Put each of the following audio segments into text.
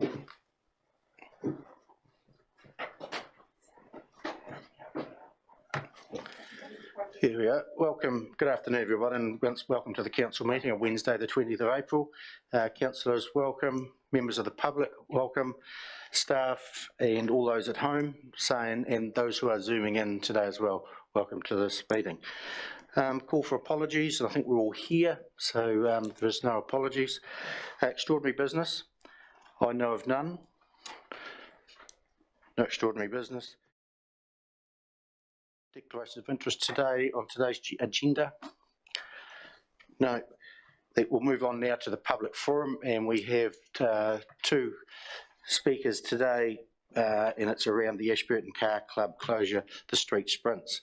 Here we are. Welcome, good afternoon everyone, and welcome to the council meeting on Wednesday the 20th of April. Councillors, welcome. Members of the public, welcome. Staff and all those at home, and those who are zooming in today as well, welcome to this meeting. Call for apologies, and I think we're all here, so there's no apologies. Extraordinary business, I know of none. No extraordinary business. Declaration of interest today on today's agenda. No, we'll move on now to the public forum, and we have two speakers today, and it's around the Ashburton Car Club closure, the street sprints.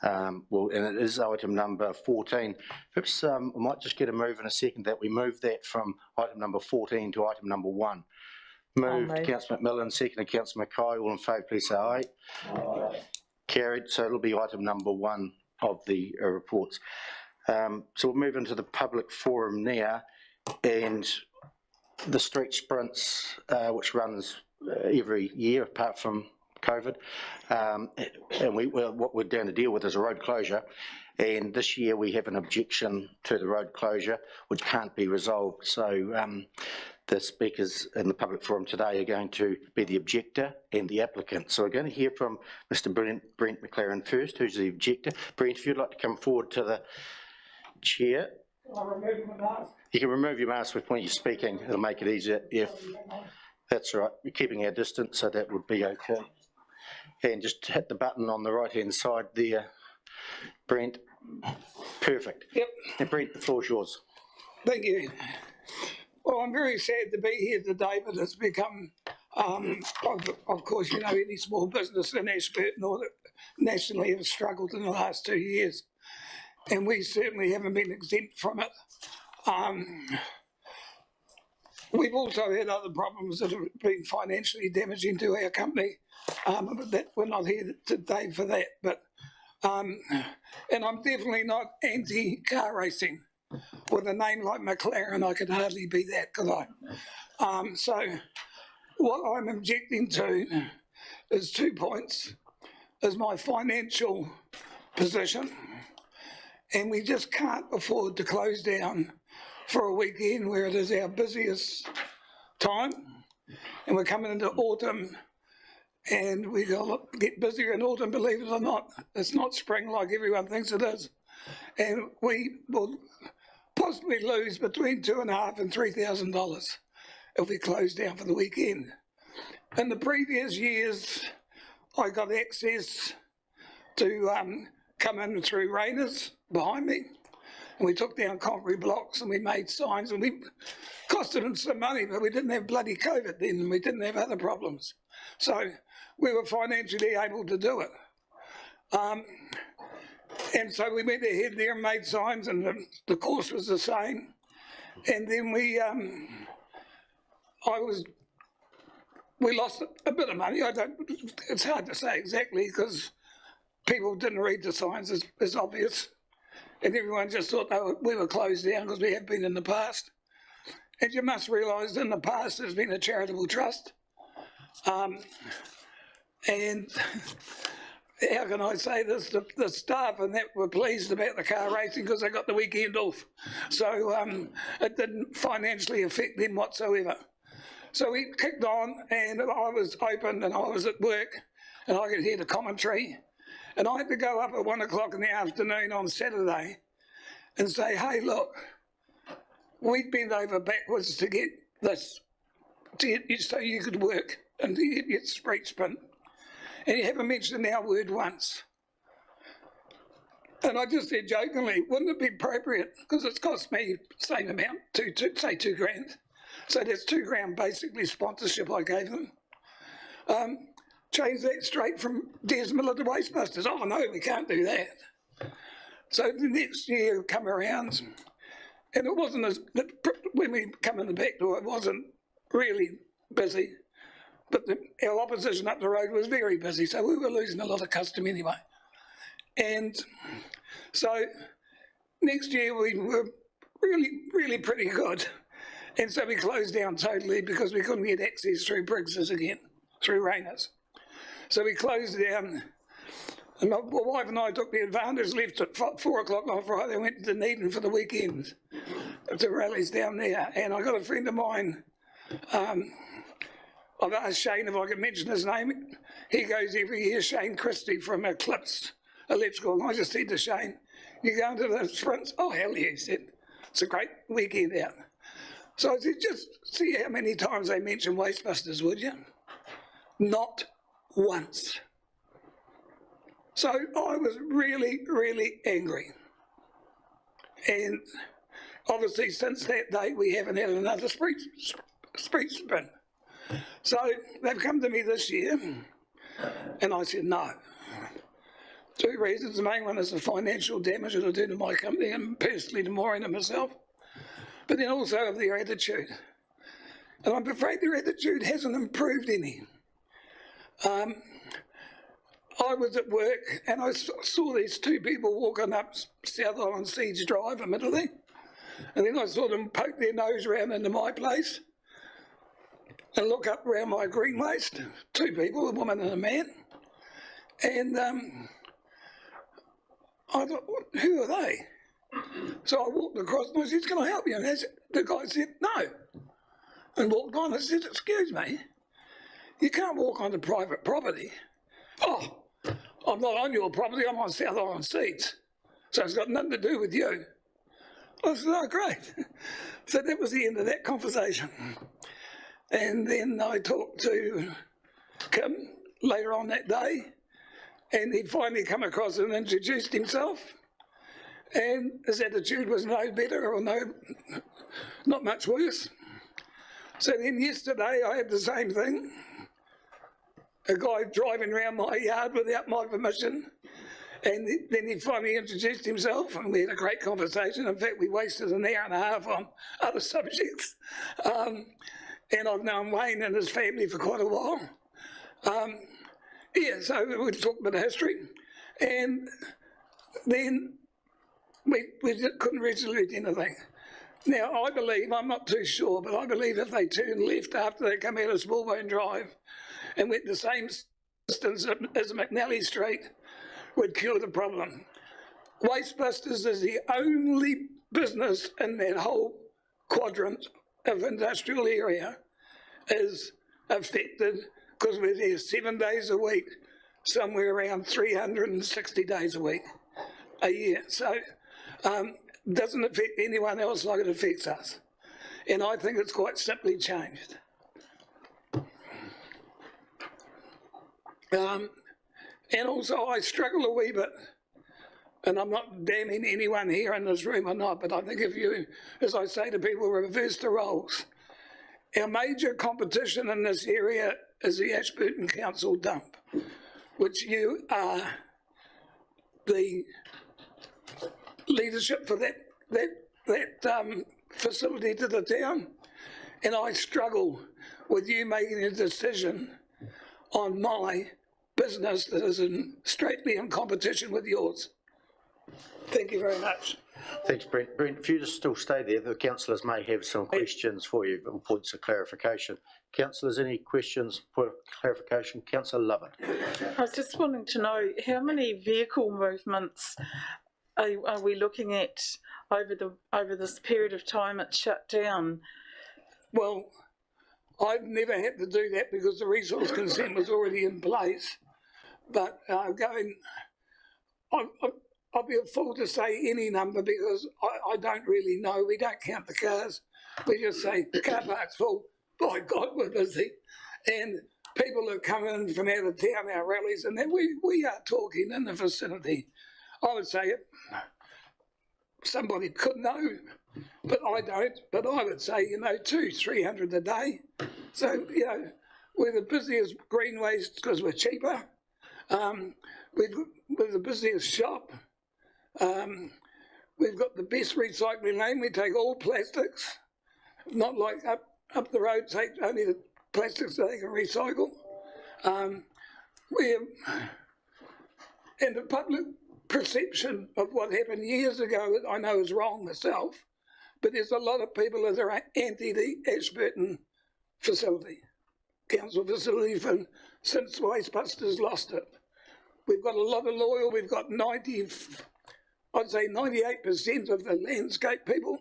And it is item number 14. Perhaps I might just get a move in a second that we move that from item number 14 to item number 1. Moved, Councillor McMillan, seconded Councillor Mackay. All in favour, please say aye. Aye. Carried, so it'll be item number 1 of the reports. So we'll move into the public forum now, and the street sprints, which runs every year apart from COVID, and what we're down to deal with is a road closure, and this year we have an objection to the road closure which can't be resolved. So the speakers in the public forum today are going to be the objector and the applicant. So we're going to hear from Mr. Brent McLaren first, who's the objector. Brent, if you'd like to come forward to the chair. I'll remove my mask. You can remove your mask when you're speaking. It'll make it easier if that's right. We're keeping our distance, so that would be okay. And just hit the button on the right-hand side there, Brent. Perfect. Yep. And Brent, the floor's yours. Thank you. Well, I'm very sad to be here today, but it's become, of course, you know, any small business in Ashburton or nationally have struggled in the last 2 years. And we certainly haven't been exempt from it. We've also had other problems that have been financially damaging to our company, but that we're not here today for that. But and I'm definitely not anti-car racing. With a name like McLaren, I could hardly be that, could I? So what I'm objecting to is 2 points. Is my financial position, and we just can't afford to close down for a weekend where it is our busiest time, and we're coming into autumn, and we'll get busier in autumn, believe it or not. It's not spring like everyone thinks it is, and we will possibly lose between $2,500 and $3,000 if we close down for the weekend. In the previous years, I got access to come in through Rainers behind me, and we took down concrete blocks and we made signs, and we costed them some money, but we didn't have bloody COVID then, and we didn't have other problems. So we were financially able to do it. And so we went ahead there and made signs, and the course was the same. And then we lost a bit of money. It's hard to say exactly because people didn't read the signs, it's obvious. And everyone just thought we were closed down because we have been in the past. And you must realise in the past there's been a charitable trust. And how can I say this? The staff and that were pleased about the car racing because they got the weekend off. So it didn't financially affect them whatsoever. So we kicked on, and I was open and I was at work, and I could hear the commentary. And I had to go up at 1 o'clock in the afternoon on Saturday and say, hey, look, we bent over backwards to get this, so you could work and get street sprint. And you haven't mentioned our word once. And I just said jokingly, wouldn't it be appropriate, because it's cost me the same amount, say $2,000. So that's $2,000 basically sponsorship I gave them. Change that straight from Des Miller to Wastebusters. Oh no, we can't do that. So the next year come around, and it wasn't as, when we come in the back door, it wasn't really busy. But our opposition up the road was very busy, so we were losing a lot of custom anyway. And so next year we were really, really pretty good. And so we closed down totally because we couldn't get access through Briggs's again, through Rayners. So we closed down, and my wife and I took the advantage, left at 4 o'clock on Friday, went to Dunedin for the weekend to rallies down there. And I got a friend of mine, I've asked Shane if I could mention his name. He goes every year, Shane Christie from Eclipse Electrical. And I just said to Shane, you going to the sprints? Oh, hell yeah, he said. It's a great weekend out. So I said, just see how many times they mention Wastebusters, would you? Not once. So I was really, really angry. And obviously since that date, we haven't had another street sprint. So they've come to me this year, and I said no. 2 reasons. The main one is the financial damage it'll do to my company and personally to Maureen and myself, but then also of their attitude. And I'm afraid their attitude hasn't improved any. I was at work and I saw these 2 people walking up South Island Siege Drive, admittedly, and then I saw them poke their nose round into my place and look up around my green waste, 2 people, a woman and a man. And I thought, who are they? So I walked across and I said, can I help you? And the guy said, no. And walked on. I said, excuse me, you can't walk onto private property. Oh, I'm not on your property, I'm on South Island Seeds. So it's got nothing to do with you. I said, oh, great. So that was the end of that conversation. And then I talked to Kim later on that day, and he'd finally come across and introduced himself, and his attitude was no better or not much worse. So then yesterday I had the same thing, a guy driving around my yard without my permission, and then he finally introduced himself and we had a great conversation. In fact, we wasted an hour and a half on other subjects. And I've known Wayne and his family for quite a while. Yeah, so we talked about history. And then we couldn't resolve anything. Now, I believe, I'm not too sure, but I believe if they turned left after they come out of Smallbone Drive and went the same distance as McNally Street, would cure the problem. Wastebusters is the only business in that whole quadrant of industrial area is affected because we're there 7 days a week, somewhere around 360 days a year. So doesn't affect anyone else like it affects us. And I think it's quite simply changed. And also I struggle a wee bit, and I'm not damning anyone here in this room or not, but I think if you, as I say to people, reverse the roles. Our major competition in this area is the Ashburton Council dump, which you are the leadership for that facility to the town, and I struggle with you making a decision on my business that is straightly in competition with yours. Thank you very much. Thanks, Brent. Brent, if you just still stay there, the councillors may have some questions for you, or points of clarification. Councillors, any questions for clarification? Councillor Lovett. I was just wanting to know how many vehicle movements are we looking at over this period of time it's shut down? Well, I've never had to do that because the resource consent was already in place. But I'll be a fool to say any number because I don't really know. We don't count the cars. We just say the car park's full. By God, we're busy. And people are coming from out of town, our rallies, and then we are talking in the vicinity. I would say it. Somebody could know, but I don't. But I would say, 200-300 a day. So, we're the busiest green waste because we're cheaper. We're the busiest shop. We've got the best recycling lane. We take all plastics, not like up the road, take only the plastics that they can recycle. And the public perception of what happened years ago, I know is wrong myself, but there's a lot of people that are anti the Ashburton facility, council facility, since Wastebusters lost it. We've got a lot of loyal, we've got 98% of the landscape people.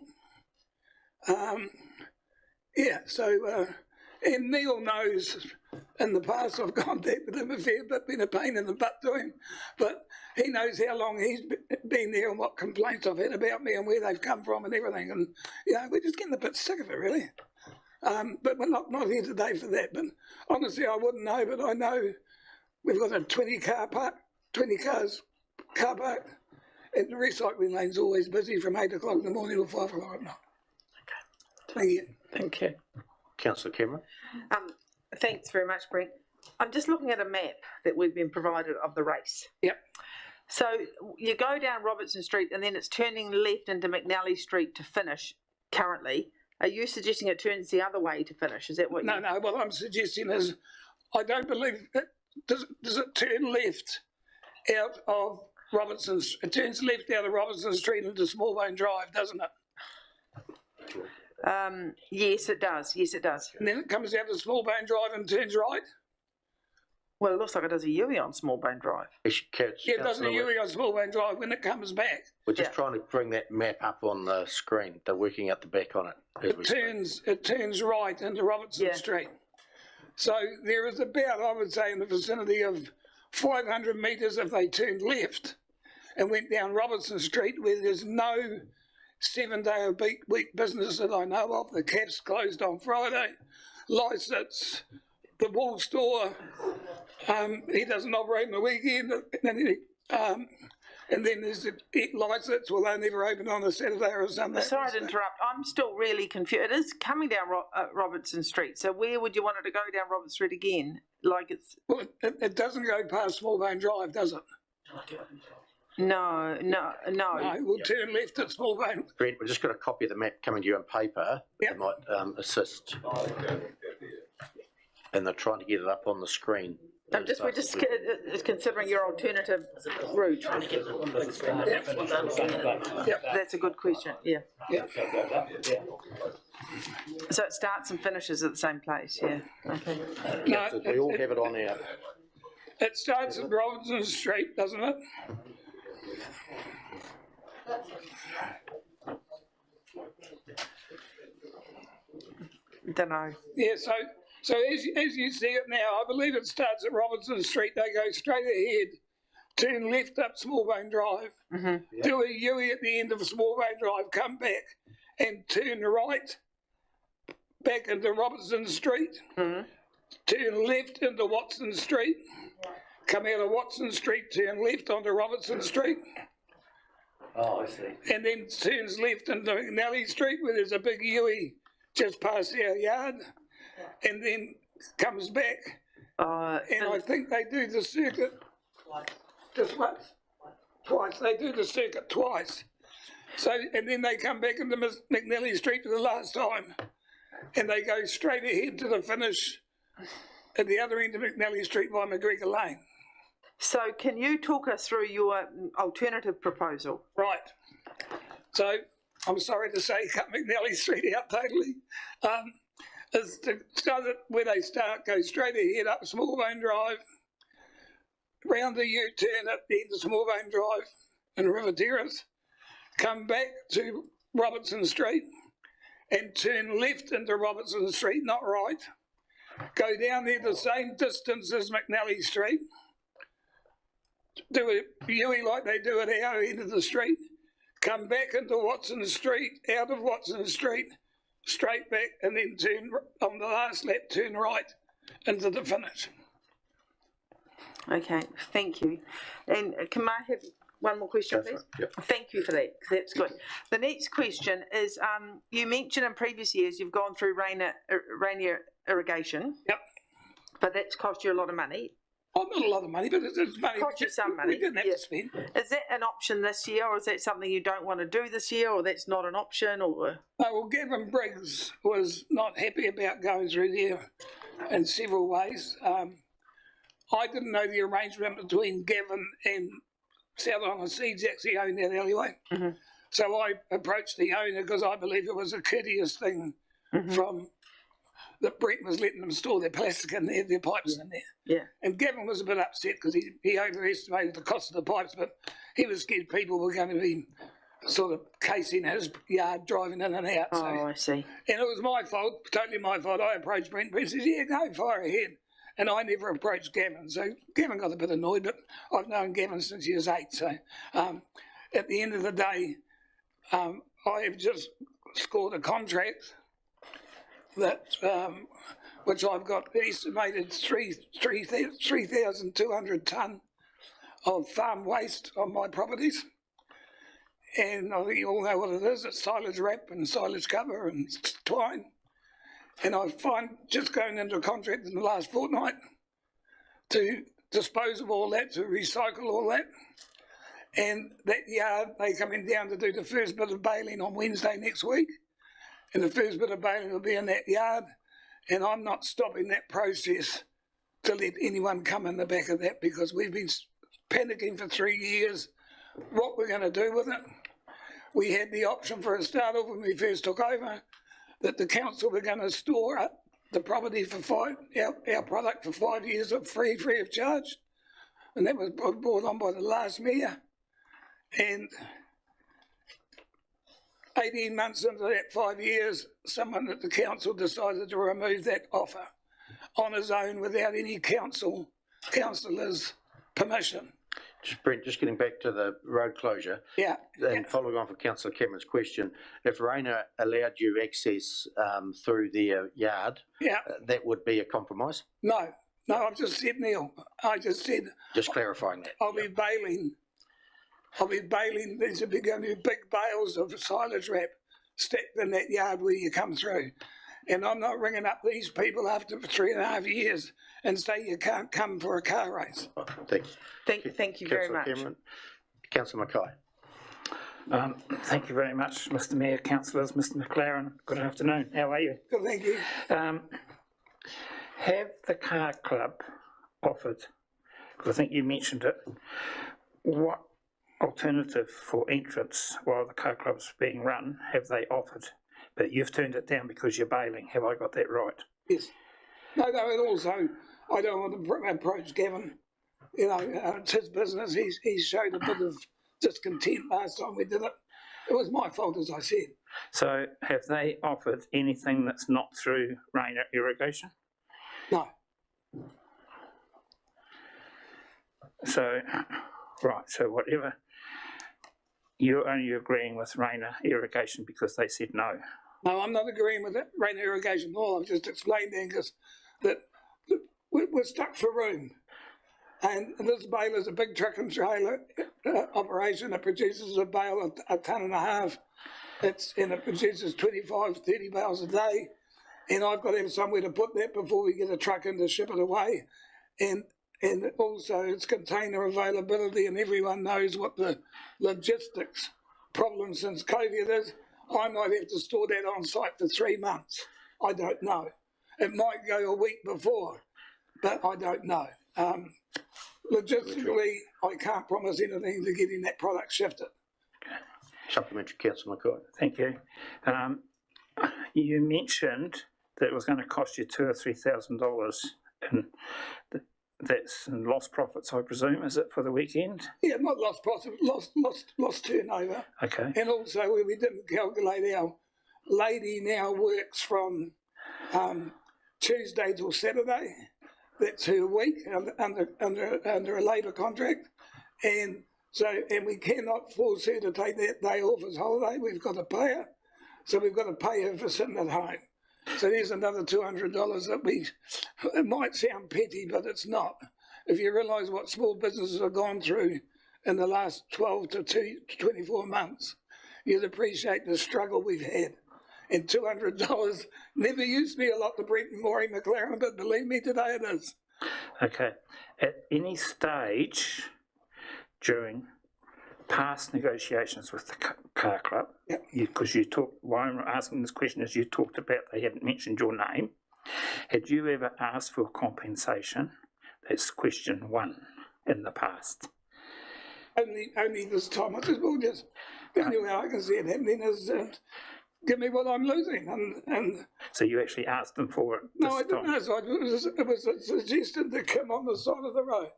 And Neil knows in the past I've contacted him a fair bit, been a pain in the butt to him, but he knows how long he's been there and what complaints I've had about me and where they've come from and everything. And, we're just getting a bit sick of it, really. But we're not here today for that. But honestly, I wouldn't know, but I know we've got a 20 cars car park, and the recycling lane's always busy from 8 o'clock in the morning till 5 o'clock at night. Okay. Thank you. Thank you. Councillor Cameron. Thanks very much, Brent. I'm just looking at a map that we've been provided of the race. Yep. So you go down Robertson Street and then it's turning left into McNally Street to finish currently. Are you suggesting it turns the other way to finish? Is that what No, what I'm suggesting is I don't believe it. Does it turn left out of Robertson? It turns left out of Robertson Street into Smallbone Drive, doesn't it? Yes, it does. Yes, it does. And then it comes out to Smallbone Drive and turns right? Well, it looks like it does a U on Smallbone Drive. Yeah, it does a U on Smallbone Drive when it comes back. We're just trying to bring that map up on the screen. They're working out the back on it. It turns right into Robertson Street. So there is about, I would say, in the vicinity of 500 metres if they turned left and went down Robertson Street, where there's no 7-day-a-week business that I know of. The Cap's closed on Friday. Lysit's, the wool store, he doesn't operate on the weekend. And then there's the Lysit's, well, they never open on a Saturday or a Sunday. Sorry to interrupt. I'm still really confused. It is coming down Robertson Street. So where would you want it to go down Robertson Street again? Like it's... Well, it doesn't go past Smallbone Drive, does it? No. No, we'll turn left at Smallbone. Brent, we've just got a copy of the map coming to you on paper. Yep. That might assist. And they're trying to get it up on the screen. We're just considering your alternative route. Yep. That's a good question. Yeah. Yep. So it starts and finishes at the same place. Yeah. Okay. No, We all have it on our... it starts at Robertson Street, doesn't it? Don't know. Yeah, so as you see it now, I believe it starts at Robertson Street. They go straight ahead, turn left up Smallbone Drive, do a U at the end of Smallbone Drive, come back and turn right back into Robertson Street, turn left into Watson Street, come out of Watson Street, turn left onto Robertson Street. Oh, I see. And then turns left into McNally Street, where there's a big U just past our yard, and then comes back. And I think they do the circuit just once, twice. They do the circuit twice. So, and then they come back into McNally Street for the last time, and they go straight ahead to the finish at the other end of McNally Street by McGregor Lane. So can you talk us through your alternative proposal? Right. So I'm sorry to say, cut McNally Street out totally. Is to start it where they start, go straight ahead up Smallbone Drive, round the U-turn at the end of Smallbone Drive and River Terrace, come back to Robertson Street and turn left into Robertson Street, not right. Go down there the same distance as McNally Street, do a U like they do at our end of the street, come back into Watson Street, out of Watson Street, straight back, and then turn on the last lap, turn right into the finish. Okay, thank you. And can I have one more question, please? Yep. Thank you for that. That's good. The next question is, you mentioned in previous years you've gone through rainier irrigation. Yep. But that's cost you a lot of money. Oh, not a lot of money, but it's money. Cost you some money. We didn't have to spend. Is that an option this year, or is that something you don't want to do this year, or that's not an option, or? Well, Gavin Briggs was not happy about going through there in several ways. I didn't know the arrangement between Gavin and South Island Seeds actually owned that alleyway. So I approached the owner because I believe it was a courteous thing from that Brent was letting them store their plastic in there, their pipes in there. Yeah. And Gavin was a bit upset because he overestimated the cost of the pipes, but he was scared people were going to be sort of casing his yard, driving in and out. So. Oh, I see. And it was my fault, totally my fault. I approached Brent, but he says, yeah, go fire ahead. And I never approached Gavin. So Gavin got a bit annoyed, but I've known Gavin since he was 8. So at the end of the day, I have just scored a contract that which I've got estimated 3,200 tonne of farm waste on my properties. And I think you all know what it is. It's silage wrap and silage cover and twine. And I find just going into a contract in the last fortnight to dispose of all that, to recycle all that. And that yard, they coming down to do the first bit of baling on Wednesday next week. And the first bit of baling will be in that yard. And I'm not stopping that process to let anyone come in the back of that, because we've been panicking for 3 years what we're going to do with it. We had the option for a start off when we first took over that the council were going to store up the property for our product for 5 years of free of charge. And that was brought on by the last mayor. And 18 months into that 5 years, someone at the council decided to remove that offer on his own without any councillors' permission. Brent, just getting back to the road closure. Yeah. And following on from Councillor Cameron's question, if Rainer allowed you access through their yard, that would be a compromise? No, I've just said, Neil, Just clarifying that. I'll be baling. There's going to be big bales of silage wrap stacked in that yard where you come through. And I'm not ringing up these people after 3.5 years and say you can't come for a car race. Thank you very much. Councillor Mackay. Thank you very much, Mr Mayor, councillors, Mr McLaren. Good afternoon. How are you? Good, thank you. Have the car club offered, because I think you mentioned it, what alternative for entrance while the car club's being run have they offered? But you've turned it down because you're bailing. Have I got that right? Yes. No, and also, I don't want to approach Gavin. You know, it's his business. He showed a bit of discontent last time we did it. It was my fault, as I said. So have they offered anything that's not through rain irrigation? No. So, right, so whatever, you're only agreeing with Rainer Irrigation because they said no. No, I'm not agreeing with it, Rainer Irrigation at all. I've just explained to Angus that we're stuck for room. And this bale is a big truck and trailer operation. It produces a bale of 1.5 tonnes. It produces 25, 30 bales a day. And I've got to have somewhere to put that before we get a truck in to ship it away. And also it's container availability, and everyone knows what the logistics problem since COVID is. I might have to store that on site for 3 months. I don't know. It might go a week before, but I don't know. Logistically, I can't promise anything to getting that product shifted. Supplementary, Councillor McCoy. Thank you. You mentioned that it was going to cost you $2,000 or $3,000, and that's in lost profits, I presume. Is it for the weekend? Yeah, not lost profit, lost turnover. Okay. And also, we didn't calculate, our lady now works from Tuesday till Saturday. That's her week under a labour contract, and we cannot force her to take that day off as holiday. We've got to pay her, so we've got to pay her for sitting at home. So there's another $200 that it might sound petty, but it's not. If you realise what small businesses have gone through in the last 12 to 24 months, you'd appreciate the struggle we've had. And $200 never used to be a lot to Brent and Maureen McLaren, but believe me, today it is. Okay. At any stage during past negotiations with the car club, because why I'm asking this question is you talked about they hadn't mentioned your name. Had you ever asked for compensation? That's question 1 in the past. only this time. I said, well, just the only way I can see it happening is give me what I'm losing. And So you actually asked them for it this no, I didn't time? know. So it was suggested to come on the side of the road.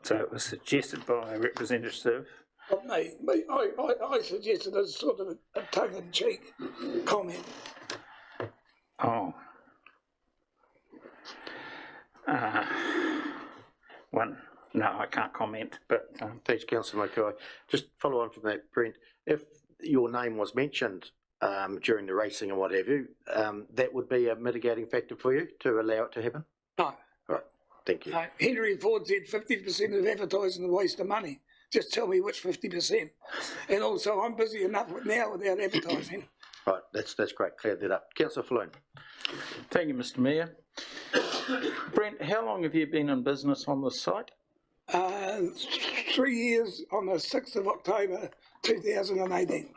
So it was suggested by a representative. Of me. I suggested as sort of a tongue-in-cheek comment. Oh. No, I can't comment, but Thanks, Councillor Mackay. Just follow on from that, Brent. If your name was mentioned during the racing and what have you, that would be a mitigating factor for you to allow it to happen? No. Right, thank you. Henry Ford said 50% of advertising is a waste of money. Just tell me which 50%. And also, I'm busy enough now without advertising. Right, that's great, cleared that up. Councillor Falloon. Thank you, Mr Mayor. Brent, how long have you been in business on this site? 3 years on the 6th of October 2018.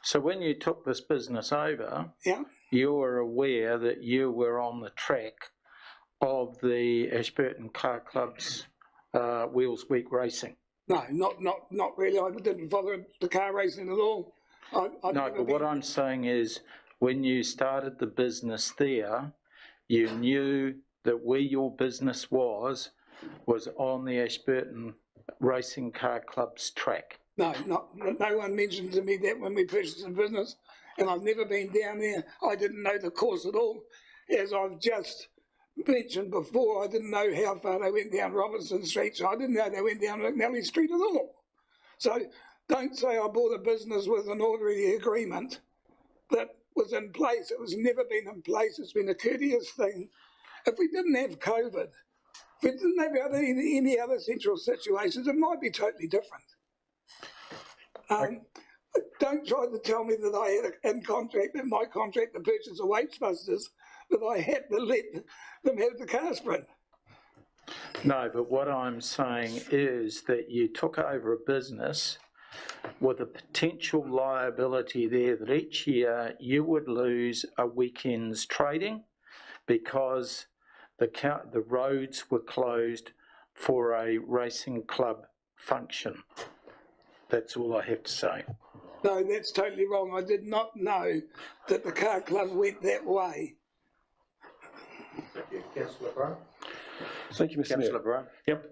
So when you took this business over, Yeah? you were aware that you were on the track of the Ashburton Car Club's Wheels Week racing? No, not really. I didn't follow the car racing at all. No, but what I'm saying is, when you started the business there, you knew that where your business was on the Ashburton Racing Car Club's track. No, no one mentioned to me that when we purchased the business, and I've never been down there. I didn't know the course at all. As I've just mentioned before, I didn't know how far they went down Robertson Street, so I didn't know they went down McNally Street at all. So don't say I bought a business with an ordinary agreement that was in place. It was never been in place. It's been a courteous thing. If we didn't have COVID, if we didn't have any other central situations, it might be totally different. Don't try to tell me that I had in my contract to purchase the Wastebusters, that I had to let them have the car sprint. No, but what I'm saying is that you took over a business with a potential liability there that each year you would lose a weekend's trading because the roads were closed for a racing club function. That's all I have to say. No, that's totally wrong. I did not know that the car club went that way. Councillor Brown. Thank you, Mr. Councillor Mayor. Brown. Yep.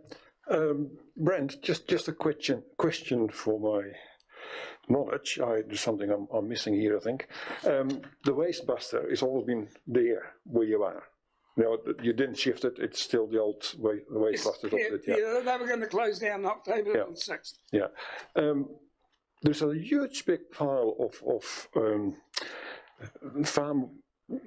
Brent, just a question for my knowledge. There's something I'm missing here, I think. The Wastebuster has always been there where you are. Now, you didn't shift it, it's still the old Wastebuster. Yeah, they were going to close down October 6th. Yeah. There's a huge big pile of farm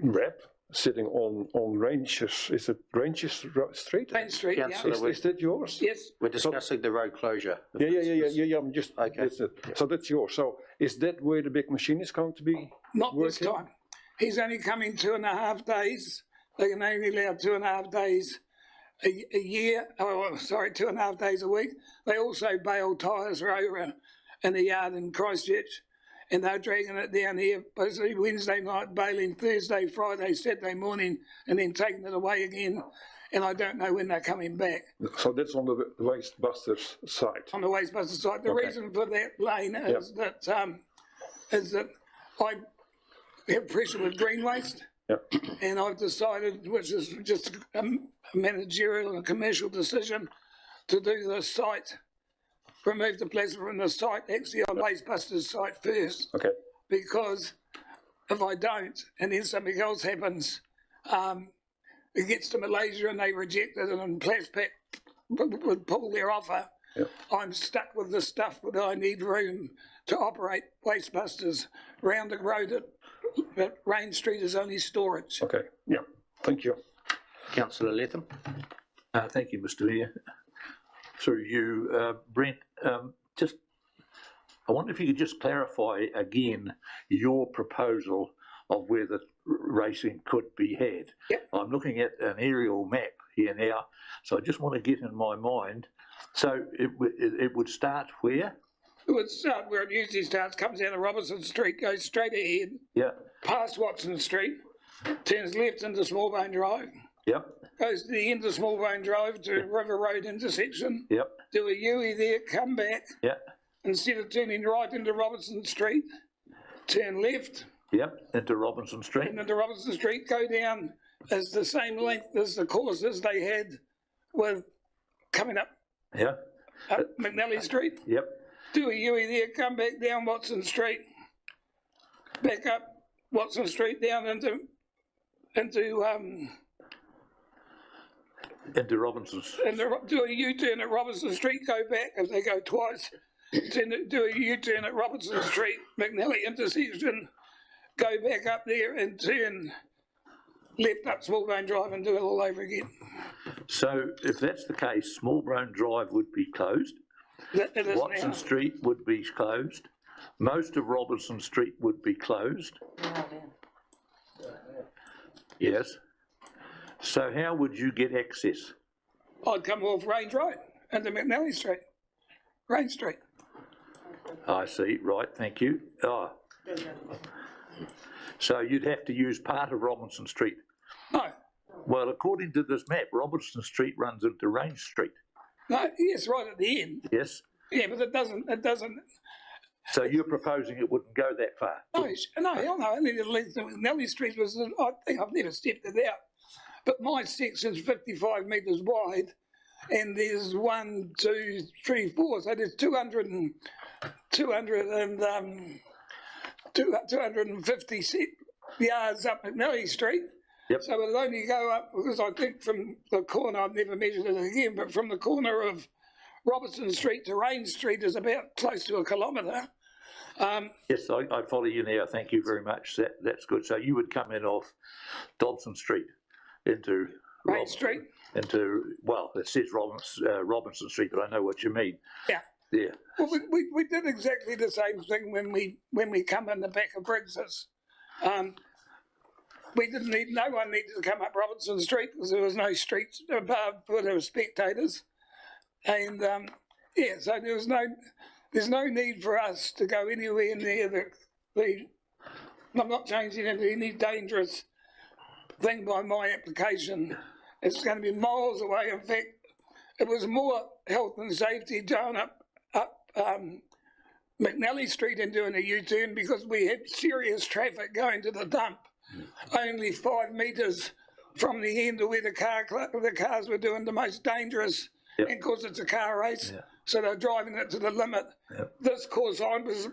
wrap sitting on Ranges. Is it Ranges Street? Main Street, Councillor, Is that yours? Yes. we're discussing the road closure. Yeah. I'm just Okay. That's it. So that's yours. So is that where the big machine is going to be? Not this working? time. He's only coming 2.5 days. They can only allow 2.5 days a year. 2.5 days a week. They also bale tyres over in the yard in Christchurch, and they're dragging it down here basically Wednesday night, baling Thursday, Friday, Saturday morning, and then taking it away again. And I don't know when they're coming back. So that's on the Wastebusters site. On the Wastebuster site. The Okay. reason for that lane is that I have pressure with green waste. Yep. And I've decided, which is just a managerial and commercial decision, to do the site, remove the plasma from the site, actually on Wastebuster's site first. Okay. Because if I don't, and then something else happens, it gets to Malaysia and they reject it, and then Plaspac would pull their offer. Yep. I'm stuck with the stuff that I need room to operate Wastebusters. Round the road at Rain Street is only storage. Okay. Yeah. Thank you. Councillor Latham. Thank you, Mr. Mayor. Through you, Brent, I wonder if you could just clarify again your proposal of where the racing could be had. Yep. I'm looking at an aerial map here now, so I just want to get in my mind. So it would start where? It would start where it usually starts, comes out of Robertson Street, goes straight ahead, Yeah. past Watson Street, turns left into Smallbone Drive, Yep, goes to the end of Smallbone Drive to River Road intersection, yep, do a U there, come back, yep, instead of turning right into Robertson Street, turn left, yep, into Robinson Street. and into Robertson Street, go down as the same length as the courses they had with coming up Yeah, McNally Street. yep, Do a U there, come back down Watson Street, back up Watson Street down into Robinson's. and do a U-turn at Robinson Street, go back if they go twice. Do a U-turn at Robinson Street, McNally intersection, go back up there and turn left up Smallbone Drive and do it all over again. So if that's the case, Smallbone Drive would be closed, That is Watson now. Street would be closed, most of Robinson Street would be closed. Yes. So how would you get access? I'd come off Range Road into McNally Street, Range Street. I see, right, thank you. Ah. So you'd have to use part of Robinson Street. No, Well, according to this map, Robinson Street runs into Range Street, no, yes, right at the end. yes? Yeah, but it doesn't, So you're proposing it wouldn't go that far? no, hell no, only the length of McNally Street was, I think I've never stepped it out. But my section's 55 metres wide, and there's 1, 2, 3, 4, so there's 250 yards up McNally Street. Yep. So it'll only go up, because I think from the corner, I've never measured it again, but from the corner of Robertson Street to Range Street is about close to a kilometre. Yes, I follow you now, thank you very much, that's good. So you would come in off Dobson Street into Range Street. into, well, it says Robinson Street, but I know what you mean. Yeah. Yeah, Well, we did exactly the same thing when we come in the back of Briggs's. We didn't need, no one needed to come up Robertson Street because there was no streets above where there were spectators. And, yeah, so there's no need for us to go anywhere near I'm not changing into any dangerous thing by my application. It's going to be miles away. In fact, it was more health and safety going up McNally Street and doing a U-turn because we had serious traffic going to the dump. Only 5 metres from the end of where the cars were doing the most dangerous, Yep. and of course it's a car race, Yeah. so they're driving it to the limit. Yep. This course I was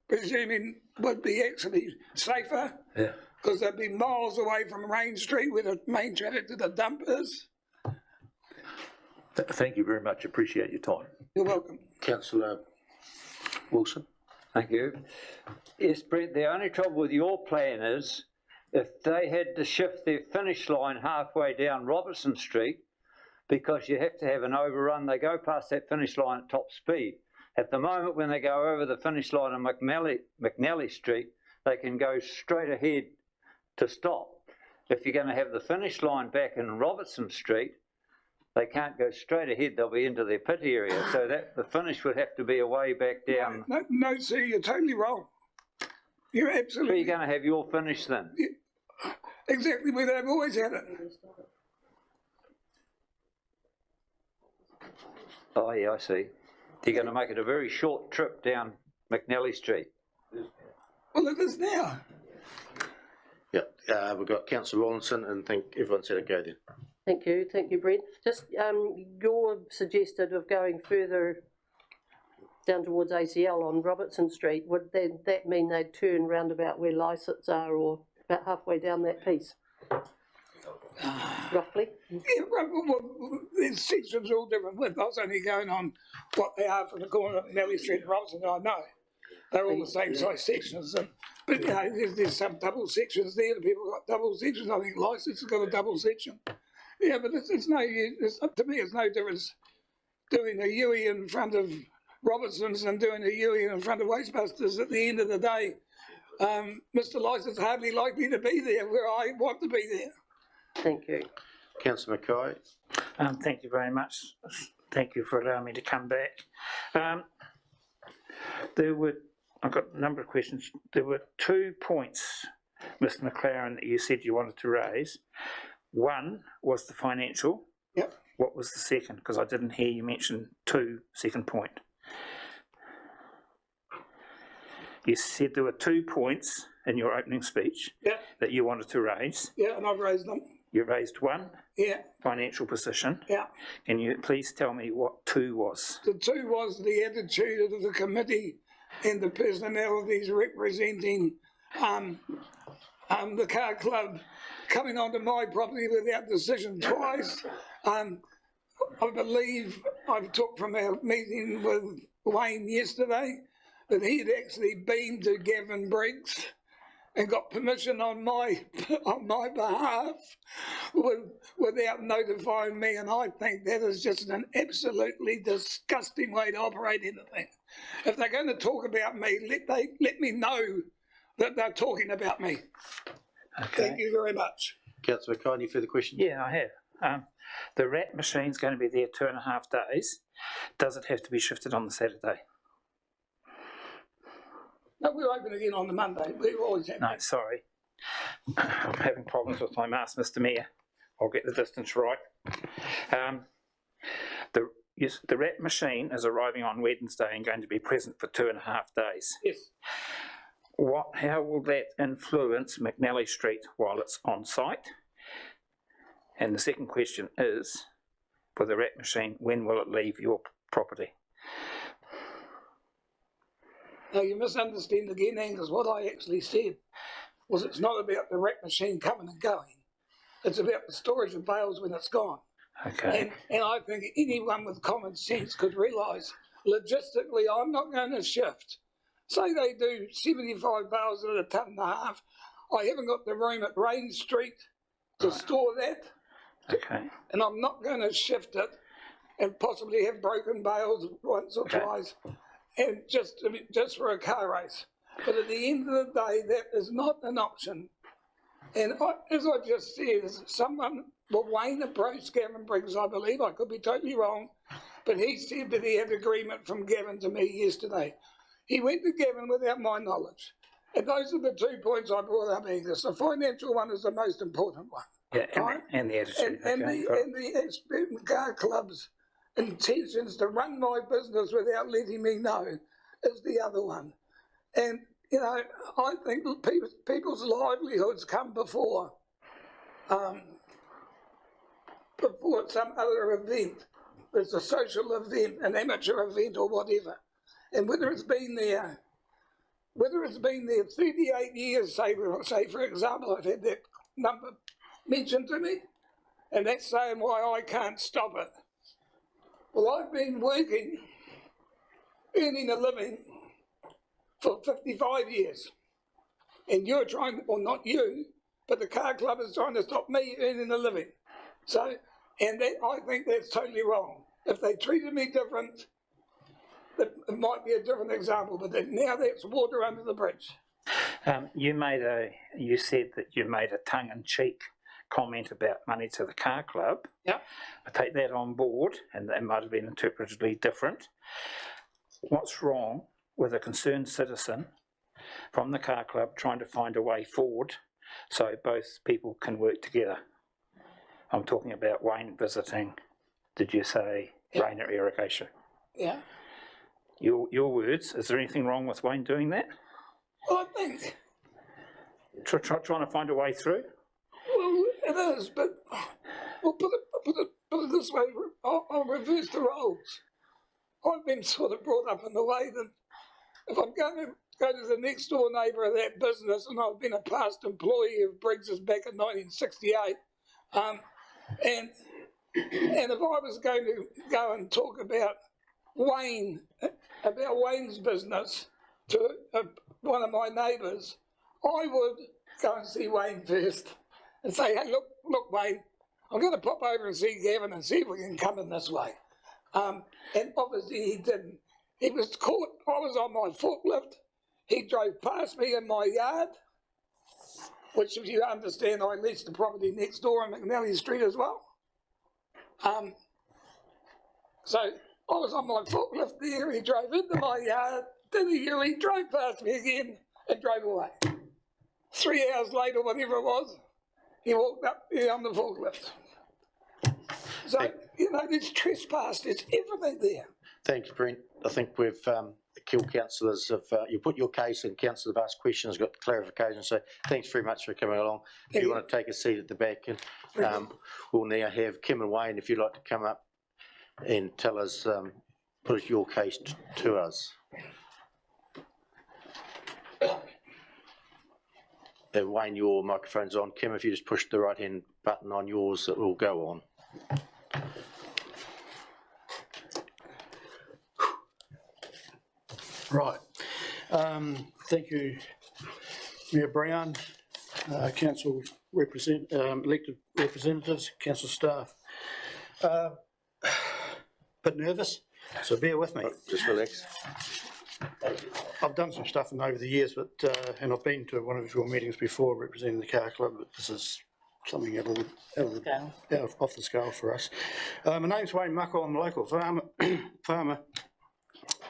presuming would be actually safer yeah. because they'd be miles away from Range Street where the main traffic to the dump is. Thank you very much, appreciate your time. You're welcome. Councillor Wilson. Thank you. Yes, Brent, the only trouble with your plan is if they had to shift their finish line halfway down Robertson Street, because you have to have an overrun, they go past that finish line at top speed. At the moment, when they go over the finish line on McNally Street, they can go straight ahead to stop. If you're going to have the finish line back in Robertson Street, they can't go straight ahead, they'll be into their pit area, so that the finish would have to be a way back down. No, sir, you're totally wrong. You're Where are absolutely you going to have your finish then? exactly where they've always had it. Oh, yeah, I see. You're going to make it a very short trip down McNally Street. Well, it is now. Yeah, we've got Councillor Rawlinson, and think everyone said it go then. Thank you, Brent. Just your suggested of going further down towards ACL on Robertson Street, would that mean they'd turn round about where Lysets are or about halfway down that piece? Roughly? Yeah, right, well, the sections are all different width. I was only going on what they are from the corner of Nelly Street and Robinson. I know they're all the same size sections, but you know, there's some double sections there. The people got double sections. I think Lysets has got a double section. Yeah, but it's no use. To me, it's no difference doing a Huey in front of Robertson's and doing a Huey in front of Wastebusters. At the end of the day, Mr. Lysets hardly likely to be there where I want to be there. Thank you. Councillor Mackay. Thank you very much. Thank you for allowing me to come back. I've got a number of questions. There were 2 points, Mr. McLaren, that you said you wanted to raise. One was the financial. Yep. What was the second? Because I didn't hear you mention two, second point. You said there were 2 points in your opening speech Yeah, that you wanted to raise. yeah, and I've raised them. You raised one, Yeah, financial position. yeah. Can you please tell me what two was? The two was the attitude of the committee and the personalities representing the car club coming onto my property without decision twice. I believe I've took from our meeting with Wayne yesterday that he had actually been to Gavin Briggs and got permission on my behalf without notifying me, and I think that is just an absolutely disgusting way to operate anything. If they're going to talk about me, let me know that they're talking about me. Okay. Thank you very much. Councillor Mackay, any further questions? Yeah, I have. The rat machine's going to be there 2.5 days. Does it have to be shifted on the Saturday? No, we're open again on the Monday. We've always had. No, sorry. I'm having problems with my mask, Mr. Mayor. I'll get the distance right. The rat machine is arriving on Wednesday and going to be present for 2.5 days. Yes. How will that influence McNally Street while it's on site? And the second question is, for the rat machine, when will it leave your property? No, you misunderstand again, Angus. What I actually said was it's not about the rat machine coming and going. It's about the storage of bales when it's gone. Okay. And I think anyone with common sense could realise, logistically, I'm not going to shift. Say they do 75 bales at a tonne and a half. I haven't got the room at Rain Street to store that. Okay. And I'm not going to shift it and possibly have broken bales once or twice, and just for a car race. But at the end of the day, that is not an option. And as I just said, Wayne approached Gavin Briggs, I believe, I could be totally wrong, but he said that he had agreement from Gavin to me yesterday. He went to Gavin without my knowledge. And those are the 2 points I brought up, Angus. The financial one is the most important one. Yeah, right? and the attitude. And the Ashburton Car Club's intentions to run my business without letting me know is the other one. And, you know, I think people's livelihoods come before some other event. There's a social event, an amateur event or whatever. And whether it's been there 38 years, say for example, I've had that number mentioned to me, and that's saying why I can't stop it. Well, I've been working, earning a living for 55 years, and you're trying, or not you, but the car club is trying to stop me earning a living. So, and I think that's totally wrong. If they treated me different, it might be a different example, but now that's water under the bridge. You said that you made a tongue-in-cheek comment about money to the car club. Yeah. I take that on board, and that might have been interpreted different. What's wrong with a concerned citizen from the car club trying to find a way forward so both people can work together? I'm talking about Wayne visiting, did you say, Rainer Irrigation? Yeah. Your words, is there anything wrong with Wayne doing that? Well, I think. Trying to find a way through? Well, it is, but we'll put it this way, I'll reverse the roles. I've been sort of brought up in the way that if I'm going to go to the next door neighbour of that business, and I've been a past employee of Briggs's back in 1968, and if I was going to go and talk about Wayne's business to one of my neighbours, I would go and see Wayne first and say, hey, look, Wayne, I'm going to pop over and see Gavin and see if we can come in this way. And obviously he didn't. He was caught, I was on my forklift, he drove past me in my yard, which if you understand, I leased the property next door on McNally Street as well. So I was on my forklift there, he drove into my yard, then he drove past me again and drove away. 3 hours later, whatever it was, he walked up here on the forklift. So, you know, there's trespass, there's everything there. Thank you, Brent. I think we've, the councillors have, you put your case and councillors have asked questions, got clarification, so thanks very much for coming along. If you want to take a seat at the back, and we'll now have Kim and Wayne, if you'd like to come up and tell us, put your case to us. Wayne, your microphone's on. Kim, if you just push the right hand button on yours, it will go on. Right. Thank you, Mayor Brown, council elected representatives, council staff. Bit nervous, so bear with me. Just relax. I've done some stuff over the years, but and I've been to one of your meetings before representing the car club, but this is something off the scale for us. My name's Wayne Muckle, I'm a local farmer.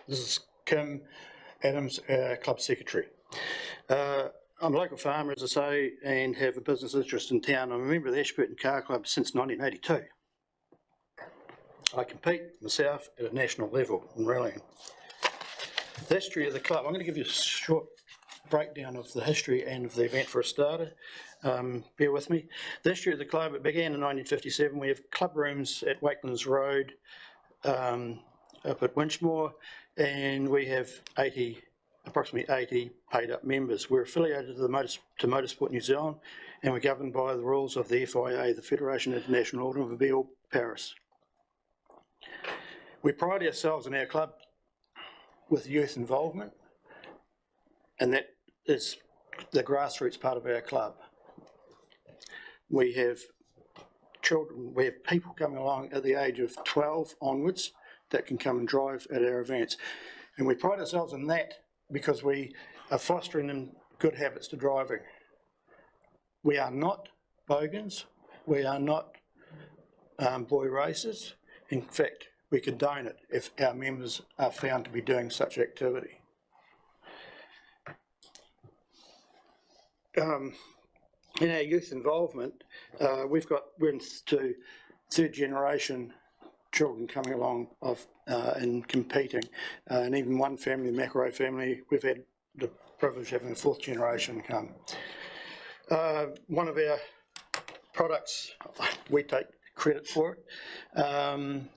This is Kim Adams, club secretary. I'm a local farmer, as I say, and have a business interest in town. I'm a member of the Ashburton Car Club since 1982. I compete myself at a national level in rallying. The history of the club, I'm going to give you a short breakdown of the history and of the event for a starter. Bear with me. The history of the club, it began in 1957. We have club rooms at Wakelands Road, up at Winchmore, and we have approximately 80 paid up members. We're affiliated to Motorsport New Zealand, and we're governed by the rules of the FIA, the Federation of International Automobile Paris. We pride ourselves in our club with youth involvement, and that is the grassroots part of our club. We have children, we have people coming along at the age of 12 onwards that can come and drive at our events. And we pride ourselves in that because we are fostering them good habits to driving. We are not bogans, we are not boy racers. In fact, we condone it if our members are found to be doing such activity. In our youth involvement, we're into third generation children coming along and competing, and even one family, the Macro family, we've had the privilege of having a fourth generation come. One of our products, we take credit for it,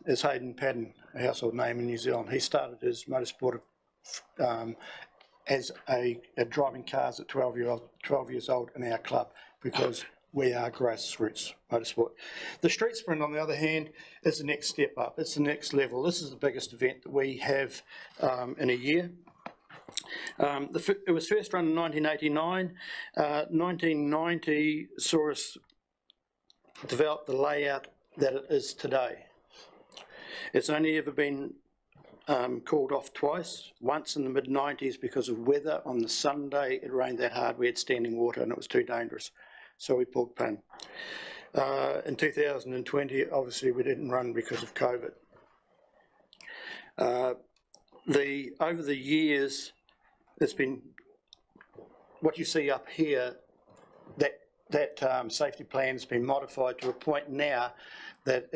is Hayden Padden, a household name in New Zealand. He started his motorsport as driving cars at 12 years old in our club, because we are grassroots motorsport. The street sprint, on the other hand, is the next step up. It's the next level. This is the biggest event that we have in a year. It was first run in 1989. 1990 saw us develop the layout that it is today. It's only ever been called off twice, once in the mid-90s because of weather. On the Sunday it rained that hard we had standing water and it was too dangerous, so we pulled pin. In 2020 obviously we didn't run because of COVID. Over the years it's been, what you see up here, that safety plan's been modified to a point now that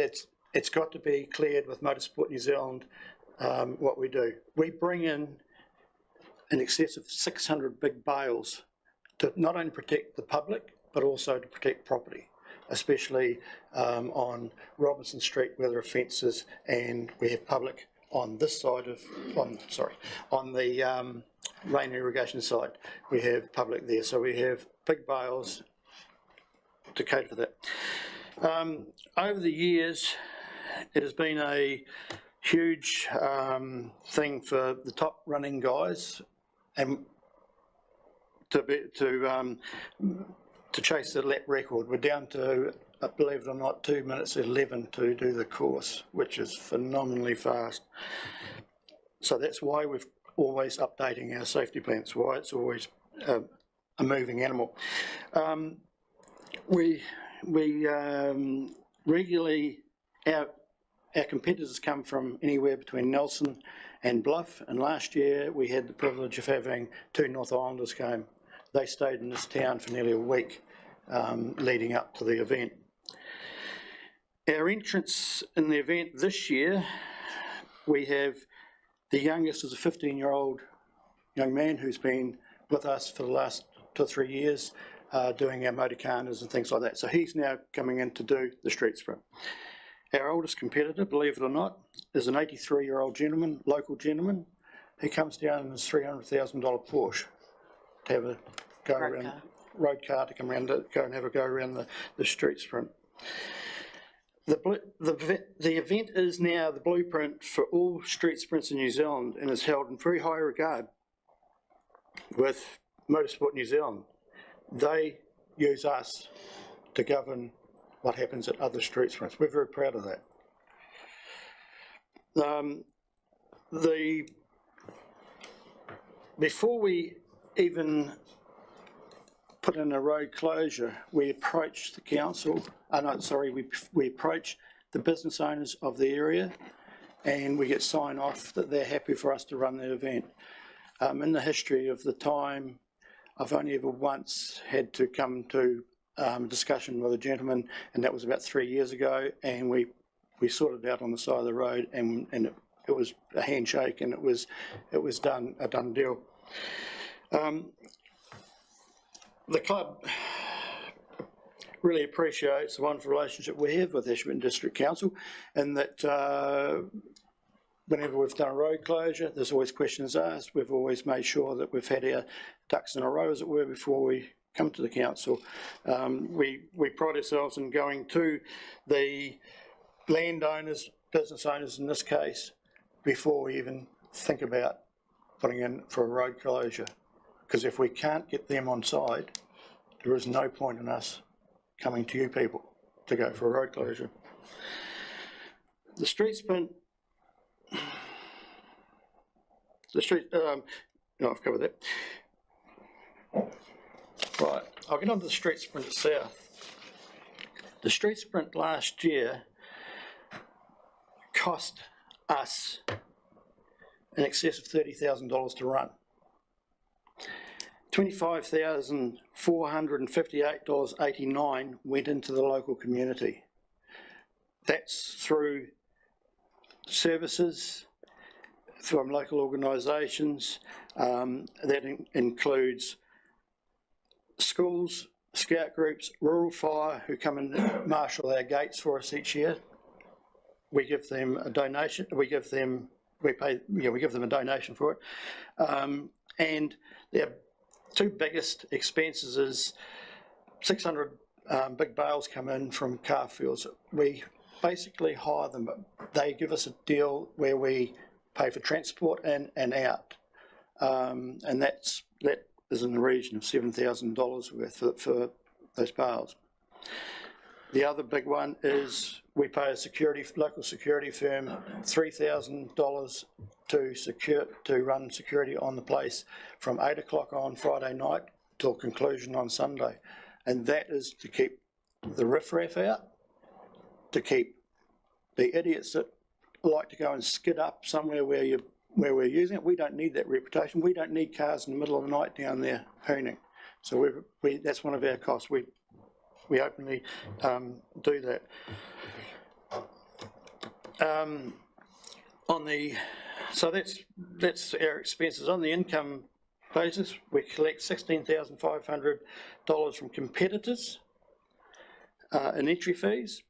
it's got to be cleared with Motorsport New Zealand. What we do, we bring in excess of 600 big bales to not only protect the public but also to protect property, especially on Robinson Street where there are fences, and we have public on this side of, on the rain irrigation side, we have public there, so we have big bales to cater for that. Over the years it has been a huge thing for the top running guys and to chase the lap record. We're down to, believe it or not, 2 minutes 11 to do the course, which is phenomenally fast. So that's why we're always updating our safety plans, why it's always a moving animal. We regularly, our competitors come from anywhere between Nelson and Bluff, and last year we had the privilege of having two North Islanders came. They stayed in this town for nearly a week leading up to the event. Our entrance in the event this year, we have the youngest is a 15-year-old young man who's been with us for the last 2 or 3 years, doing our motor carners and things like that. So he's now coming in to do the street sprint. Our oldest competitor, believe it or not, is an 83-year-old gentleman, local gentleman. He comes down in his $300,000 Porsche to have a go around, road car to come around, go and have a go around the street sprint. The event is now the blueprint for all street sprints in New Zealand and is held in very high regard with Motorsport New Zealand. They use us to govern what happens at other street sprints. We're very proud of that. Before we even put in a road closure, we approached the council, we approached the business owners of the area, and we get sign off that they're happy for us to run the event. In the history of the time, I've only ever once had to come to a discussion with a gentleman, and that was about 3 years ago, and we sorted it out on the side of the road, and it was a handshake, and it was a done deal. The club really appreciates the wonderful relationship we have with Ashburton District Council, and that whenever we've done a road closure, there's always questions asked. We've always made sure that we've had our ducks in a row, as it were, before we come to the council. We pride ourselves in going to the landowners, business owners in this case, before we even think about putting in for a road closure. Because if we can't get them on side, there is no point in us coming to you people to go for a road closure. The street sprint, no, I've covered that. Right, I'll get on to the street sprint south. The street sprint last year cost us in excess of $30,000 to run. $25,458.89 went into the local community. That's through services from local organisations. That includes schools, scout groups, rural fire, who come and marshal our gates for us each year. We give them a donation. We give them a donation for it. And their two biggest expenses is 600 big bales come in from car fuels. We basically hire them. They give us a deal where we pay for transport in and out, and that is in the region of $7,000 worth for those bales. The other big one is we pay a local security firm $3,000 to run security on the place from 8 o'clock on Friday night till conclusion on Sunday, and that is to keep the riffraff out, to keep the idiots that like to go and skid up somewhere where we're using it. We don't need that reputation. We don't need cars in the middle of the night down there hooning. So that's one of our costs. We openly do that. So that's our expenses. On the income basis, we collect $16,500 from competitors in entry fees,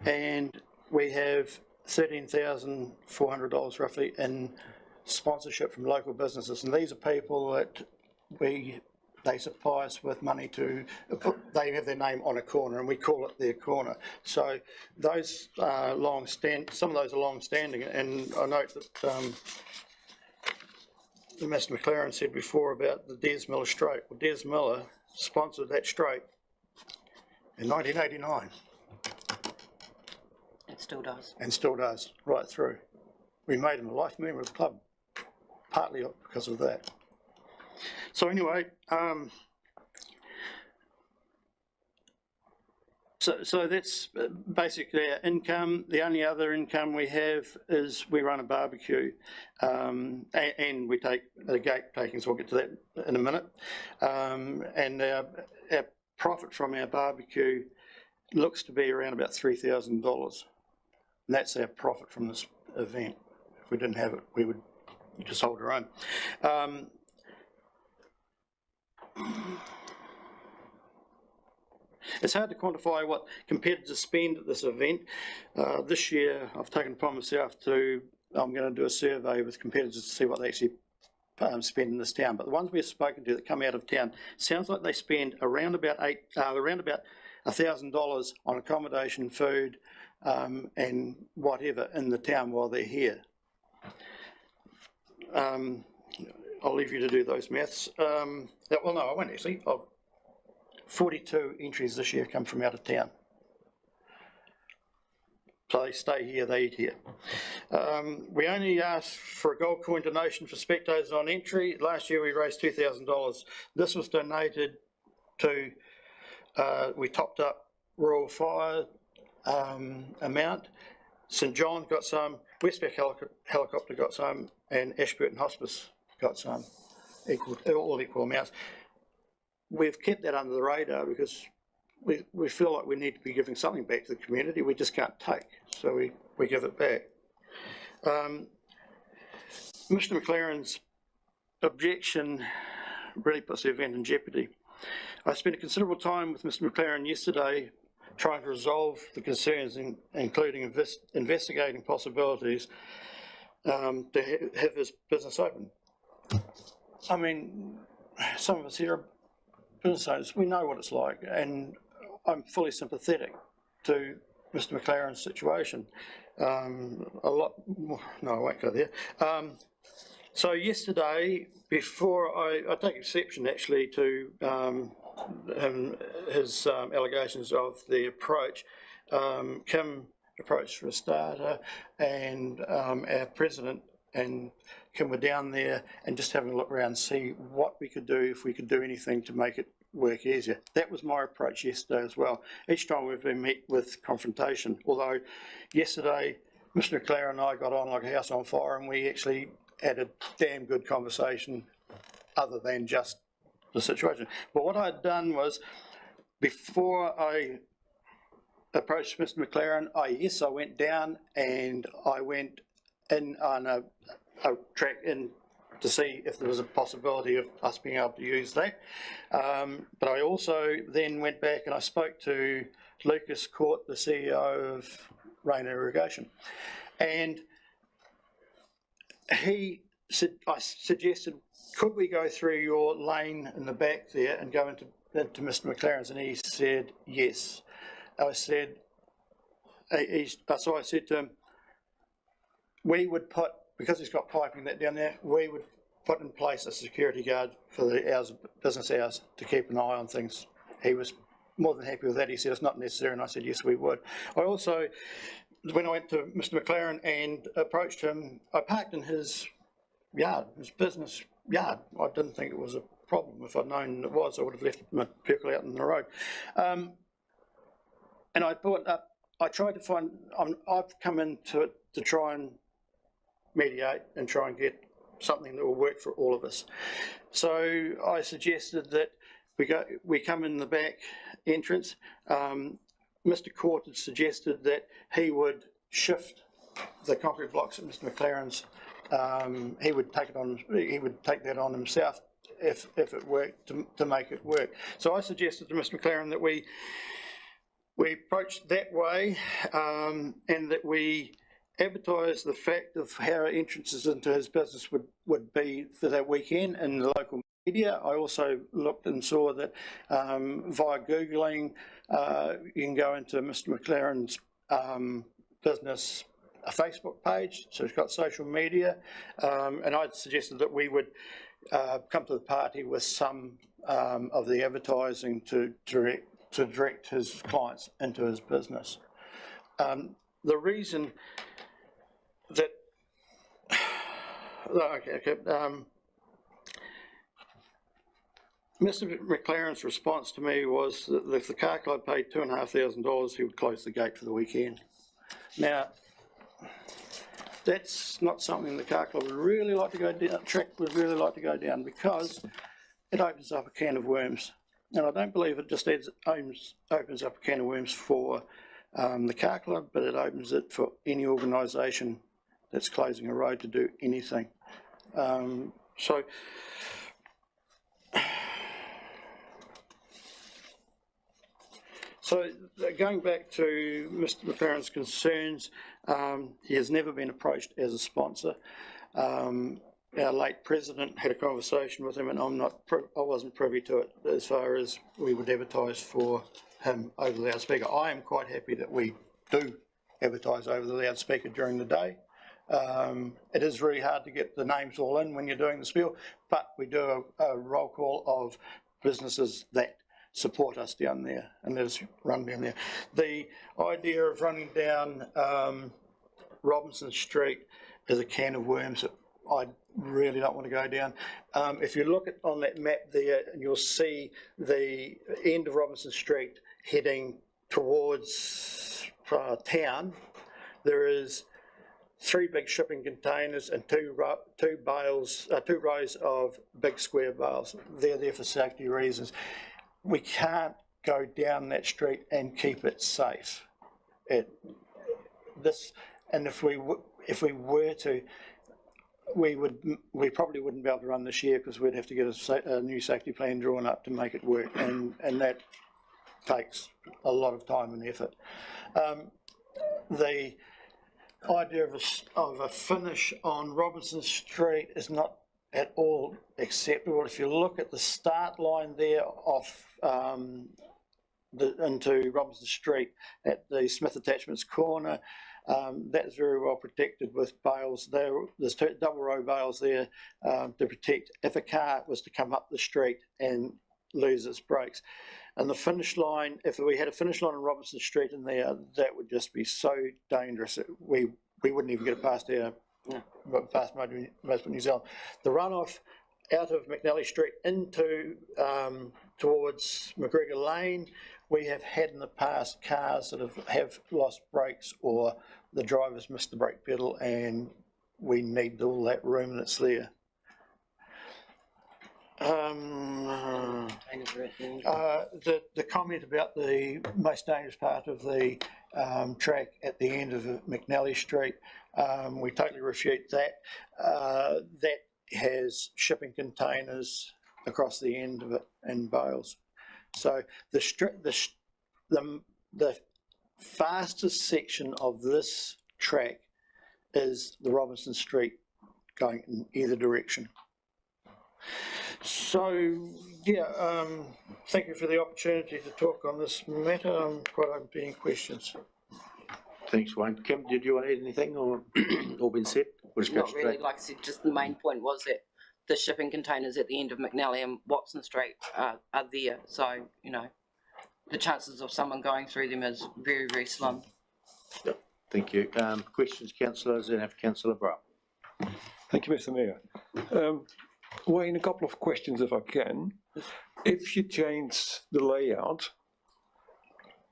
and we have $13,400 roughly in sponsorship from local businesses, and these are people that they supply us with money to they have their name on a corner, and we call it their corner. So those are some of those are long-standing, and I note that Mr. McLaren said before about the Des Miller Straight. Well, Des Miller sponsored that straight in 1989. It still does. And still does, right through. We made him a life member of the club, partly because of that. So anyway, so that's basically our income. The only other income we have is we run a barbecue, and we take gate takings. We'll get to that in a minute. And our profit from our barbecue looks to be around about $3,000. And that's our profit from this event. If we didn't have it, we would just hold our own. It's hard to quantify what competitors spend at this event. This year, I've taken upon myself I'm going to do a survey with competitors to see what they actually spend in this town. But the ones we've spoken to that come out of town, sounds like they spend around about $1,000 on accommodation, food, and whatever in the town while they're here. I'll leave you to do those maths. Well, no, I won't actually. 42 entries this year come from out of town. So they stay here, they eat here. We only asked for a gold coin donation for spectators on entry. Last year we raised $2,000. This was donated to, we topped up Royal Fire amount. St John got some, Westpac Helicopter got some, and Ashburton Hospice got some, all equal amounts. We've kept that under the radar because we feel like we need to be giving something back to the community. We just can't take, so we give it back. Mr McLaren's objection really puts the event in jeopardy. I spent a considerable time with Mr McLaren yesterday trying to resolve the concerns, including investigating possibilities to have this business open. I mean, some of us here are business owners, we know what it's like, and I'm fully sympathetic to Mr McLaren's situation. A lot more, no, I won't go there. So yesterday, before I take exception actually to his allegations of the approach, Kim approached for a starter, and our president and Kim were down there and just having a look around and see what we could do, if we could do anything to make it work easier. That was my approach yesterday as well. Each time we've been met with confrontation, although yesterday Mr McLaren and I got on like a house on fire, and we actually had a damn good conversation other than just the situation. But what I'd done was, before I approached Mr McLaren, I went down and I went in on a track in to see if there was a possibility of us being able to use that. But I also then went back and I spoke to Lucas Court, the CEO of Rain Irrigation, and he said, I suggested, could we go through your lane in the back there and go into Mr McLaren's, and he said yes. I said, so I said to him, we would put, because he's got piping that down there, we would put in place a security guard for the hours, business hours, to keep an eye on things. He was more than happy with that. He said it's not necessary, and I said yes, we would. I also, when I went to Mr McLaren and approached him, I parked in his yard, his business yard. I didn't think it was a problem. If I'd known it was, I would have left my vehicle out in the road. And I brought up, I tried to find, I've come into it to try and mediate and try and get something that will work for all of us. So I suggested that we come in the back entrance. Mr Court had suggested that he would shift the concrete blocks at Mr McLaren's. He would take that on himself if it worked, to make it work. So I suggested to Mr McLaren that we approached that way, and that we advertise the fact of how entrances into his business would be for that weekend in the local media. I also looked and saw that via Googling, you can go into Mr McLaren's business a Facebook page, so he's got social media, and I suggested that we would come to the party with some of the advertising to direct his clients into his business. The reason that, Mr McLaren's response to me was that if the car club paid $2,500, he would close the gate for the weekend. Now, that's not something the car club would really like to go down, track would really like to go down, because it opens up a can of worms And I don't believe it just opens up a can of worms for the car club, but it opens it for any organisation that's closing a road to do anything. So going back to Mr. McLaren's concerns, he has never been approached as a sponsor. Our late president had a conversation with him, and I wasn't privy to it as far as we would advertise for him over the loudspeaker. I am quite happy that we do advertise over the loudspeaker during the day. It is really hard to get the names all in when you're doing the spiel, but we do a roll call of businesses that support us down there, and let us run down there. The idea of running down Robinson Street is a can of worms that I really don't want to go down. If you look on that map there, you'll see the end of Robinson Street heading towards town. There is 3 big shipping containers and two rows of big square bales. They're there for safety reasons. We can't go down that street and keep it safe. And if we were to, we probably wouldn't be able to run this year, because we'd have to get a new safety plan drawn up to make it work, and that takes a lot of time and effort. The idea of a finish on Robinson Street is not at all acceptable. If you look at the start line there off into Robinson Street at the Smith Attachments corner, that is very well protected with bales. There's 2 double row bales there to protect if a car was to come up the street and lose its brakes. And the finish line, if we had a finish line on Robinson Street in there, that would just be so dangerous. We wouldn't even get it past most of New Zealand. The runoff out of McNally Street into towards McGregor Lane, we have had in the past cars that have lost brakes, or the driver's missed the brake pedal, and we need all that room that's there. The comment about the most dangerous part of the track at the end of McNally Street, we totally refute that. That has shipping containers across the end of it and bales. So the fastest section of this track is the Robinson Street going in either direction. So, yeah, thank you for the opportunity to talk on this matter. I'm quite open to any questions. Thanks, Wayne. Kim, did you want to add anything, or all been said? Not really, like I said, just the main point was that the shipping containers at the end of McNally and Watson Street are there, so, you know, the chances of someone going through them is very, very slim. Yep. Thank you. Questions, councillors, and have Councillor Brown. Thank you, Mr. Mayor. Wayne, a couple of questions if I can. If you change the layout,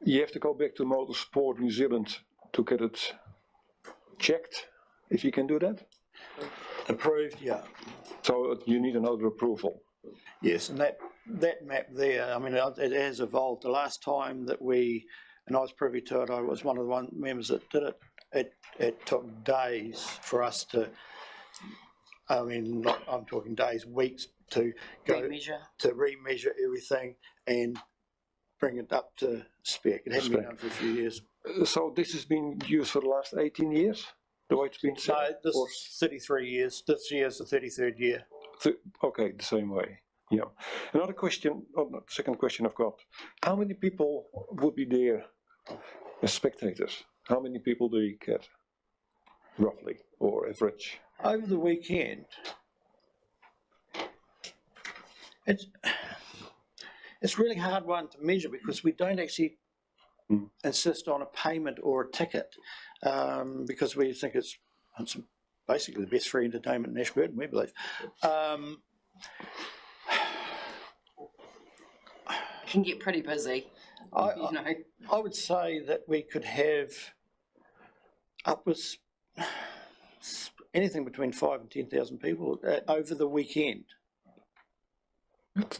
you have to go back to Motorsport New Zealand to get it checked, if you can do that? Approved, yeah. So you need another approval? Yes, and that map there, I mean, it has evolved. The last time that and I was privy to it, I was one of the members that did it, it took days for us to, I mean, I'm talking days, weeks to go remeasure everything and bring it up to spec. It hadn't been done for a few years. So this has been used for the last 18 years? The way it's been set? No, this is 33 years. This year's the 33rd year. Okay, the same way. Yeah. Another question, second question I've got. How many people would be there as spectators? How many people do you get, roughly, or average? Over the weekend, it's really hard one to measure, because we don't actually insist on a payment or a ticket, because we think it's basically the best free entertainment in Ashburton, we believe. It can get pretty busy, you know. I would say that we could have upwards anything between 5,000 and 10,000 people over the weekend.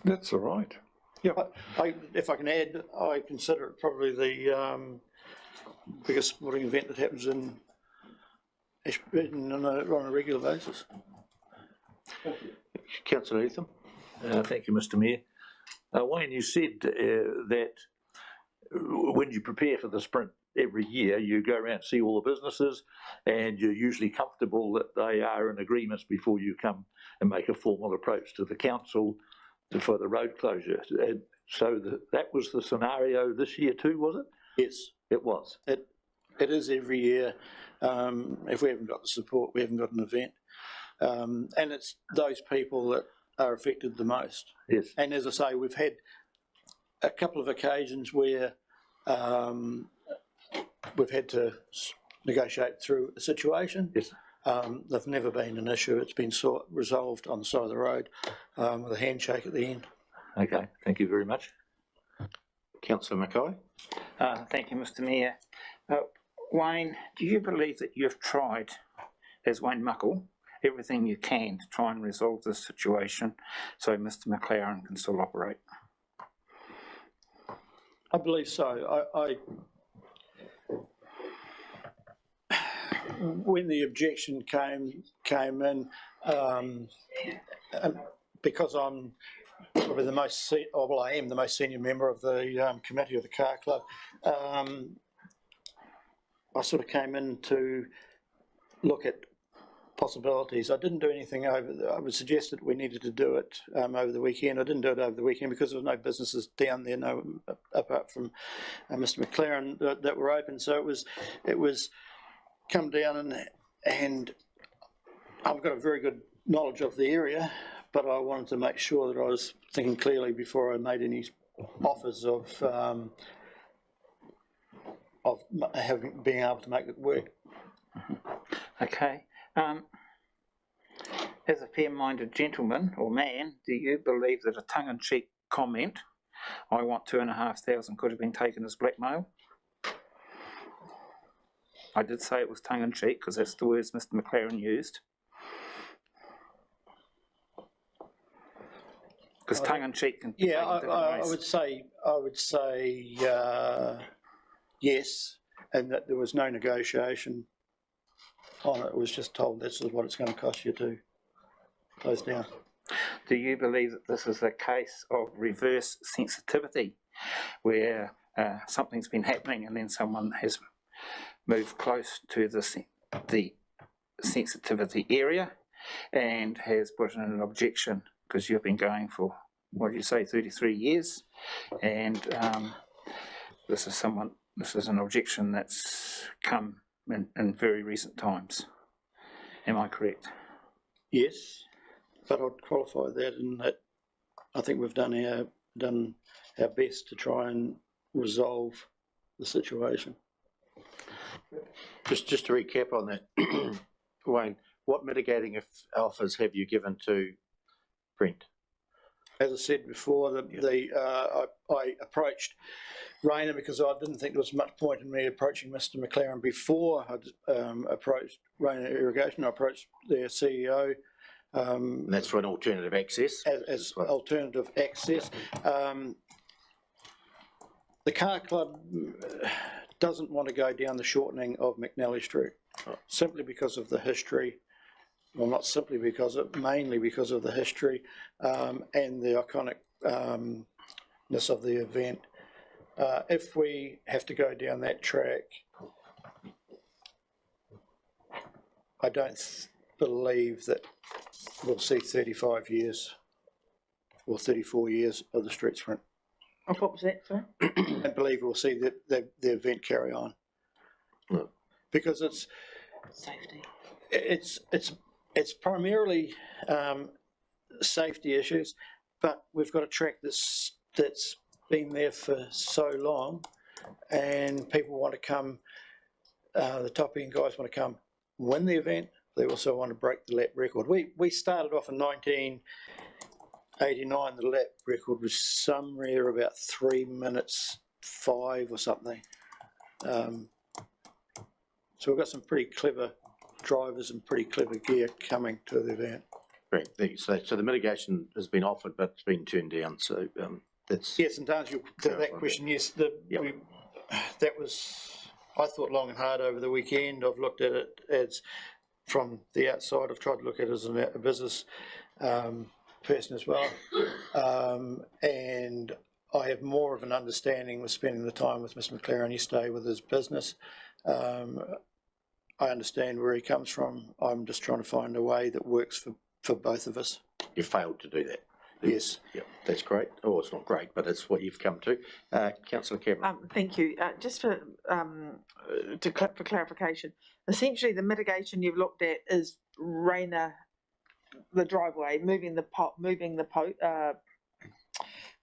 That's all right. If I can add, I consider it probably the biggest sporting event that happens in Ashburton on a regular basis. Councillor Latham? Thank you, Mr Mayor. Wayne, you said that when you prepare for the sprint every year, you go around and see all the businesses, and you're usually comfortable that they are in agreements before you come and make a formal approach to the council for the road closure. And so that was the scenario this year too, was it? Yes, It was. it is every year. If we haven't got the support, we haven't got an event. And it's those people that are affected the most. Yes. And as I say, we've had a couple of occasions where we've had to negotiate through a situation. Yes. They've never been an issue. It's been resolved on the side of the road with a handshake at the end. Okay, thank you very much. Councillor Mackay? Thank you, Mr Mayor. Wayne, do you believe that you've tried, as Wayne Muckle, everything you can to try and resolve this situation so Mr McLaren can still operate? I believe so. When the objection came in, because I'm probably I am the most senior member of the committee of the car club, I sort of came in to look at possibilities. I didn't do anything I was suggested we needed to do it over the weekend. I didn't do it over the weekend because there was no businesses down there, no apart from Mr McLaren that were open. So it was come down and I've got a very good knowledge of the area, but I wanted to make sure that I was thinking clearly before I made any offers of being able to make it work. Okay. As a fair-minded gentleman or man, do you believe that a tongue-in-cheek comment, "I want 2,500,000," could have been taken as blackmail? I did say it was tongue-in-cheek because that's the words Mr McLaren used. Because tongue-in-cheek can take different ways. I would say yes, and that there was no negotiation on it. It was just told this is what it's going to cost you to close down. Do you believe that this is a case of reverse sensitivity, where something's been happening and then someone has moved close to the sensitivity area and has put in an objection because you've been going for, what do you say, 33 years, and this is an objection that's come in very recent times. Am I correct? Yes, but I'd qualify that in that I think we've done our best to try and resolve the situation. Just to recap on that, Wayne, what mitigating offers have you given to Brent? As I said before, I approached Rayner because I didn't think there was much point in me approaching Mr McLaren before I approached Rayner Irrigation. I approached their CEO. And that's for an alternative access? As alternative access. The car club doesn't want to go down the shortening of McNally Street, simply because of the history. Well, not simply because of, mainly because of the history and the iconicness of the event. If we have to go down that track, I don't believe that we'll see 35 years or 34 years of the street sprint. What was that, sorry? I believe we'll see the event carry on. Look. Because it's Safety. It's primarily safety issues, but we've got a track that's been there for so long, and people want to come. The top end guys want to come win the event. They also want to break the lap record. We started off in 1989. The lap record was somewhere about 3 minutes 5 or something. So we've got some pretty clever drivers and pretty clever gear coming to the event. Right. So the mitigation has been offered, but it's been turned down. So that's, Yes, and to answer that question, yes, that was, I thought long and hard over the weekend. I've looked at it as from the outside. I've tried to look at it as a business person as well. And I have more of an understanding with spending the time with Mr. McLaren yesterday with his business. I understand where he comes from. I'm just trying to find a way that works for both of us. you failed to do that. Yes. Yep, that's great. Oh, it's not great, but it's what you've come to. Councillor Cameron. Thank you. Just for clarification, essentially the mitigation you've looked at is the driveway, moving the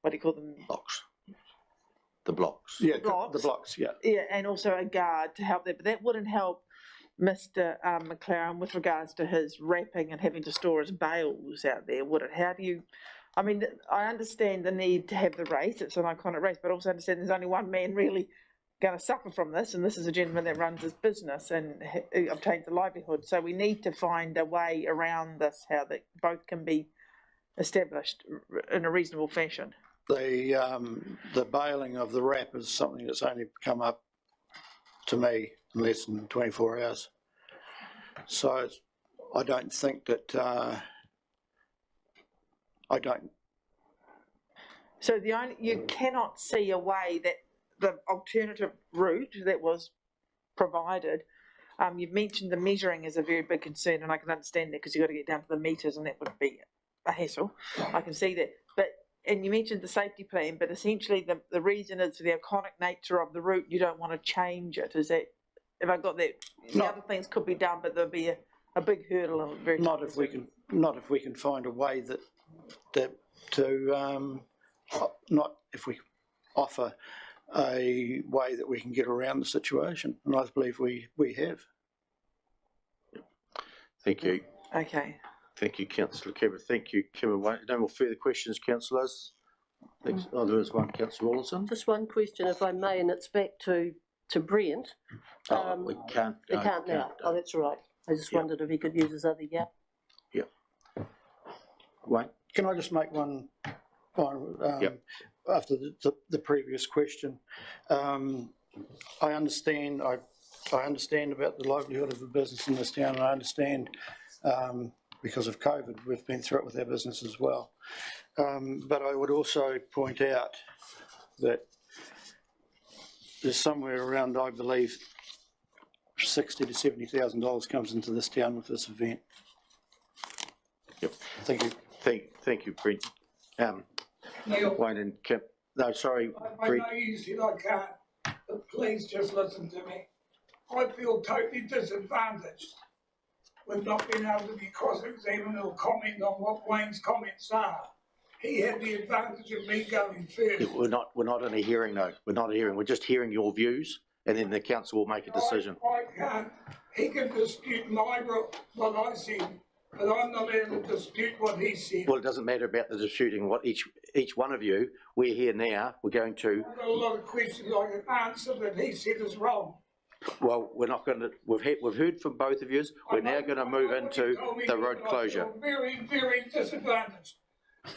what do you call them? Blocks. The blocks. Yeah, Blocks. the blocks, yeah. Yeah, and also a guard to help there, but that wouldn't help Mr. McLaren with regards to his wrapping and having to store his bales out there, would it? How do you? I mean, I understand the need to have the race, it's an iconic race, but also understand there's only one man really going to suffer from this, and this is a gentleman that runs his business and obtains a livelihood. So we need to find a way around this, how that both can be established in a reasonable fashion. The baling of the wrap is something that's only come up to me in less than 24 hours. So I don't think that, I don't. So you cannot see a way that the alternative route that was provided, you've mentioned the measuring is a very big concern, and I can understand that because you've got to get down to the metres and that would be a hassle. I can see that. And you mentioned the safety plan, but essentially the reason is the iconic nature of the route, you don't want to change it. Is that, have I got that? The other things could be done, but there'll be a big hurdle. And very not if we can find a way not if we offer a way that we can get around the situation, and I believe we have. Thank you. Okay. Thank you, Councillor Cameron. Thank you, Cameron. No more further questions, councillors? Thanks. Oh, there is one, Councillor Rawlinson. Just one question, if I may, and it's back to Brent. We can't. We can't now. Oh, that's right. I just wondered if he could use his other gap. Yep. Wayne? Can I just make one after the previous question? I understand about the livelihood of the business in this town, and I understand because of COVID, we've been through it with our business as well. But I would also point out that there's somewhere around, I believe, $60,000 to $70,000 comes into this town with this event. Yep. Thank you. Thank you, Brent. Neil, Wayne and Kip. No, sorry, I Brent. know you said I can't, but please just listen to me. I feel totally disadvantaged with not being able to be cross-examined or comment on what Wayne's comments are. He had the advantage of me going first. We're not in a hearing, no. We're not a hearing. We're just hearing your views, and then the council will make a decision. I can't. He can dispute what I said, but I'm not able to dispute what he said. Well, it doesn't matter about the disputing what each one of you. We're here now. We're going to. I've got a lot of questions I can answer that he said is wrong. Well, we're not going to. We've heard from both of you. We're now going to move into the road closure. I'm very, very disadvantaged.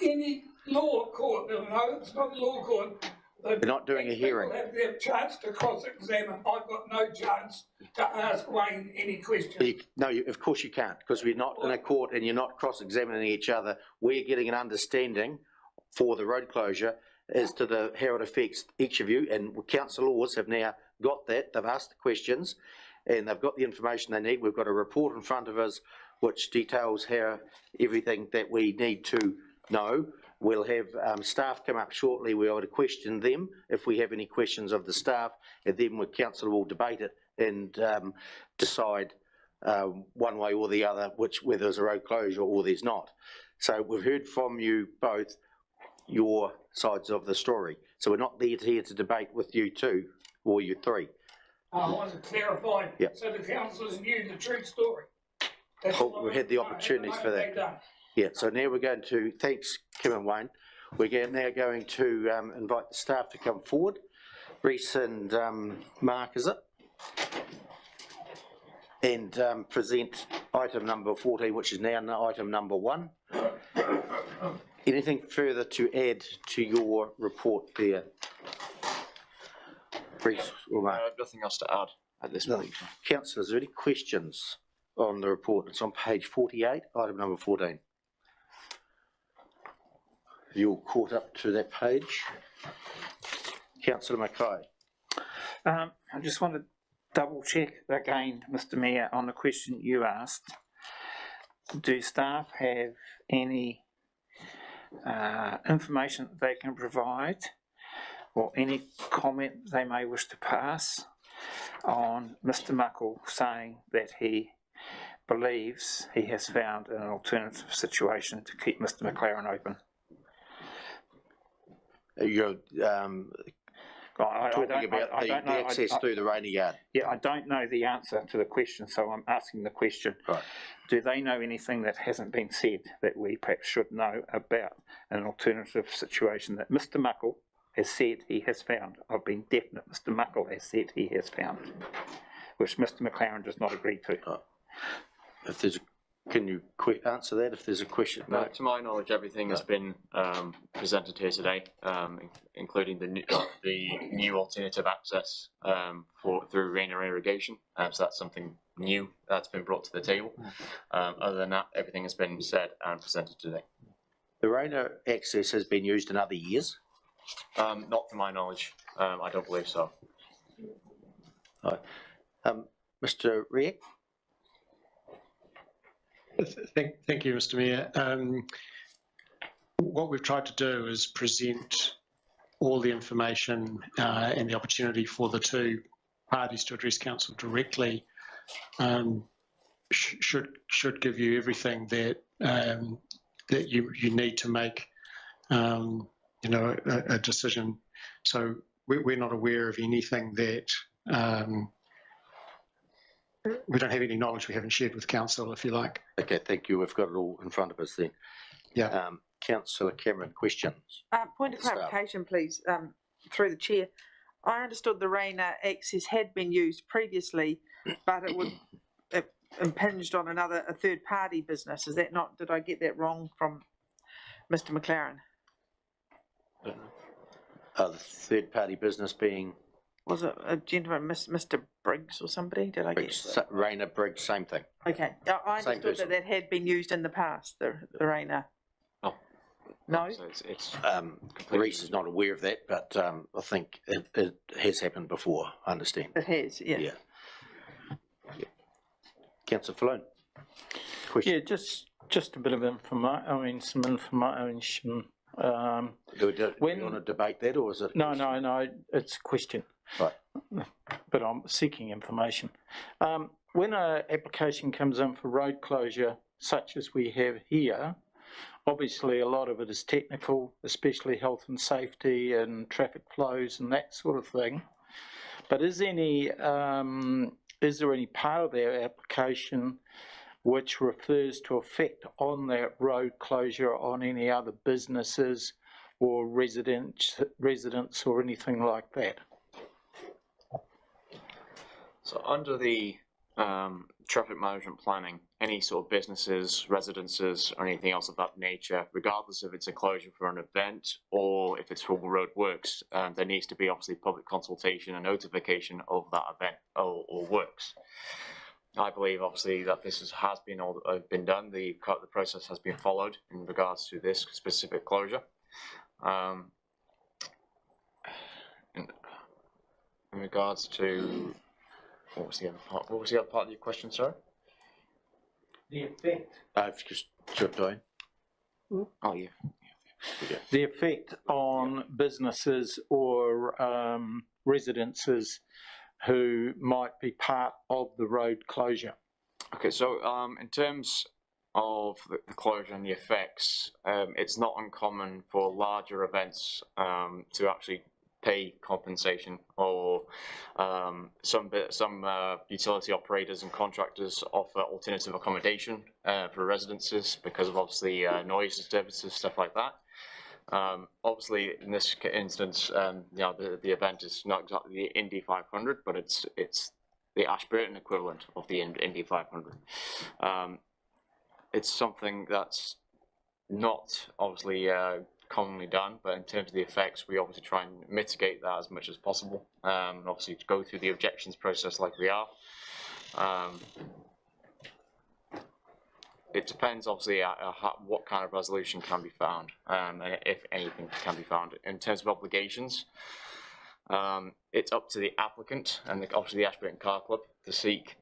Any law court, no, it's not a law court. We're not doing a hearing. People have their chance to cross-examine. I've got no chance to ask Wayne any questions. Of course you can't, because we're not in a court and you're not cross-examining each other. We're getting an understanding for the road closure as to how it affects each of you, and council laws have now got that. They've asked the questions and they've got the information they need. We've got a report in front of us which details how everything that we need to know. We'll have staff come up shortly. We'll be able to question them if we have any questions of the staff, and then the council will debate it and decide one way or the other whether there's a road closure or there's not. So we've heard from you both your sides of the story. So we're not here to debate with you two or you three. I want to clarify, so the councillors knew the true story. We've had the opportunities for that. Yeah, so now we're going to, thanks Kim and Wayne, we're now going to invite the staff to come forward. Reese and Mark, is it? And present item number 14, which is now item number 1. Anything further to add to your report there? Reece or Mark? Nothing else to add at this point. Councillors, are there any questions on the report? It's on page 48, item number 14. You all caught up to that page? Councillor Mackay. I just want to double check again, Mr Mayor, on the question you asked. Do staff have any information that they can provide or any comment they may wish to pass on Mr Muckle saying that he believes he has found an alternative situation to keep Mr McLaren open? You're I talking don't- about I the don't know. access through the rainy yard. Yeah, I don't know the answer to the question, so I'm asking the question. Right. Do they know anything that hasn't been said that we perhaps should know about an alternative situation that Mr Muckle has said he has found? I've been definite, Mr Muckle has said he has found, which Mr McLaren does not agree to. If there's can you answer that if there's a question? No. To my knowledge, everything has been presented here today, including the new alternative access through rainer irrigation. So that's something new that's been brought to the table. Other than that, everything has been said and presented today. The rainer access has been used in other years? Not to my knowledge. I don't believe so. Right. Mr. Riek? Thank you, Mr. Mayor. What we've tried to do is present all the information and the opportunity for the two parties to address council directly. Should give you everything that that you need to make a decision. So we're not aware of anything that we don't have any knowledge we haven't shared with council, if you like. Okay, thank you. We've got it all in front of us then. Yeah. Councillor Cameron, questions? Point of clarification, please, through the chair. I understood the rainer access had been used previously, but it impinged on a third-party business. Is that not? Did I get that wrong from Mr. McLaren? The third-party business being? Was it a gentleman, Mr. Briggs or somebody? Did I get Rainer Briggs, same thing. Okay, I understood that had been used in the past, the rainer. Oh. No? So it's Reece is not aware of that, but I think it has happened before, I understand. It has, yeah. Yeah. Councillor Falloon. Question? Yeah, just a bit of some information. Do we want to debate that, or is it? No, it's a question. Right. But I'm seeking information. When an application comes in for road closure, such as we have here, obviously a lot of it is technical, especially health and safety and traffic flows and that sort of thing. But is there any part of their application which refers to effect on that road closure on any other businesses or residents or anything like that? So under the traffic management planning, any sort of businesses, residences, or anything else of that nature, regardless if it's a closure for an event or if it's for road works, there needs to be obviously public consultation and notification of that event or works. I believe obviously that this has been done. The process has been followed in regards to this specific closure. In regards to what was the other part? What was the other part of your question, sir? The effect. I've just jumped on. Oh yeah. The effect on businesses or residences who might be part of the road closure. Okay, so in terms of the closure and the effects, it's not uncommon for larger events to actually pay compensation, or some utility operators and contractors offer alternative accommodation for residences because of obviously noise disturbances, stuff like that. Obviously, in this instance, the event is not exactly the Indy 500, but it's the Ashburton equivalent of the Indy 500. It's something that's not obviously commonly done, but in terms of the effects, we obviously try and mitigate that as much as possible. And obviously to go through the objections process like we are. It depends obviously what kind of resolution can be found, and if anything can be found. In terms of obligations, it's up to the applicant and obviously the Ashburton Car Club to seek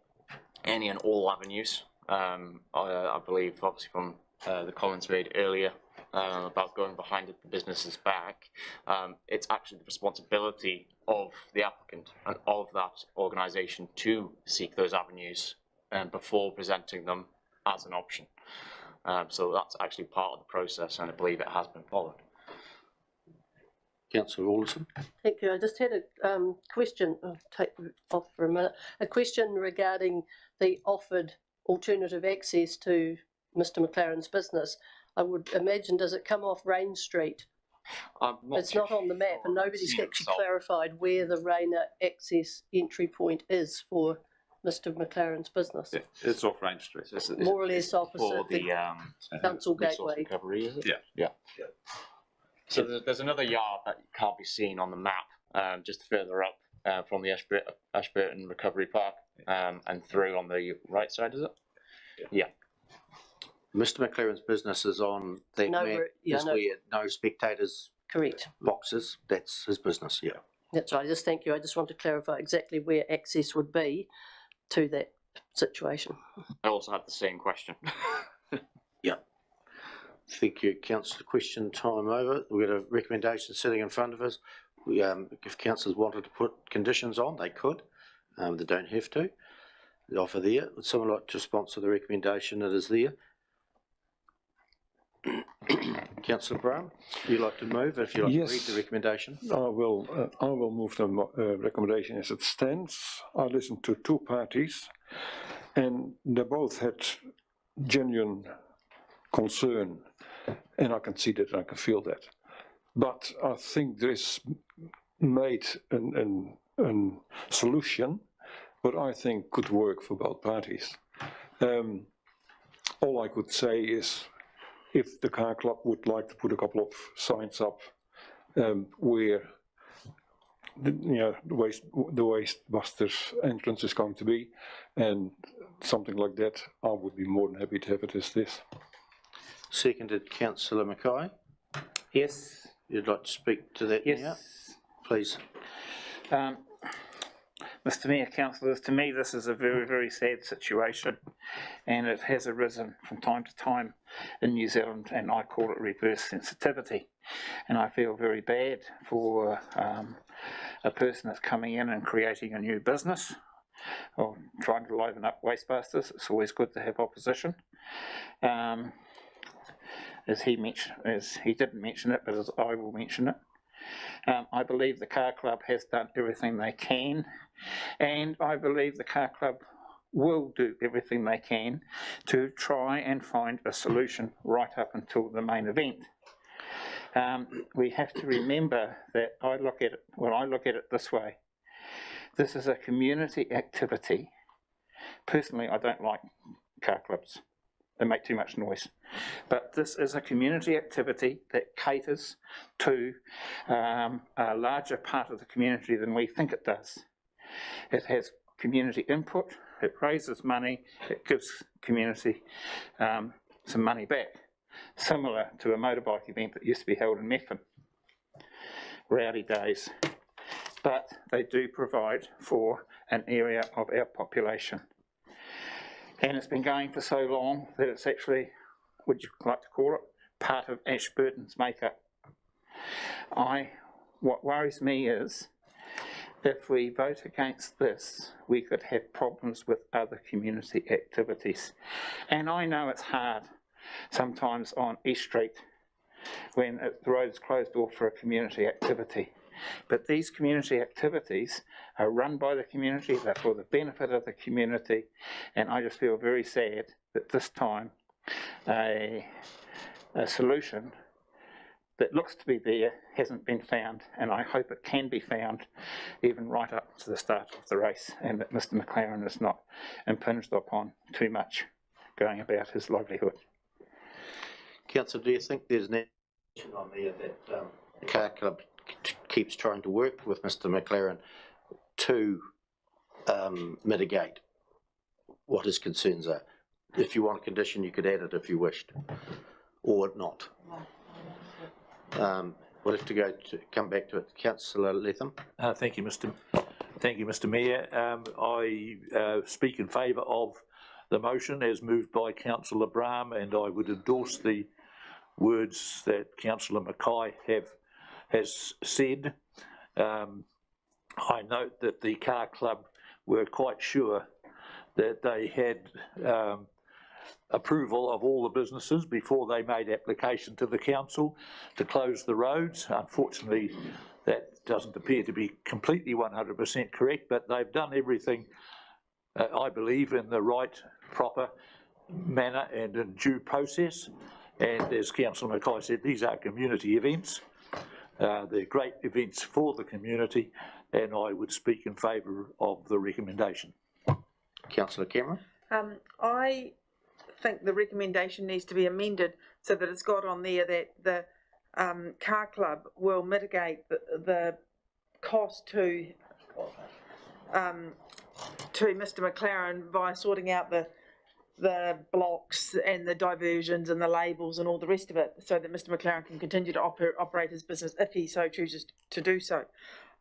any and all avenues. I believe obviously from the comments made earlier about going behind the business's back, it's actually the responsibility of the applicant and of that organisation to seek those avenues before presenting them as an option. So that's actually part of the process, and I believe it has been followed. Councillor Alderson. Thank you. I just had a question, I'll take it off for a minute, a question regarding the offered alternative access to Mr McLaren's business. I would imagine, does it come off Rain Street? It's not on the map, and nobody's actually clarified where the Rainer access entry point is for Mr McLaren's business. Yeah, it's off Rain Street. More or less opposite For the council resource gateway. recovery, is it? Yeah. So there's another yard that can't be seen on the map, just further up from the Ashburton Recovery Park, and through on the right side, is it? Yeah. Mr McLaren's business is on that No, map, yeah, is no. where no spectators Correct. boxes, that's his business, yeah. That's right. Just thank you. I just want to clarify exactly where access would be to that situation. I also have the same question. Yeah. Thank you, Councillor. Question time over. We've got a recommendation sitting in front of us. We, if councillors wanted to put conditions on, they could. They don't have to. The offer there. Would someone like to sponsor the recommendation that is there? Councillor Brown, you'd like to move if you like Yes. to read the recommendation? I will move the recommendation as it stands. I listened to two parties, and they both had genuine concern, and I can see that, and I can feel that. But I think there is made a solution, what I think could work for both parties. All I could say is, if the car club would like to put a couple of signs up where the waste busters entrance is going to be, and something like that, I would be more than happy to have it as this. Seconded, Councillor Mackay. Yes. You'd like to speak to that now? Yes. Please. Mr Mayor, councillors, to me this is a very, very sad situation, and it has arisen from time to time in New Zealand, and I call it reverse sensitivity. And I feel very bad for a person that's coming in and creating a new business or trying to liven up wastebusters. It's always good to have opposition. As he didn't mention it, but as I will mention it. I believe the car club has done everything they can, and I believe the car club will do everything they can to try and find a solution right up until the main event. We have to remember that I look at it this way. This is a community activity. Personally, I don't like car clubs. They make too much noise. But this is a community activity that caters to a larger part of the community than we think it does. It has community input, it raises money, it gives community some money back. Similar to a motorbike event that used to be held in Methven, rowdy days. But they do provide for an area of our population. And it's been going for so long that it's actually, would you like to call it, part of Ashburton's makeup. What worries me is, if we vote against this, we could have problems with other community activities. And I know it's hard sometimes on East Street when the road is closed off for a community activity. But these community activities are run by the community, they're for the benefit of the community, and I just feel very sad that this time a solution that looks to be there hasn't been found, and I hope it can be found even right up to the start of the race, and that Mr McLaren is not impinged upon too much going about his livelihood. Councillor, do you think there's an action on there that the car club keeps trying to work with Mr McLaren to mitigate what his concerns are? If you want a condition, you could add it if you wished, or not. We'll have to come back to it. Councillor Latham. Thank you, Mr Mayor. I speak in favour of the motion as moved by Councillor Brahm, and I would endorse the words that Councillor Mackay has said. I note that the car club were quite sure that they had approval of all the businesses before they made application to the council to close the roads. Unfortunately, that doesn't appear to be completely 100% correct, but they've done everything, I believe, in the right, proper manner and in due process. And as Councillor Mackay said, these are community events. They're great events for the community, and I would speak in favour of the recommendation. Councillor Cameron. I think the recommendation needs to be amended so that it's got on there that the car club will mitigate the cost to Mr McLaren by sorting out the blocks and the diversions and the labels and all the rest of it, so that Mr McLaren can continue to operate his business if he so chooses to do so.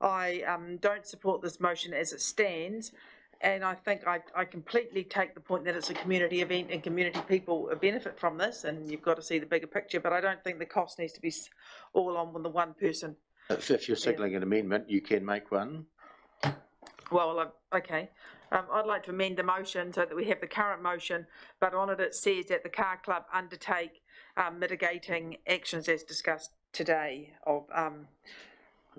I don't support this motion as it stands. And I think I completely take the point that it's a community event and community people benefit from this, and you've got to see the bigger picture, but I don't think the cost needs to be all on the one person. If you're signalling an amendment, you can make one. Well, okay. I'd like to amend the motion so that we have the current motion, but on it says that the car club undertake mitigating actions as discussed today of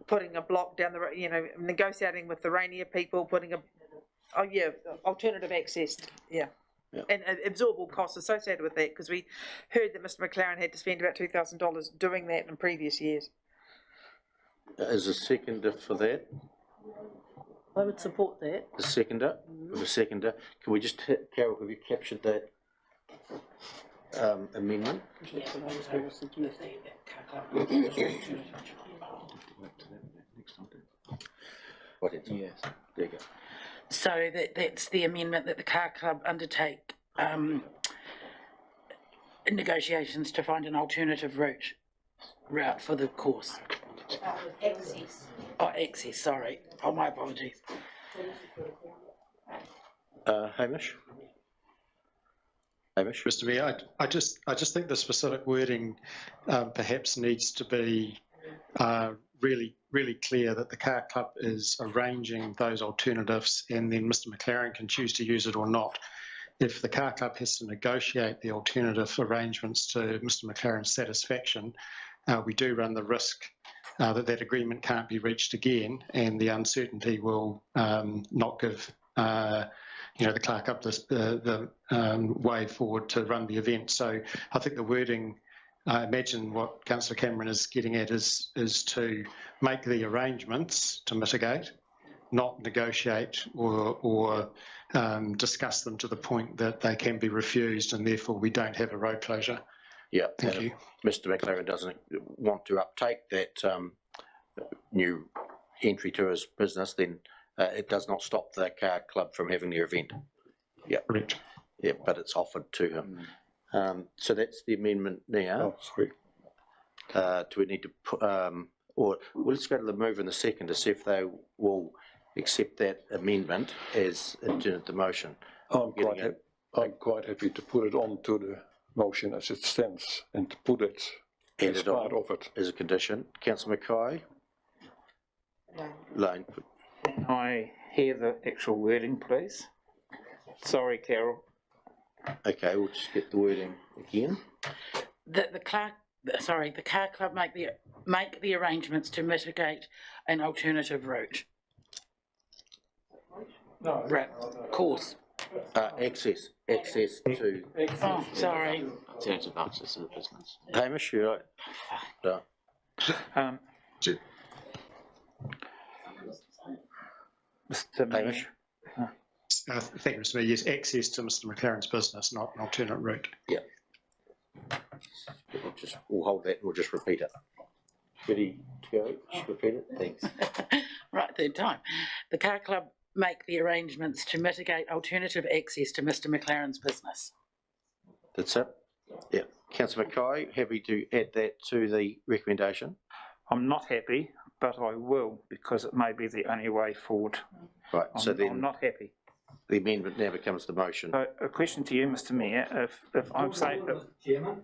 putting a block down the road, negotiating with the Rainier people, putting a alternative access, and absorb all costs associated with that, because we heard that Mr McLaren had to spend about $2,000 doing that in previous years. Is a seconder for that? I would support that. A seconder? With a seconder. Can we just hit, Carol, have you captured that amendment? What is it? Yes. There you go. So that's the amendment that the car club undertake negotiations to find an alternative route for the course. Access. Oh, access, sorry. Oh, my apologies. Hamish? Mr Mayor, I just think the specific wording perhaps needs to be really clear that the car club is arranging those alternatives, and then Mr McLaren can choose to use it or not. If the car club has to negotiate the alternative arrangements to Mr McLaren's satisfaction, we do run the risk that agreement can't be reached again, and the uncertainty will not give the clerk up the way forward to run the event. So I think the wording, I imagine what Councillor Cameron is getting at is to make the arrangements to mitigate, not negotiate or discuss them to the point that they can be refused, and therefore we don't have a road closure. Yeah, thank you. Mr McLaren doesn't want to uptake that new entry to his business, then it does not stop the car club from having their event. Yeah, correct. Yeah, but it's offered to him. So that's the amendment now. Oh, sorry. Do we need to put, or let's go to the move in the second to see if they will accept that amendment as into the motion. I'm quite happy to put it onto the motion as it stands and to put it as part of it. As a condition. Councillor Mackay? Lane. Can I hear the actual wording, please? Sorry, Carol. Okay, we'll just get the wording again. The car club make the arrangements to mitigate an alternative route. No. Right. Course. Access to. Oh, sorry. Alternative access to the business. Hamish, you're right. No. Mr. Hamish? Thank you, Mr Mayor. Yes, access to Mr McLaren's business, not an alternate route. Yeah. we'll hold that, we'll just repeat it. Ready to go? Just repeat it, thanks. Right, third time. The car club make the arrangements to mitigate alternative access to Mr McLaren's business. That's it? Yeah. Councillor Mackay, happy to add that to the recommendation? I'm not happy, but I will, because it may be the only way forward. Right, so I'm then not happy. the amendment now becomes the motion. So a question to you, Mr Mayor, if I'm saying... Mr Chairman,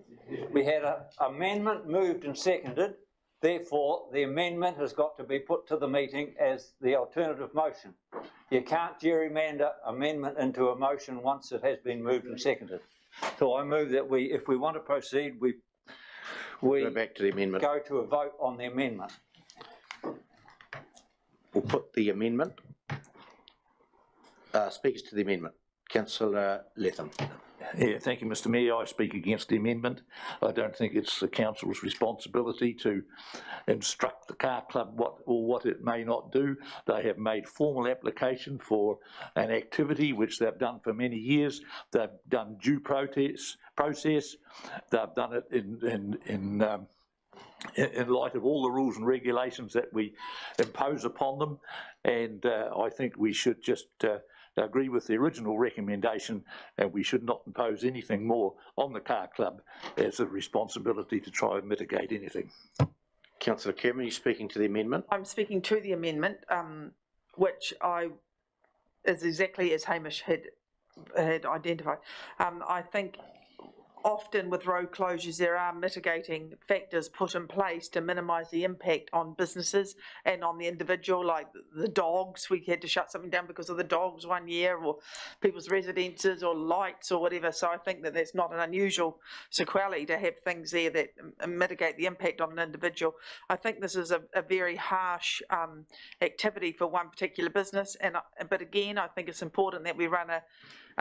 we had an amendment moved and seconded, therefore the amendment has got to be put to the meeting as the alternative motion. You can't gerrymander amendment into a motion once it has been moved and seconded. So I move that if we want to proceed, we go back to the amendment. Go to a vote on the amendment. We'll put the amendment. Speakers to the amendment. Councillor Latham. Yeah, thank you, Mr Mayor. I speak against the amendment. I don't think it's the council's responsibility to instruct the car club what it may not do. They have made formal application for an activity which they've done for many years. They've done due process. They've done it in light of all the rules and regulations that we impose upon them, and I think we should just agree with the original recommendation, and we should not impose anything more on the car club as a responsibility to try and mitigate anything. Councillor Kerman, are you speaking to the amendment? I'm speaking to the amendment, which is exactly as Hamish had identified. I think often with road closures there are mitigating factors put in place to minimise the impact on businesses and on the individual, like the dogs. We had to shut something down because of the dogs one year, or people's residences or lights or whatever. So I think that that's not an unusual sequelae to have things there that mitigate the impact on an individual. I think this is a very harsh activity for one particular business, but again I think it's important that we run a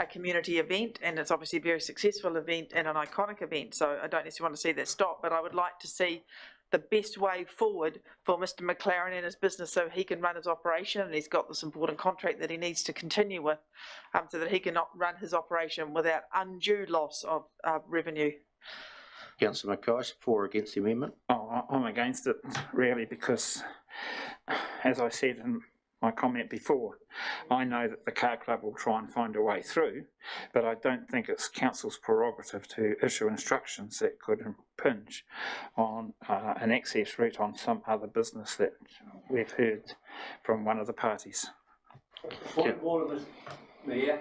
community event, and it's obviously a very successful event and an iconic event, so I don't necessarily want to see that stop, but I would like to see the best way forward for Mr McLaren and his business so he can run his operation, and he's got this important contract that he needs to continue with, so that he can run his operation without undue loss of revenue. Councillor Mackay, for or against the amendment? Oh, I'm against it, really, because as I said in my comment before, I know that the car club will try and find a way through, but I don't think it's council's prerogative to issue instructions that could impinge on an access route on some other business that we've heard from one of the parties. Point of order, Mr Mayor.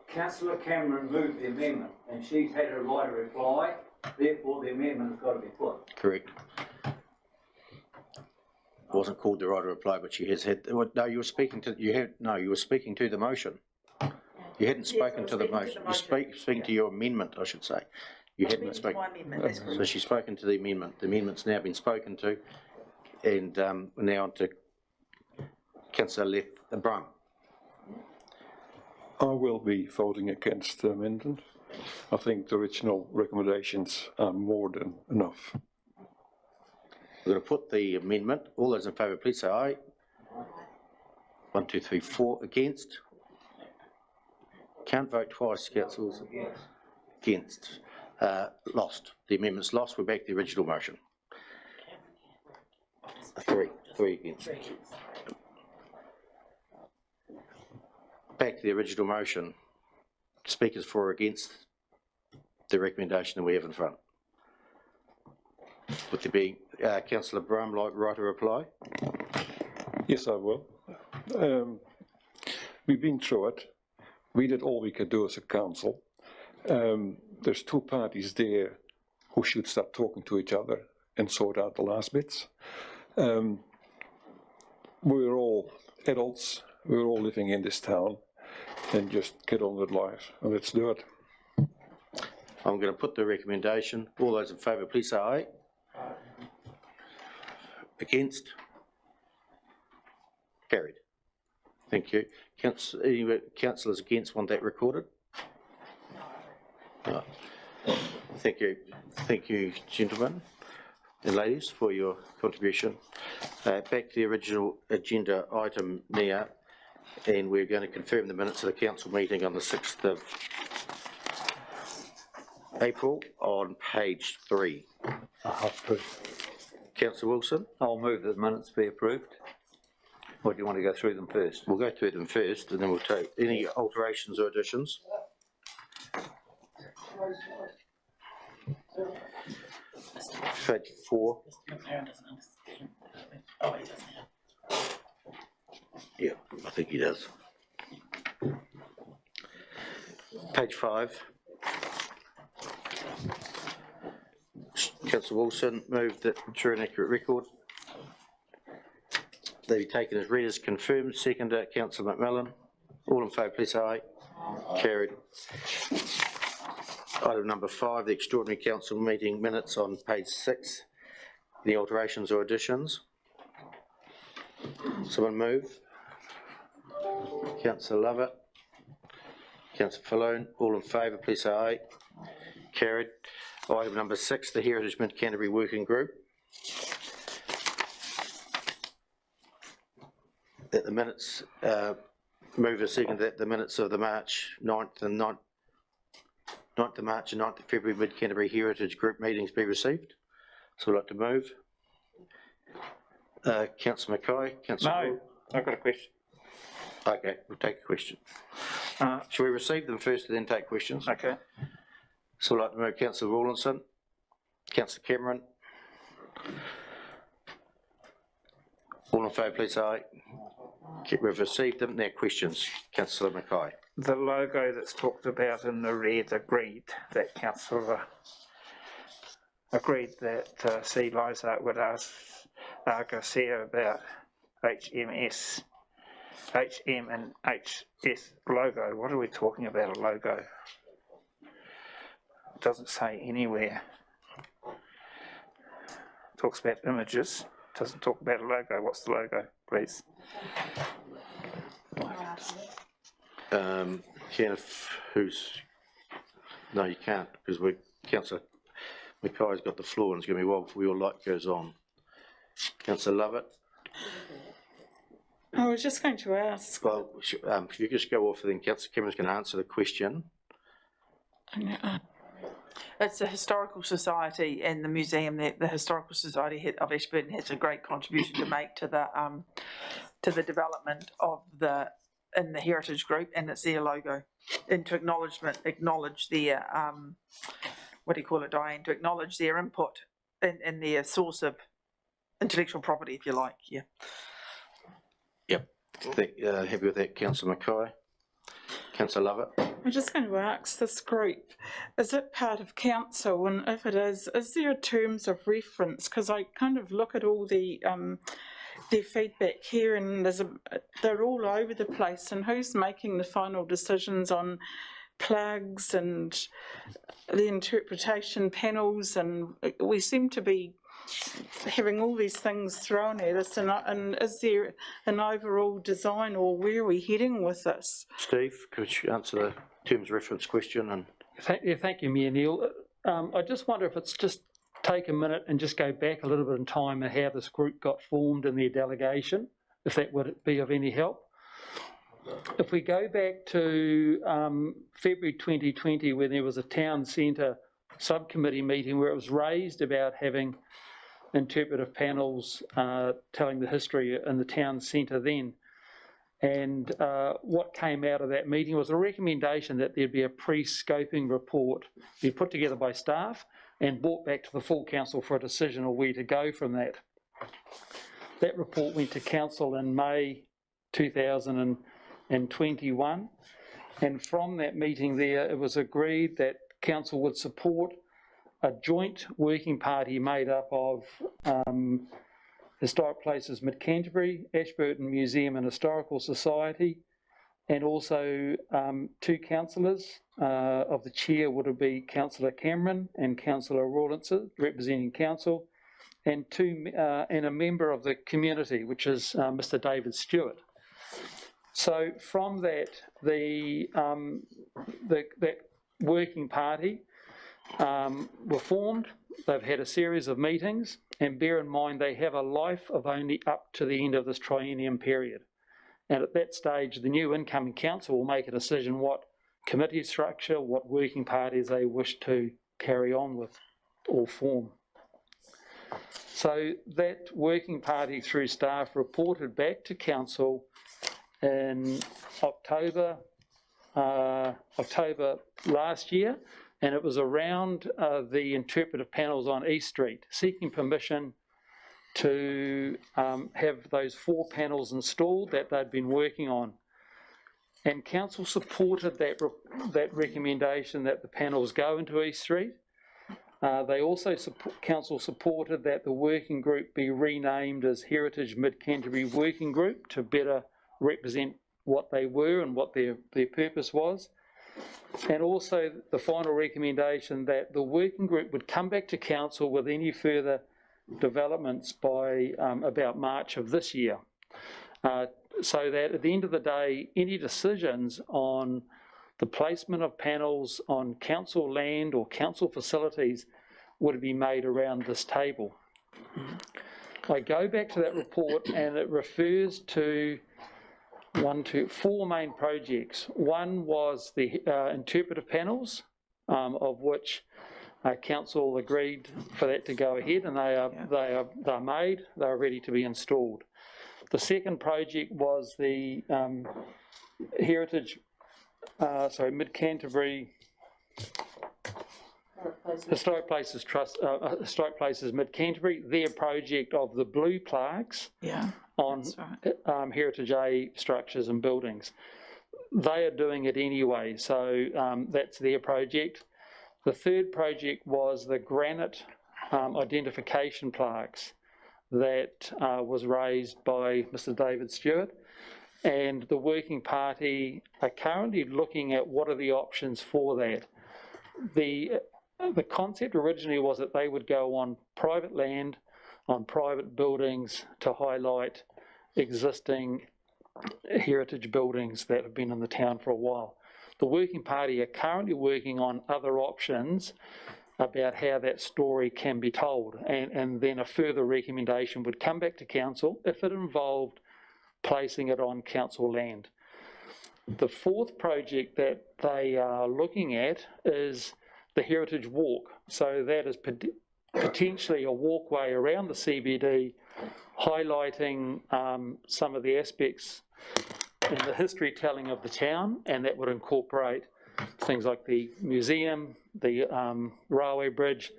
Councillor Cameron moved the amendment, and she's had her right to reply, therefore the amendment has got to be put. Correct. Wasn't called the right to reply, but she has had. No, you were speaking to. You were speaking to the motion. You hadn't spoken to the motion. You're speaking to your amendment, I should say. You hadn't spoken. So she's spoken to the amendment. The amendment's now been spoken to, and we're now on to Councillor Brown. I will be voting against the amendment. I think the original recommendations are more than enough. We're going to put the amendment. All those in favour, please say aye. 1, 2, 3, 4 against. Can't vote twice, councillors. Against. Lost. The amendment's lost. We're back to the original motion. 3 against. Back to the original motion. Speakers for or against the recommendation that we have in front. Would there be Councillor Brum right to reply? Yes, I will. We've been through it. We did all we could do as a council. There's two parties there who should start talking to each other and sort out the last bits. We're all adults. We're all living in this town, and just get on with life. And let's do it. I'm going to put the recommendation. All those in favour, please say aye. Against? Carried. Thank you. Any councillors against want that recorded? No. Thank you. Thank you, gentlemen and ladies, for your contribution. Back to the original agenda item now, and we're going to confirm the minutes of the council meeting on the 6th of April on page 3. Councillor Wilson? I'll move that the minutes be approved. Or do you want to go through them first? We'll go through them first and then we'll take any alterations or additions. Page 4. Yeah, I think he does. Page 5. Councillor Wilson moved that true and accurate record. They be taken as read as confirmed. Seconder, Councillor McMillan. All in favour, please say aye. Carried. Item number 5, the extraordinary council meeting minutes on page 6. Any alterations or additions? Someone move. Councillor Lovett. Councillor Falloon. All in favour, please say aye. Carried. Item number 6, the Heritage Mid Canterbury Working Group. That the minutes, move a second that the minutes of the March 9th and 9th of March and 9th of February Mid Canterbury Heritage Group meetings be received. So I'd like to move. Councillor Mackay. No, I've got a question. Okay, we'll take a question. Shall we receive them first and then take questions? Okay. So I'd like to move Councillor Rawlinson, Councillor Cameron. All in favour, please say aye. We've received them. Now questions. Councillor Mackay. The logo that's talked about in the red agreed that Councillor agreed that C. Lizard would ask Garcia about HM and HS logo. What are we talking about a logo? It doesn't say anywhere. It talks about images, doesn't talk about a logo. What's the logo, please? Kenneth, no, you can't, because Councillor Mackay's got the floor and it's going to be a while before your light goes on. Councillor Lovett. I was just going to ask. Well, if you just go off, then Councillor Cameron's going to answer the question. It's the Historical Society and the museum that the Historical Society of Ashburton has a great contribution to make to the development of the heritage group, and it's their logo, and to acknowledge their what do you call it, Diane? To acknowledge their input and their source of intellectual property, if you like. Yeah. Yep. Happy with that, Councillor Mackay. Councillor Lovett. I'm just going to ask this group, is it part of council, and if it is there terms of reference? Because I kind of look at all their feedback here, and they're all over the place, and who's making the final decisions on plugs and the interpretation panels, and we seem to be having all these things thrown at us, and is there an overall design, or where are we heading with this? Steve, could you answer the terms reference question? And Thank you, Mayor Neil. I just wonder if it's just take a minute and just go back a little bit in time and how this group got formed and their delegation, if that would be of any help. If we go back to February 2020, when there was a town centre subcommittee meeting where it was raised about having interpretive panels telling the history in the town centre then. And what came out of that meeting was a recommendation that there'd be a pre-scoping report be put together by staff and brought back to the full council for a decision or where to go from that. That report went to council in May 2021, and from that meeting there it was agreed that council would support a joint working party made up of Historic Places Mid Canterbury, Ashburton Museum and Historical Society, and also 2 councillors. Of the chair would it be Councillor Cameron and Councillor Rawlinson representing council, and a member of the community, which is Mr. David Stewart. So from that, that working party were formed. They've had a series of meetings, and bear in mind they have a life of only up to the end of this triennium period. And at that stage, the new incoming council will make a decision what committee structure, what working parties they wish to carry on with or form. So that working party through staff reported back to council in October last year, and it was around the interpretive panels on East Street, seeking permission to have those 4 panels installed that they'd been working on. And council supported that recommendation that the panels go into East Street. They also, council supported that the working group be renamed as Heritage Mid-Canterbury Working Group to better represent what they were and what their purpose was. And also the final recommendation that the working group would come back to council with any further developments by about March of this year. So that at the end of the day, any decisions on the placement of panels on council land or council facilities would be made around this table. I go back to that report and it refers to 4 main projects. One was the interpretive panels, of which council agreed for that to go ahead, and they're made, they're ready to be installed. The second project was the Mid-Canterbury Historic Places Trust, Historic Places Mid-Canterbury, their project of the blue plaques on Heritage A structures and buildings. They are doing it anyway, so that's their project. The third project was the granite identification plaques that was raised by Mr. David Stewart, and the working party are currently looking at what are the options for that. The concept originally was that they would go on private land, on private buildings to highlight existing heritage buildings that have been in the town for a while. The working party are currently working on other options about how that story can be told, and then a further recommendation would come back to council if it involved placing it on council land. The fourth project that they are looking at is the Heritage Walk. So that is potentially a walkway around the CBD, highlighting some of the aspects in the history telling of the town, and that would incorporate things like the museum, the railway bridge,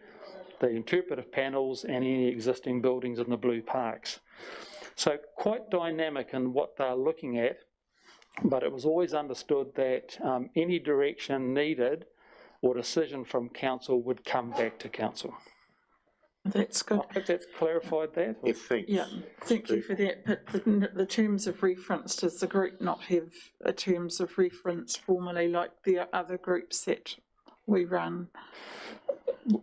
the interpretive panels, and any existing buildings in the blue parks. So quite dynamic in what they're looking at, but it was always understood that any direction needed or decision from council would come back to council. That's good. I hope that's clarified that. Yeah, thanks. Yeah, thank you for that. But the terms of reference, does the group not have a terms of reference formally like the other groups that we run?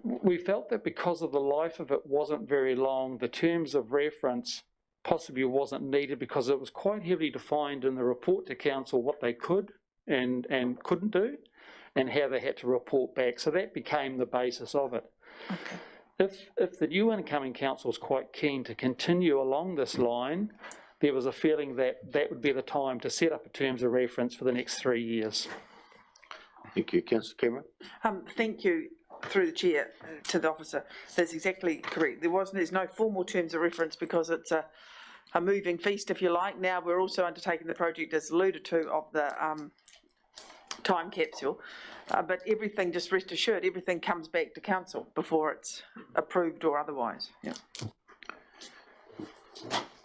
We felt that because of the life of it wasn't very long, the terms of reference possibly wasn't needed because it was quite heavily defined in the report to council what they could and couldn't do and how they had to report back. So that became the basis of it. Okay. If the new incoming council is quite keen to continue along this line, there was a feeling that that would be the time to set up a terms of reference for the next 3 years. Thank you. Councillor Cameron. Thank you, through the chair, to the officer. That's exactly correct. There's no formal terms of reference because it's a moving feast, if you like. Now we're also undertaking the project, as alluded to, of the time capsule. But everything, just rest assured, everything comes back to council before it's approved or otherwise. Yeah.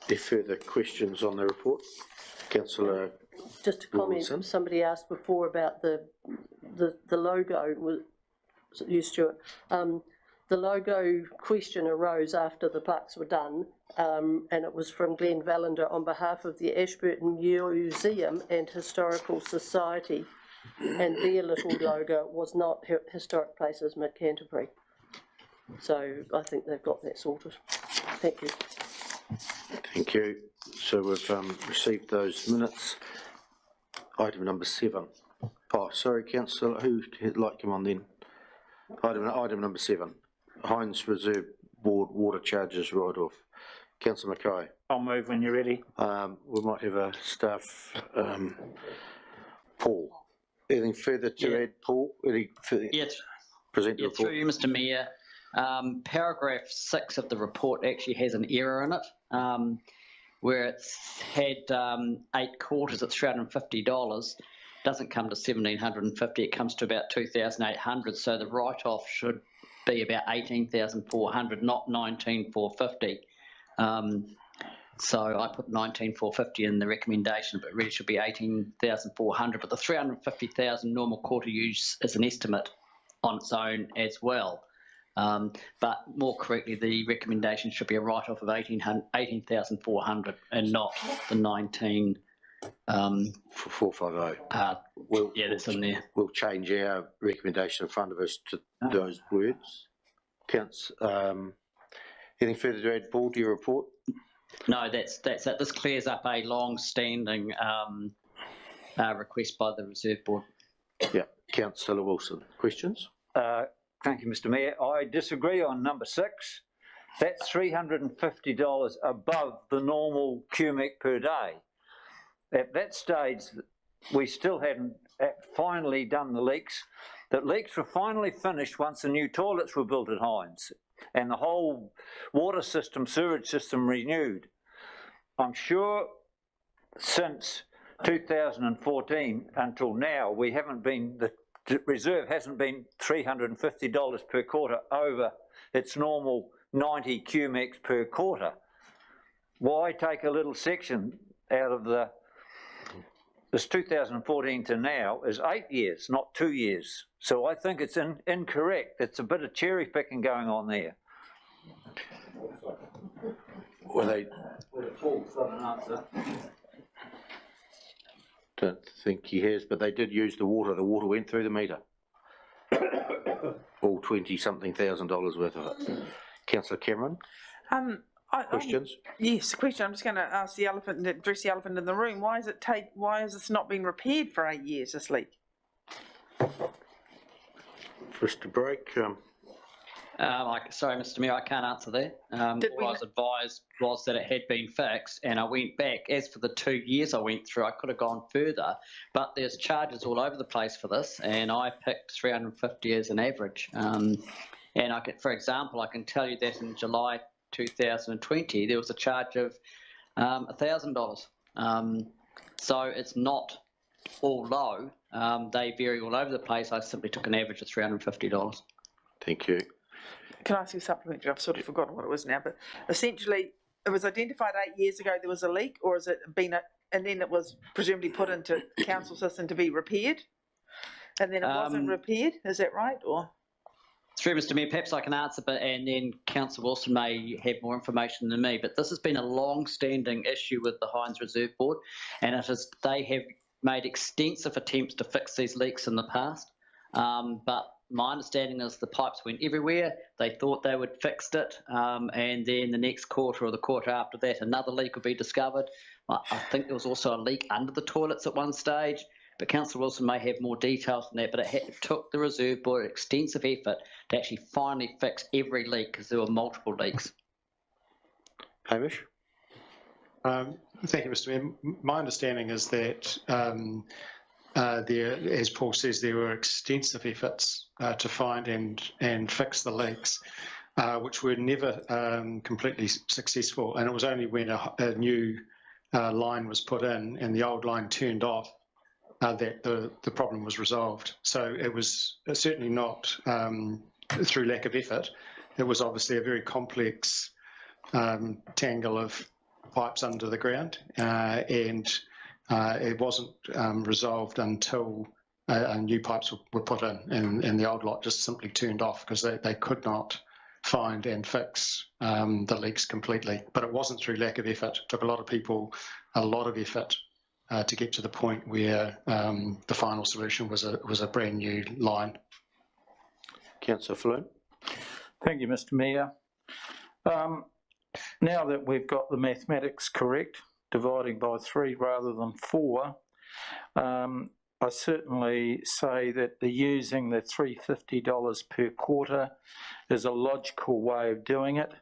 Any further questions on the report? Councillor Just a comment, Wilson. somebody asked before about the logo, was it you, Stuart? The logo question arose after the plaques were done, and it was from Glenn Vallender on behalf of the Ashburton Museum and Historical Society, and their little logo was not Historic Places Mid-Canterbury. So I think they've got that sorted. Thank you. Thank you. So we've received those minutes. Item number 7. Oh, sorry, councillor, who'd like to come on then? Item number 7. Hines Reserve Board water charges write-off. Councillor Mackay. I'll move when you're ready. We might have a staff. Paul. Anything further to add, Paul? Yes. present the Yeah, report. through you, Mr. Mayor. Paragraph 6 of the report actually has an error in it, where it's had 8 quarters at $350. Doesn't come to $1,750. It comes to about $2,800. So the write-off should be about $18,400, not $19,450. So I put $19,450 in the recommendation, but it really should be $18,400. But the $350,000 normal quarter use is an estimate on its own as well. But more correctly, the recommendation should be a write-off of $18,400 and not the 19. 450. Yeah, that's in there. We'll change our recommendation in front of us to those words. Counts. Anything further to add, Paul, to your report? No, that's it. This clears up a long-standing request by the Reserve Board. Yeah, Councillor Wilson. Questions? Thank you, Mr. Mayor. I disagree on number 6. That's $350 above the normal cubic per day. At that stage, we still hadn't finally done the leaks. The leaks were finally finished once the new toilets were built at Hines and the whole water system, sewage system renewed. I'm sure since 2014 until now, we haven't been, the reserve hasn't been $350 per quarter over its normal 90 cumecs per quarter. Why take a little section out of this 2014 to now is 8 years, not 2 years. So I think it's incorrect. It's a bit of cherry picking going on there. Well, they don't think he has, but they did use the water. The water went through the meter. All $20-something thousand worth of it. Councillor Cameron? Questions? Yes, question. I'm just going to ask the elephant, address the elephant in the room. Why has this not been repaired for 8 years, this leak? For us to break. Sorry, Mr. Mayor, I can't answer that. All I was advised was that it had been fixed, and I went back. As for the 2 years I went through, I could have gone further, but there's charges all over the place for this, and I picked 350 as an average. And for example, I can tell you that in July 2020, there was a charge of $1,000. So it's not all low. They vary all over the place. I simply took an average of $350. Thank you. Can I ask you a supplementary? I've sort of forgotten what it was now, but essentially it was identified 8 years ago there was a leak, or has it been, and then it was presumably put into council system to be repaired, and then it wasn't repaired, is that right? Or through Mr. Mayor, perhaps I can answer, and then Councillor Wilson may have more information than me, but this has been a long-standing issue with the Hines Reserve Board, and they have made extensive attempts to fix these leaks in the past, but my understanding is the pipes went everywhere. They thought they would fixed it, and then the next quarter or the quarter after that, another leak would be discovered. I think there was also a leak under the toilets at one stage, but Councillor Wilson may have more details on that, but it took the Reserve Board extensive effort to actually finally fix every leak because there were multiple leaks. Hamish? Thank you, Mr. Mayor. My understanding is that as Paul says, there were extensive efforts to find and fix the leaks, which were never completely successful. And it was only when a new line was put in and the old line turned off that the problem was resolved. So it was certainly not through lack of effort. It was obviously a very complex tangle of pipes under the ground, and it wasn't resolved until new pipes were put in, and the old lot just simply turned off because they could not find and fix the leaks completely. But it wasn't through lack of effort. It took a lot of people a lot of effort to get to the point where the final solution was a brand new line. Councillor Flynn. Thank you, Mr. Mayor. Now that we've got the mathematics correct, dividing by 3 rather than 4, I certainly say that using the $350 per quarter is a logical way of doing it,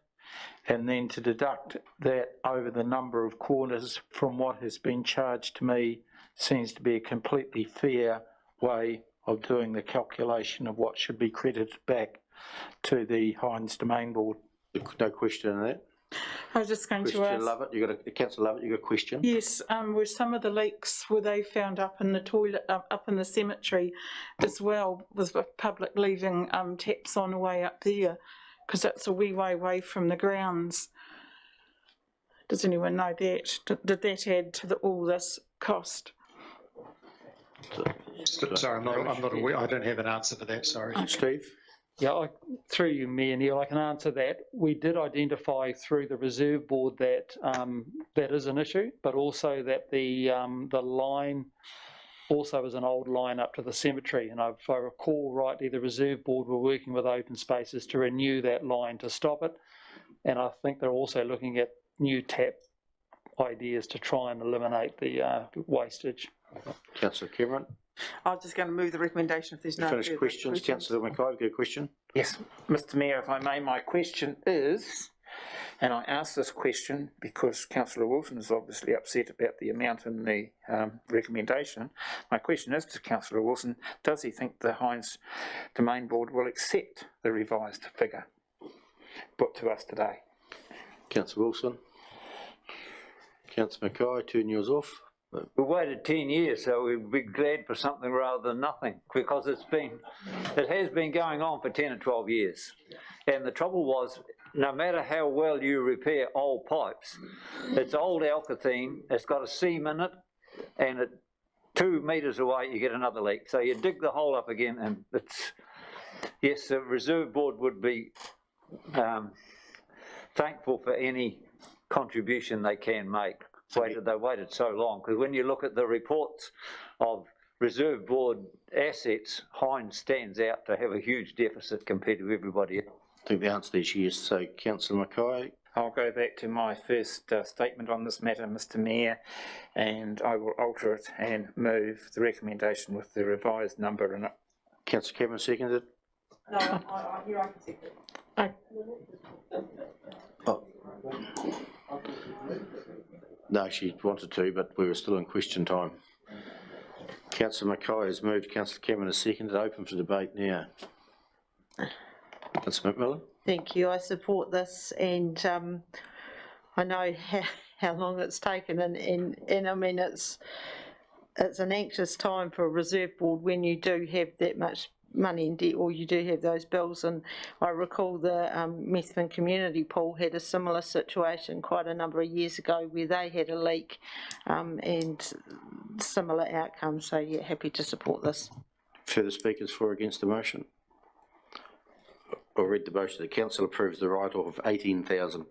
and then to deduct that over the number of quarters from what has been charged to me seems to be a completely fair way of doing the calculation of what should be credited back to the Hines Domain Board. No question on that. I was just going to Question ask. Lovett, Councillor Lovett, you got a question? Yes, were some of the leaks, were they found up in the toilet, up in the cemetery as well, with the public leaving taps on way up there? Because that's a wee way away from the grounds. Does anyone know that? Did that add to all this cost? Sorry, I'm not aware. I don't have an answer to that. Sorry, Steve. Yeah, through you, Mayor Neil, I can answer that. We did identify through the Reserve Board that that is an issue, but also that the line also is an old line up to the cemetery. And if I recall rightly, the Reserve Board were working with Open Spaces to renew that line to stop it. And I think they're also looking at new tap ideas to try and eliminate the wastage. Councillor Cameron. I was just going to move the recommendation if there's no Finished further questions. Councillor Mackay, got a question? Yes, Mr Mayor, if I may, my question is, and I ask this question because Councillor Wilson is obviously upset about the amount in the recommendation. My question is to Councillor Wilson, does he think the Hines Domain Board will accept the revised figure put to us today? Councillor Wilson. Councillor Mackay, turn yours off. We waited 10 years, so we'd be glad for something rather than nothing, because it has been going on for 10 or 12 years. And the trouble was, no matter how well you repair old pipes, it's old alkathene, it's got a seam in it, and 2 metres away you get another leak. So you dig the hole up again, and yes, the Reserve Board would be thankful for any contribution they can make. They waited so long, because when you look at the reports of Reserve Board assets, Hines stands out to have a huge deficit compared to everybody else. I think the answer is yes. So, Councillor Mackay. I'll go back to my first statement on this matter, Mr Mayor, and I will alter it and move the recommendation with the revised number in it. Councillor Cameron seconded. No, I can second it. Oh. No, she wanted to, but we were still in question time. Councillor Mackay has moved, Councillor Cameron has seconded. Open for debate now. Councillor McMillan. Thank you. I support this, and I know how long it's taken, and I mean it's an anxious time for a Reserve Board when you do have that much money in debt, or you do have those bills. And I recall the Methven Community Pool had a similar situation quite a number of years ago where they had a leak and similar outcomes. So yeah, happy to support this. Further speakers for or against the motion? I'll read the motion. The council approves the write-off of $18,400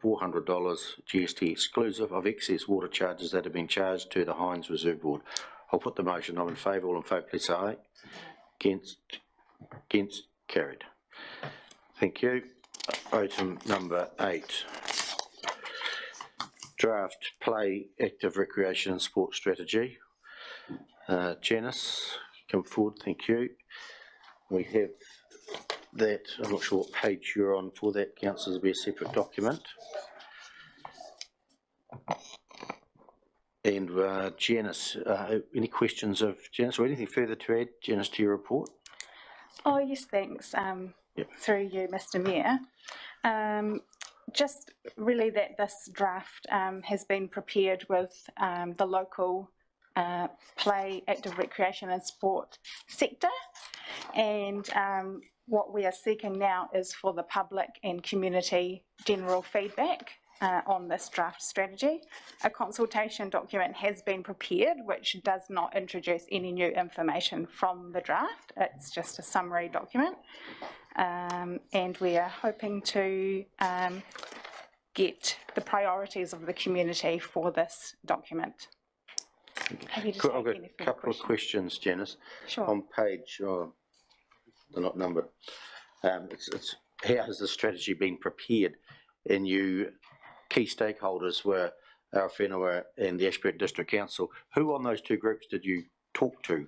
GST exclusive of excess water charges that have been charged to the Hines Reserve Board. I'll put the motion. I'm in favour. All in favour, please say aye. Against, carried. Thank you. Item number 8. Draft Play Active Recreation and Sport Strategy. Janice, come forward, thank you. We have that, I'm not sure what page you're on for that, councillors, will be a separate document. And Janice, any questions of Janice or anything further to add, Janice, to your report? Oh yes, thanks. Yep. Through you, Mr Mayor. Just really that this draft has been prepared with the local play, active recreation and sport sector, and what we are seeking now is for the public and community general feedback on this draft strategy. A consultation document has been prepared which does not introduce any new information from the draft. It's just a summary document, and we are hoping to get the priorities of the community for this document. I've got a couple of questions, Janice. Sure. On page, they're not numbered. It's how has the strategy been prepared? And you, key stakeholders were our whenua and the Ashburton District Council. Who on those 2 groups did you talk to?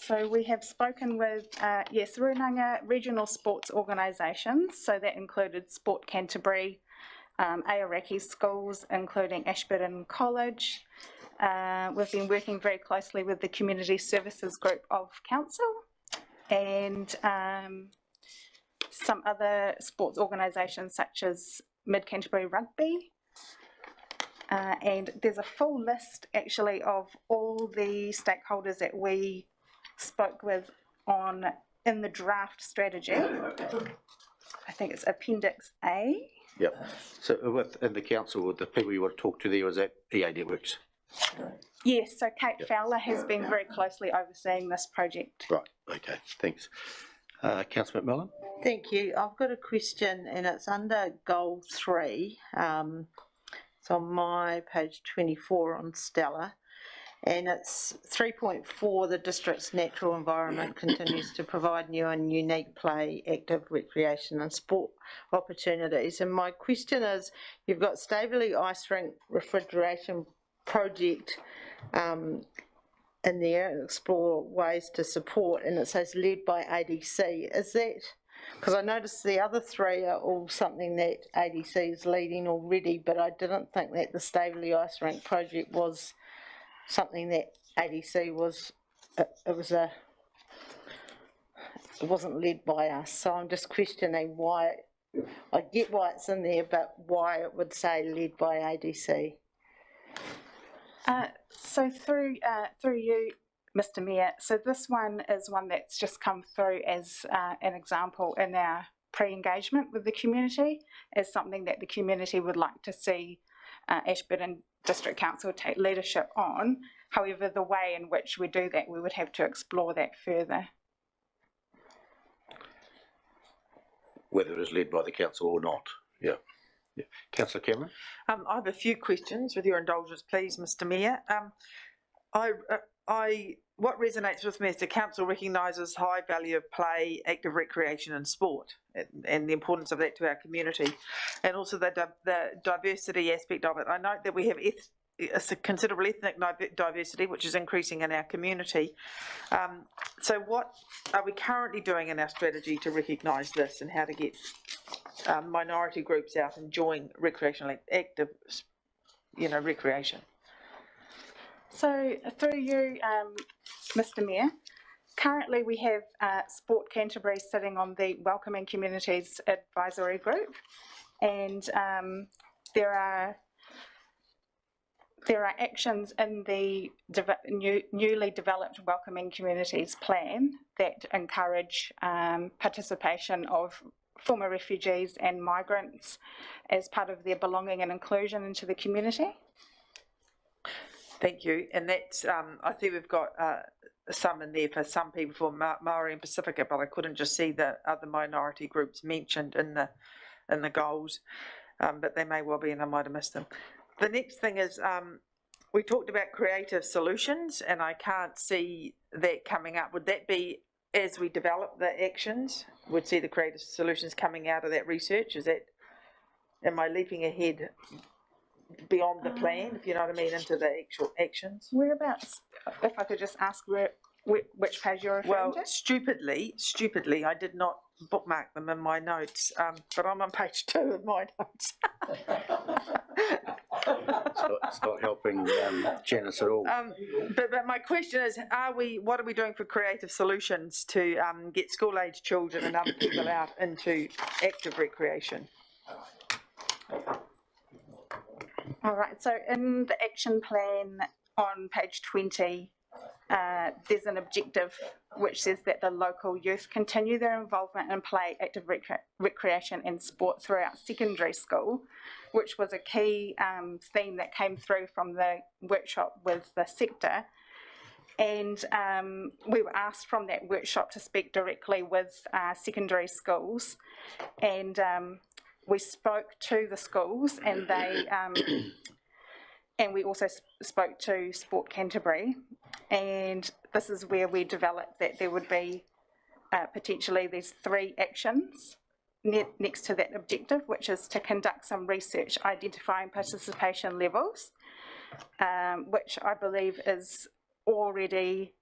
So we have spoken with, yes, Runanga regional sports organisations, so that included Sport Canterbury, Aoraki schools, including Ashburton College, We've been working very closely with the Community Services Group of Council and some other sports organisations such as Mid-Canterbury Rugby. And there's a full list actually of all the stakeholders that we spoke with in the draft strategy. I think it's Appendix A. Yep. So within the council, with the people you want to talk to there, was that EA Networks? Yes, so Kate Fowler has been very closely overseeing this project. Right, okay, thanks. Councillor McMillan? Thank you. I've got a question and it's under goal 3. It's on my page 24 on Stella. And it's 3.4, the district's natural environment continues to provide new and unique play, active recreation and sport opportunities. And my question is, you've got Staveley Ice Rink Refrigeration Project in there, and explore ways to support, and it says led by ADC. Is that, because I noticed the other 3 are all something that ADC is leading already, but I didn't think that the Staveley Ice Rink project was something that ADC was, it wasn't led by us. So I'm just questioning why, I get why it's in there, but why it would say led by ADC. So through you, Mr. Mayor, so this one is one that's just come through as an example in our pre-engagement with the community, as something that the community would like to see Ashburton District Council take leadership on. However, the way in which we do that, we would have to explore that further. Whether it is led by the council or not, yeah. Councillor Cameron? I have a few questions, with your indulgence, please, Mr. Mayor. What resonates with me is the council recognises high value of play, active recreation and sport, and the importance of that to our community, and also the diversity aspect of it. I note that we have a considerable ethnic diversity, which is increasing in our community. So what are we currently doing in our strategy to recognise this, and how to get minority groups out enjoying recreational active, recreation? So through you, Mr. Mayor, currently we have Sport Canterbury sitting on the Welcoming Communities Advisory Group, and there are actions in the newly developed Welcoming Communities plan that encourage participation of former refugees and migrants as part of their belonging and inclusion into the community. Thank you. And that's, I think we've got some in there for some people for Maori and Pacifica, but I couldn't just see the other minority groups mentioned in the goals, but they may well be, and I might have missed them. The next thing is, we talked about creative solutions, and I can't see that coming up. Would that be as we develop the actions, would see the creative solutions coming out of that research? Am I leaping ahead beyond the plan, if you know what I mean, into the actual actions? Whereabouts, if I could just ask which page you're referring to? Stupidly, I did not bookmark them in my notes, but I'm on page 2 of my notes. It's not helping Janice at all. But my question is, what are we doing for creative solutions to get school-age children and other people out into active recreation? All right, so in the action plan on page 20, there's an objective which says that the local youth continue their involvement in play, active recreation and sport throughout secondary school, which was a key theme that came through from the workshop with the sector. And we were asked from that workshop to speak directly with secondary schools, and we spoke to the schools, and they and we also spoke to Sport Canterbury, and this is where we developed that there would be potentially these 3 actions next to that objective, which is to conduct some research identifying participation levels, which I believe is already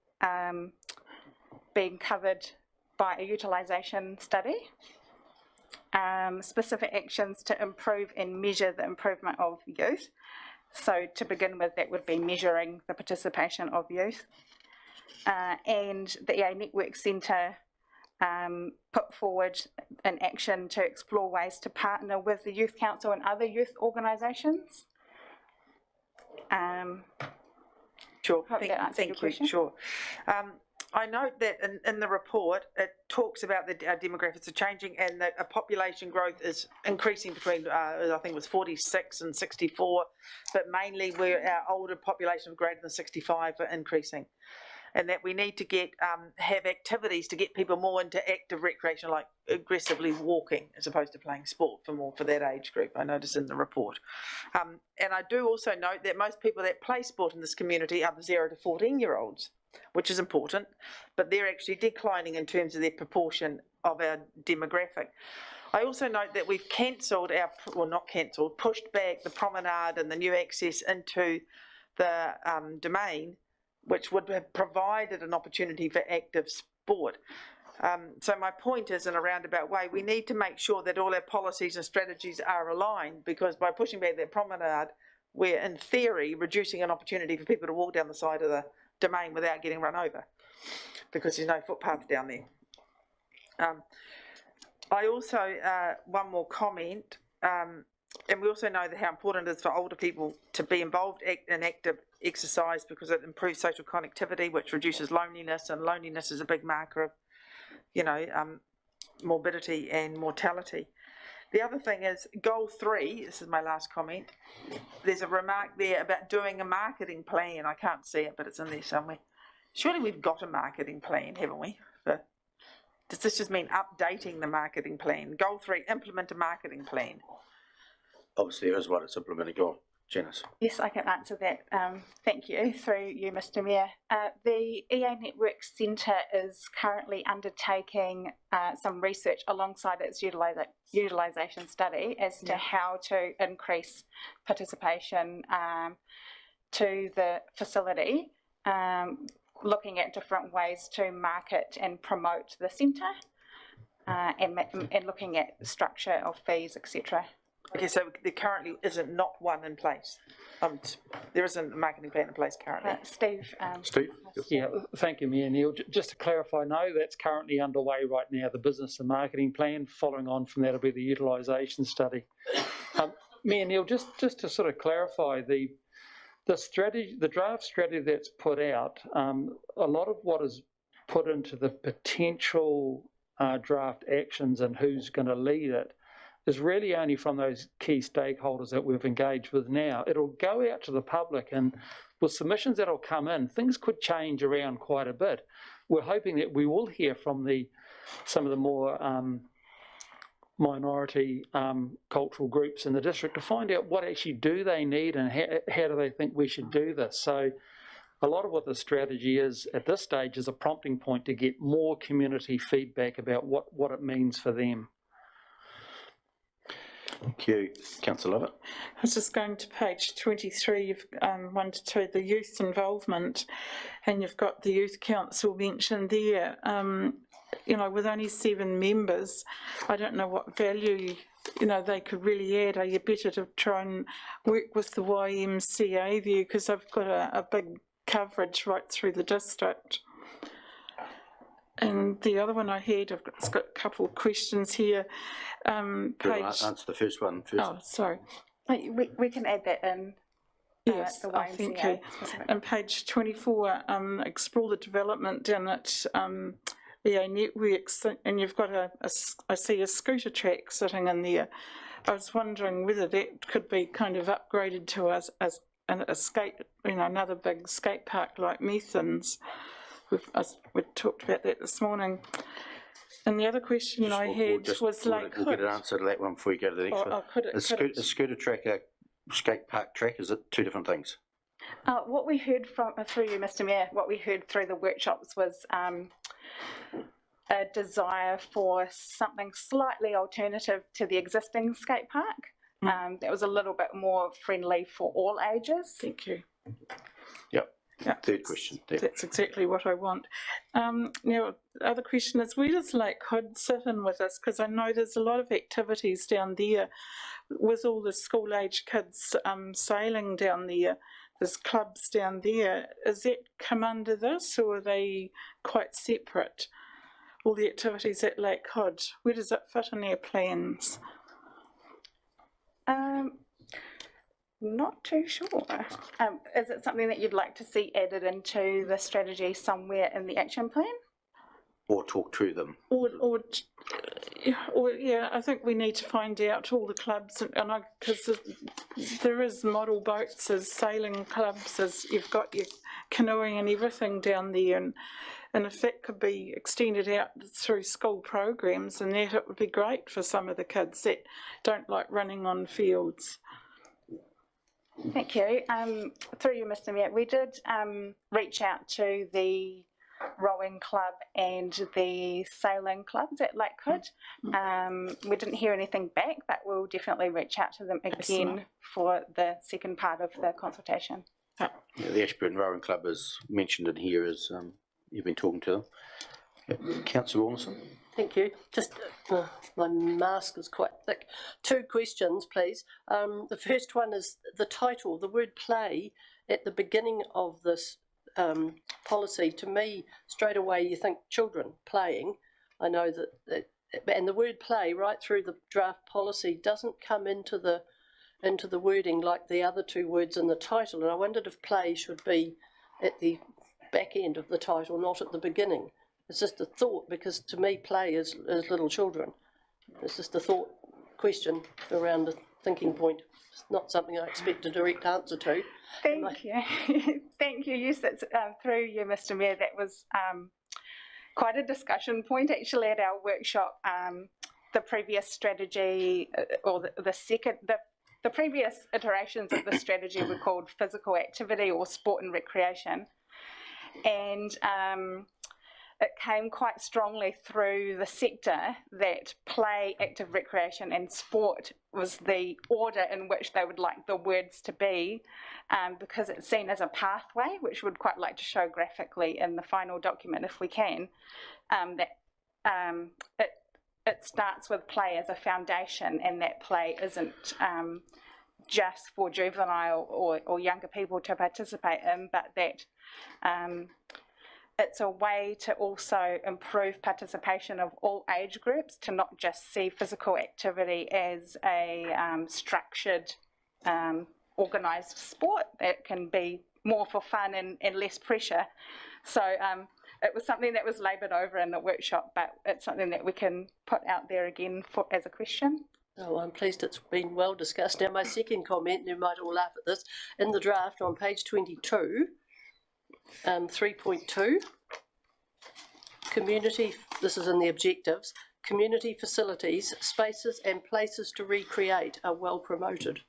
being covered by a utilisation study. Specific actions to improve and measure the improvement of youth, So to begin with, that would be measuring the participation of youth. And the EA Network Centre put forward an action to explore ways to partner with the Youth Council and other youth organisations. Sure, Hope that answered your thank you, question. sure. I note that in the report, it talks about our demographics are changing and that a population growth is increasing between, I think it was 46 and 64, but mainly where our older population of greater than 65 are increasing. And that we need to have activities to get people more into active recreation, like aggressively walking as opposed to playing sport for that age group. I noticed in the report. And I do also note that most people that play sport in this community are the 0 to 14-year-olds, which is important, but they're actually declining in terms of their proportion of our demographic. I also note that we've pushed back the promenade and the new access into the domain, which would have provided an opportunity for active sport. So my point is, in a roundabout way, we need to make sure that all our policies and strategies are aligned, because by pushing back that promenade, we're in theory reducing an opportunity for people to walk down the side of the domain without getting run over, because there's no footpath down there. I also, one more comment, and we also know that how important it is for older people to be involved in active exercise, because it improves social connectivity, which reduces loneliness, and loneliness is a big marker of, morbidity and mortality. The other thing is goal 3, this is my last comment, there's a remark there about doing a marketing plan. I can't see it, but it's in there somewhere. Surely we've got a marketing plan, haven't we? Does this just mean updating the marketing plan? Goal 3, implement a marketing plan. Obviously, there is one it's implementing. Go on, Janice. Yes, I can answer that. Thank you, through you, Mr. Mayor. The EA Network Centre is currently undertaking some research alongside its utilisation study as to how to increase participation to the facility, looking at different ways to market and promote the centre, and looking at the structure of fees, etc. Okay, so there currently isn't not one in place. There isn't a marketing plan in place currently. Steve? Steve? Yeah, thank you, Mayor Neil. Just to clarify, no, that's currently underway right now, the business and marketing plan. Following on from that will be the utilisation study. Mayor Neil, just to sort of clarify, the strategy, the draft strategy that's put out, a lot of what is put into the potential draft actions and who's going to lead it is really only from those key stakeholders that we've engaged with now. It'll go out to the public, and with submissions that'll come in, things could change around quite a bit. We're hoping that we will hear from some of the more minority cultural groups in the district to find out what actually do they need and how do they think we should do this. So a lot of what the strategy is at this stage is a prompting point to get more community feedback about what it means for them. Thank you. Councillor Lovett. I was just going to page 23, you've 1 to 2, the youth involvement, and you've got the Youth Council mentioned there. With only 7 members, I don't know what value, they could really add. Are you better to try and work with the YMCA there, because they've got a big coverage right through the district? And the other one I had, it's got a couple of questions here. Answer the first one first. Oh, sorry. We can add that in. Yes, thank you. And page 24, explore the development in it, EA Networks, and you've got I see a scooter track sitting in there. I was wondering whether that could be kind of upgraded to as a skate, another big skate park like Methan's. We talked about that this morning. And the other question I had was like... We'll get an answer to that one before you go to the next one. A scooter track, a skate park track, is it 2 different things? What we heard through you, Mr. Mayor, what we heard through the workshops was a desire for something slightly alternative to the existing skate park. That was a little bit more friendly for all ages. Thank you. Yep. Yeah, Third question. There. that's exactly what I want. Now, the other question is, where does Lake Hood sit in with this? Because I know there's a lot of activities down there with all the school-age kids sailing down there. There's clubs down there. Does that come under this, or are they quite separate? All the activities at Lake Hood, where does it fit in their plans? Not too sure. Is it something that you'd like to see added into the strategy somewhere in the action plan? Or talk to them. Or yeah, I think we need to find out all the clubs, and because there is model boats, as sailing clubs, as you've got your canoeing and everything down there, and if that could be extended out through school programs, and that it would be great for some of the kids that don't like running on fields. Thank you. Through you, Mr. Mayor, we did reach out to the rowing club and the sailing clubs at Lake Hood. We didn't hear anything back, but we'll definitely reach out to them again for the second part of the consultation. Yeah, the Ashburton Rowing Club is mentioned in here as you've been talking to them. Councillor Ormson. Thank you. Just, my mask is quite thick. 2 questions, please. The first one is the title, the word play, at the beginning of this policy. To me, straight away, you think children playing. I know that, and the word play right through the draft policy doesn't come into the wording like the other 2 words in the title. And I wondered if play should be at the back end of the title, not at the beginning. It's just a thought, because to me play is little children. It's just a thought question around a thinking point. It's not something I expect a direct answer to. Thank you. Thank you. Yes, that's through you, Mr. Mayor. That was quite a discussion point actually at our workshop. The previous strategy, or the previous iterations of the strategy were called physical activity or sport and recreation. And it came quite strongly through the sector that play, active recreation and sport was the order in which they would like the words to be, because it's seen as a pathway, which we'd quite like to show graphically in the final document if we can, it starts with play as a foundation, and that play isn't just for juvenile or younger people to participate in, but that it's a way to also improve participation of all age groups, to not just see physical activity as a structured, organised sport that can be more for fun and less pressure. So it was something that was laboured over in the workshop, but it's something that we can put out there again as a question. Oh, I'm pleased it's been well discussed. Now, my second comment, you might all laugh at this, in the draft on page 22, 3.2, community, this is in the objectives, community facilities, spaces and places to recreate are well promoted.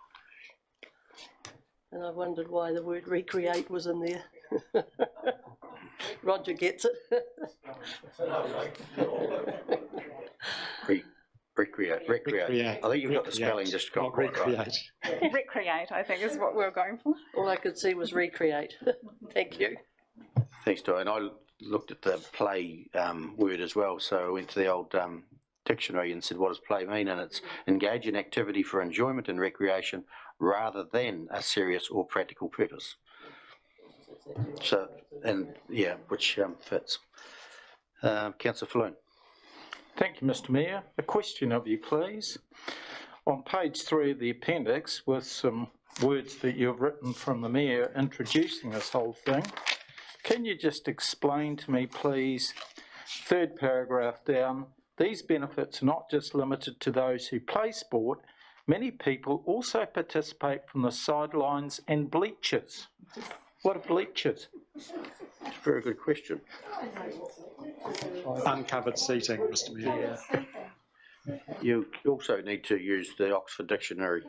And I wondered why the word recreate was in there. Roger gets it. Recreate. I think you've got the spelling just got quite right. Recreate, I think, is what we were going for. All I could see was recreate. Thank you. Thanks, Di. I looked at the play word as well, so I went to the old dictionary and said, what does play mean? And it's engage in activity for enjoyment and recreation rather than a serious or practical purpose. So, and yeah, which fits. Councillor Floon. Thank you, Mr. Mayor. A question of you, please. On page 3 of the appendix, with some words that you've written from the Mayor introducing this whole thing, can you just explain to me, please, 3rd paragraph down, these benefits are not just limited to those who play sport. Many people also participate from the sidelines and bleachers. What are bleachers? It's a very good question. Uncovered seating, Mr. Mayor. You also need to use the Oxford Dictionary.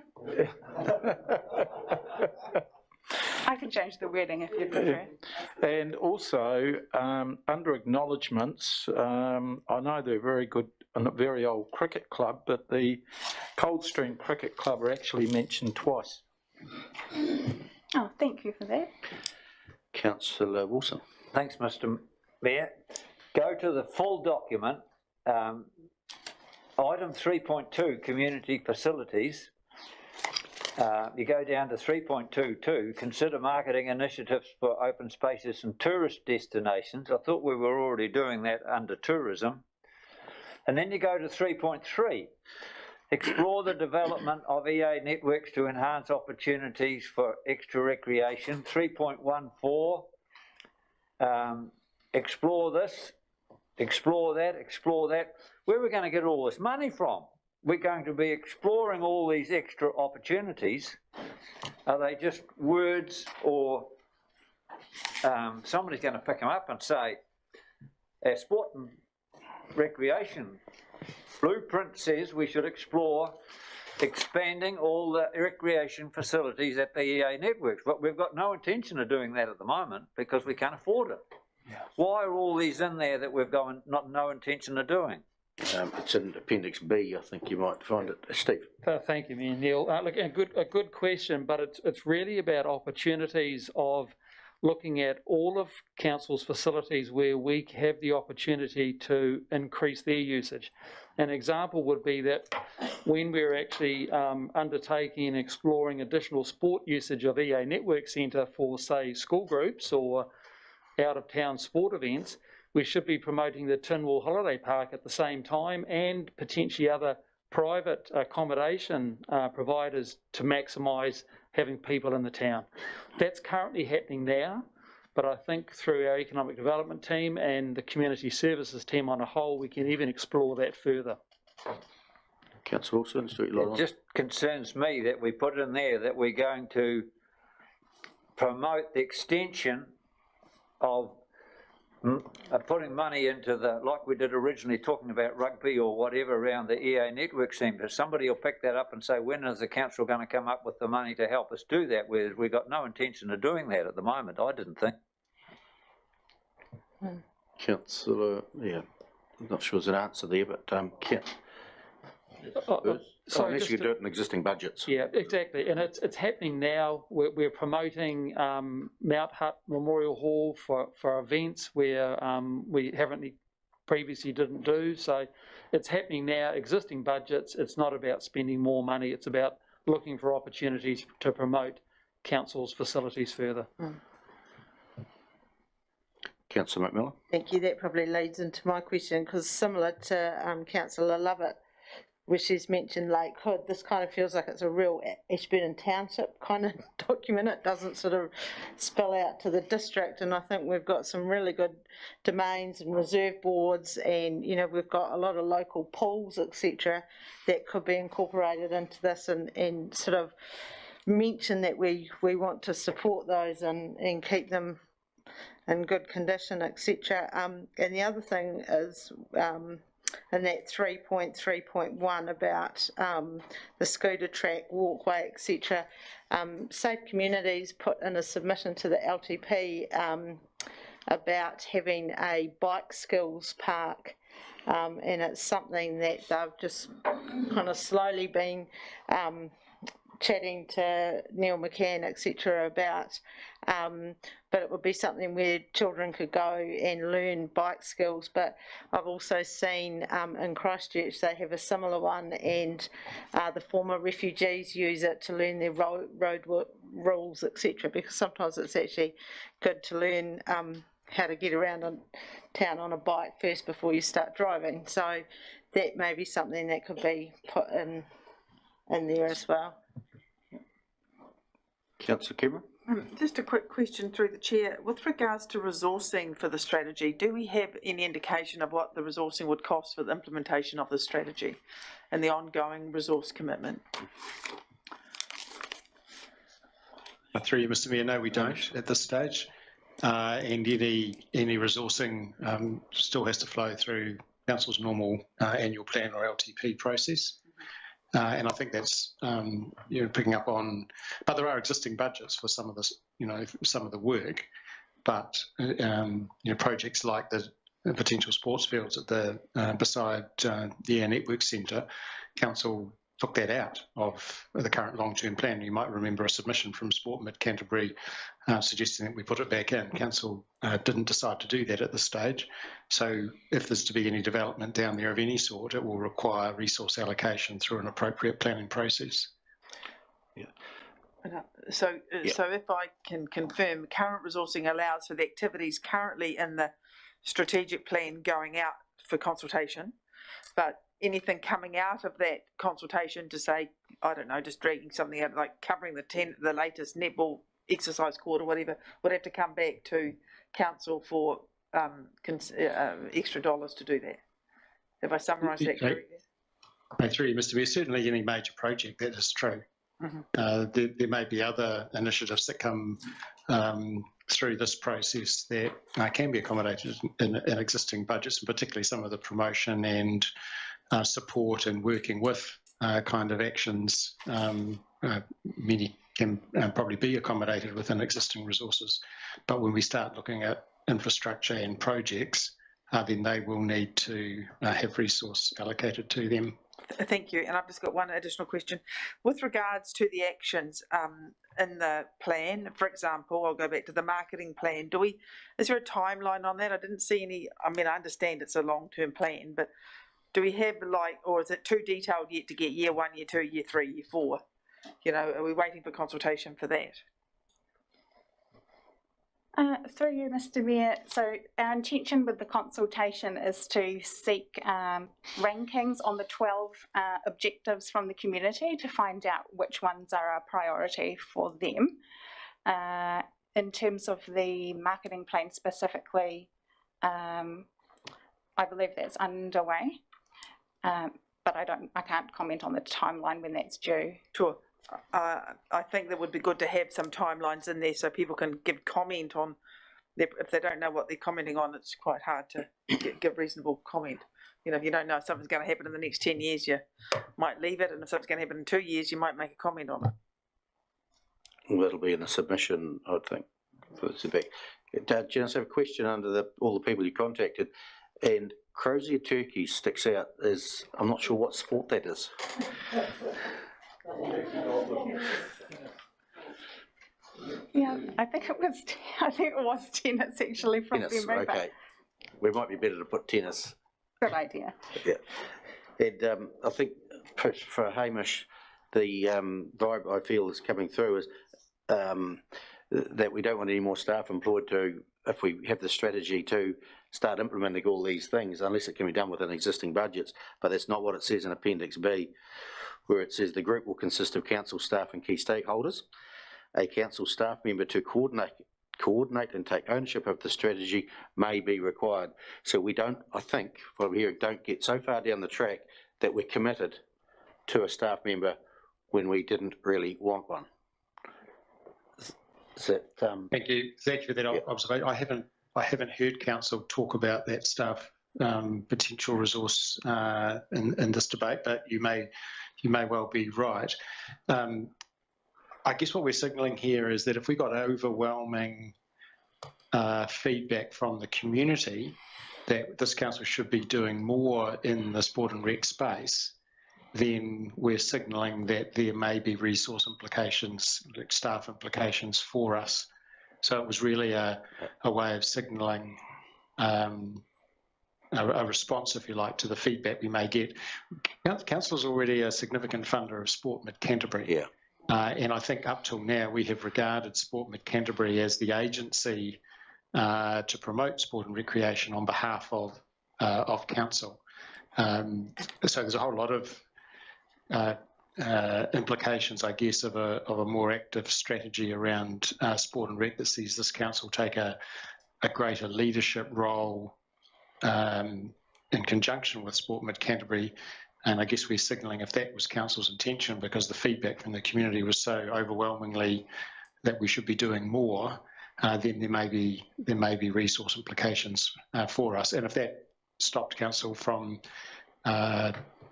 I can change the wording if you prefer. And also, under acknowledgements, I know they're very good and a very old cricket club, but the Coldstream Cricket Club are actually mentioned twice. Oh, thank you for that. Councillor Wilson. Thanks, Mr. Mayor. Go to the full document, item 3.2, community facilities. You go down to 3.22, consider marketing initiatives for open spaces and tourist destinations. I thought we were already doing that under tourism. And then you go to 3.3, explore the development of EA networks to enhance opportunities for extra recreation. 3.14, explore this, explore that, explore that. Where are we going to get all this money from? We're going to be exploring all these extra opportunities. Are they just words, or somebody's going to pick them up and say, our sport and recreation blueprint says we should explore expanding all the recreation facilities at the EA networks, but we've got no intention of doing that at the moment because we can't afford it. Yeah. Why are all these in there that we've got no intention of doing? It's in Appendix B, I think you might find it. Steve. Thank you, Mayor Neil. Look, a good question, but it's really about opportunities of looking at all of council's facilities where we have the opportunity to increase their usage. An example would be that when we're actually undertaking and exploring additional sport usage of EA Network Centre for, say, school groups or out-of-town sport events, we should be promoting the Tynwell Holiday Park at the same time, and potentially other private accommodation providers to maximise having people in the town. That's currently happening now, but I think through our economic development team and the community services team on a whole, we can even explore that further. Councillor Wilson, it just concerns me that we put in there that we're going to promote the extension of putting money into the, like we did originally, talking about rugby or whatever around the EA Network Centre. Somebody will pick that up and say, when is the council going to come up with the money to help us do that? We've got no intention of doing that at the moment, I didn't think. Councillor, yeah, I'm not sure there's an answer there, but unless you do it in existing budgets. Yeah, exactly, and it's happening now. We're promoting Mount Hutt Memorial Hall for events where we previously didn't do. So it's happening now. Existing budgets. It's not about spending more money. It's about looking for opportunities to promote council's facilities further. Councillor McMillan. Thank you. That probably leads into my question, because similar to Councillor Lovett, where she's mentioned Lakehood, this kind of feels like it's a real Ashburton Township kind of document. It doesn't sort of spill out to the district, and I think we've got some really good domains and reserve boards, and we've got a lot of local pools, etc., that could be incorporated into this, and sort of mention that we want to support those and keep them in good condition, etc. And the other thing is and that 3.3.1 about the scooter track, walkway, etc. Safe Communities put in a submission to the LTP about having a bike skills park, and it's something that they've just kind of slowly been chatting to Neil McCann, etc. about, but it would be something where children could go and learn bike skills. But I've also seen in Christchurch they have a similar one, and the former refugees use it to learn their road rules, etc., because sometimes it's actually good to learn how to get around town on a bike first before you start driving. So that may be something that could be put in there as well. Councillor Cameron. Just a quick question through the chair. With regards to resourcing for the strategy, do we have any indication of what the resourcing would cost for the implementation of the strategy and the ongoing resource commitment? Through you, Mr. Mayor, no, we don't at this stage. And any resourcing still has to flow through council's normal annual plan or LTP process. And I think that's picking up on, but there are existing budgets for some of this, some of the work, but projects like the potential sports fields at the beside the Air Network Centre, council took that out of the current long-term plan. You might remember a submission from Sport Mid Canterbury suggesting that we put it back in. Council didn't decide to do that at this stage. So if there's to be any development down there of any sort, it will require resource allocation through an appropriate planning process. Yeah. So if I can confirm, current resourcing allows for the activities currently in the strategic plan going out for consultation, but anything coming out of that consultation to say, I don't know, just dragging something out, like covering the latest netball exercise court or whatever, would have to come back to council for extra dollars to do that. Have I summarised that correctly? Through you, Mr. Mayor, certainly any major project, that is true. There may be other initiatives that come through this process that can be accommodated in existing budgets, and particularly some of the promotion and support and working with kind of actions. Many can probably be accommodated within existing resources. But when we start looking at infrastructure and projects, then they will need to have resource allocated to them. Thank you. And I've just got one additional question. With regards to the actions in the plan, for example, I'll go back to the marketing plan. Is there a timeline on that? I didn't see any. I mean, I understand it's a long-term plan, but do we have or is it too detailed yet to get year 1, year 2, year 3, year 4? You know, are we waiting for consultation for that? Through you, Mr. Mayor. So our intention with the consultation is to seek rankings on the 12 objectives from the community to find out which ones are a priority for them. In terms of the marketing plan specifically, I believe that's underway, but I can't comment on the timeline when that's due. Sure. I think that would be good to have some timelines in there so people can give comment on, if they don't know what they're commenting on, it's quite hard to give reasonable comment. You know, if you don't know if something's going to happen in the next 10 years, you might leave it, and if something's going to happen in 2 years, you might make a comment on it. Well, that'll be in the submission, I think, for the feedback. Janice, I have a question under all the people you contacted, and Crozier Turkey sticks out as, I'm not sure what sport that is. Yeah, I think it was tennis actually from tennis, memory. okay. We might be better to put tennis. Good idea. Yeah, and I think for Hamish, the vibe I feel is coming through is that we don't want any more staff employed if we have the strategy to start implementing all these things, unless it can be done within existing budgets. But that's not what it says in Appendix B, where it says the group will consist of council staff and key stakeholders. A council staff member to coordinate and take ownership of the strategy may be required. So we don't, I think, from here, don't get so far down the track that we're committed to a staff member when we didn't really want one. Thank you for that observation. I haven't heard council talk about that staff potential resource in this debate, but you may well be right. I guess what we're signalling here is that if we got overwhelming feedback from the community that this council should be doing more in the sport and rec space, then we're signalling that there may be resource implications, like staff implications for us. So it was really a way of signalling a response, if you like, to the feedback we may get. Council is already a significant funder of Sport Mid Canterbury. Yeah. And I think up till now we have regarded Sport Mid Canterbury as the agency to promote sport and recreation on behalf of council. So there's a whole lot of implications, I guess, of a more active strategy around sport and rec that sees this council take a greater leadership role in conjunction with Sport Mid Canterbury. And I guess we're signalling if that was council's intention, because the feedback from the community was so overwhelmingly that we should be doing more, then there may be resource implications for us. And if that stopped council from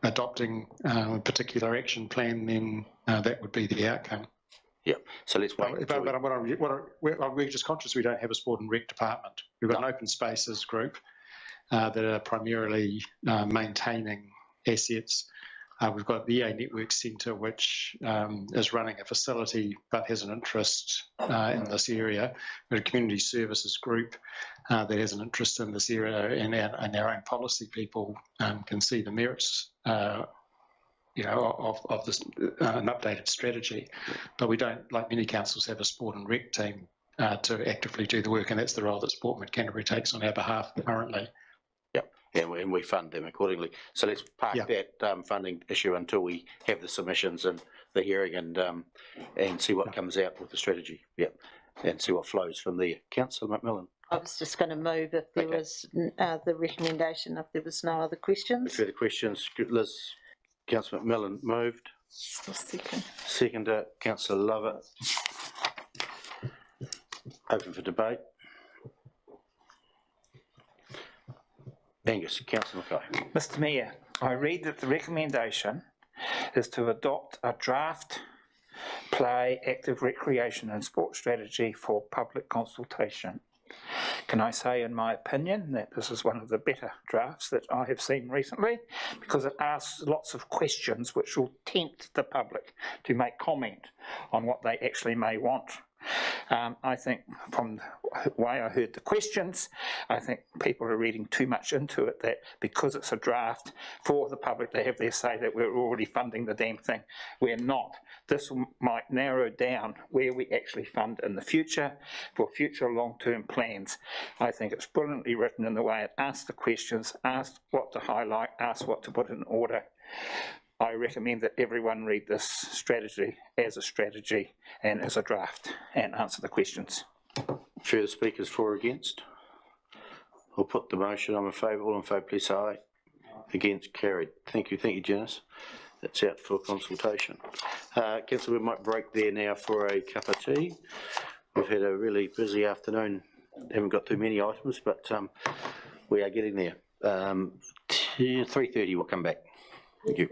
adopting a particular action plan, then that would be the outcome. Yeah, so let's wait. But we're just conscious we don't have a sport and rec department. We've got an open spaces group that are primarily maintaining assets, We've got the EA Network Centre, which is running a facility but has an interest in this area. We've got a community services group that has an interest in this area, and our own policy people can see the merits of this an updated strategy. But we don't, like many councils, have a sport and rec team to actively do the work, and that's the role that Sport Mid Canterbury takes on our behalf currently. And we fund them accordingly. So let's park that funding issue until we have the submissions and the hearing and see what comes out with the strategy. And see what flows from there. Councillor McMillan. I was just going to move if there was the recommendation, if there was no other questions. Further questions? Liz, Councillor McMillan moved. Second. Seconder, Councillor Lovett. Open for debate. Angus, Councillor Mackay. Mr Mayor, I read that the recommendation is to adopt a draft play, active recreation and sport strategy for public consultation. Can I say, in my opinion, that this is one of the better drafts that I have seen recently, because it asks lots of questions which will tempt the public to make comment on what they actually may want. I think from the way I heard the questions, I think people are reading too much into it, that because it's a draft for the public to have their say that we're already funding the damn thing. We're not. This might narrow down where we actually fund in the future for future long-term plans. I think it's brilliantly written in the way it asks the questions, asks what to highlight, asks what to put in order. I recommend that everyone read this strategy as a strategy and as a draft and answer the questions. Further speakers for or against? I'll put the motion. I'm in favour. All in favour, please say aye. Against, carried. Thank you, Janice. That's out for consultation. Council, we might break there now for a cup of tea. We've had a really busy afternoon. Haven't got too many items, but we are getting there. 3:30 we'll come back. Thank you.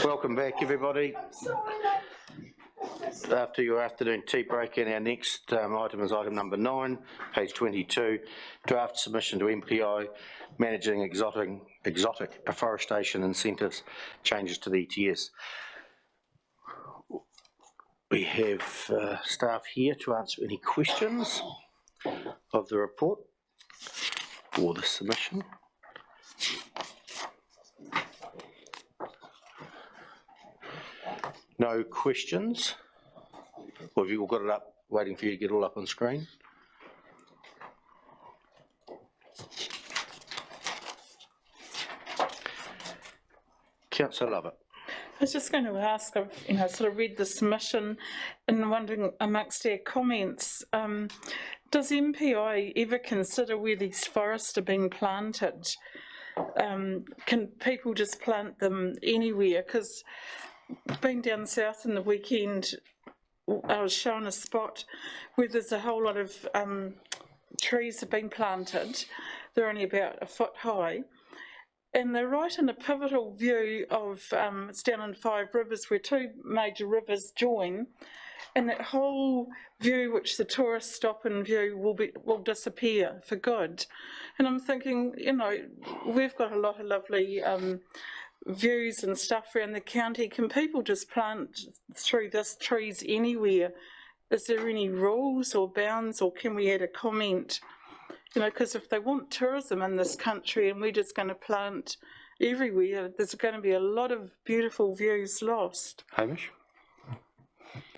Welcome back, everybody. After your afternoon tea break, and our next item is item number 9, page 22, draft submission to MPI, managing exotic afforestation incentives, changes to the ETS. We have staff here to answer any questions of the report or the submission. No questions? Or have you all got it up, waiting for you to get it all up on screen? Councillor Lovett. I was just going to ask, I've sort of read the submission and wondering amongst their comments, does MPI ever consider where these forests are being planted? Can people just plant them anywhere? Because being down south in the weekend, I was shown a spot where there's a whole lot of trees have been planted. They're only about a foot high. And they're right in a pivotal view of, it's down in Five Rivers where two major rivers join. And that whole view, which the tourists stop and view, will disappear for good. And I'm thinking, we've got a lot of lovely views and stuff around the county. Can people just plant through this trees anywhere? Is there any rules or bounds, or can we add a comment? Because if they want tourism in this country and we're just going to plant everywhere, there's going to be a lot of beautiful views lost. Hamish?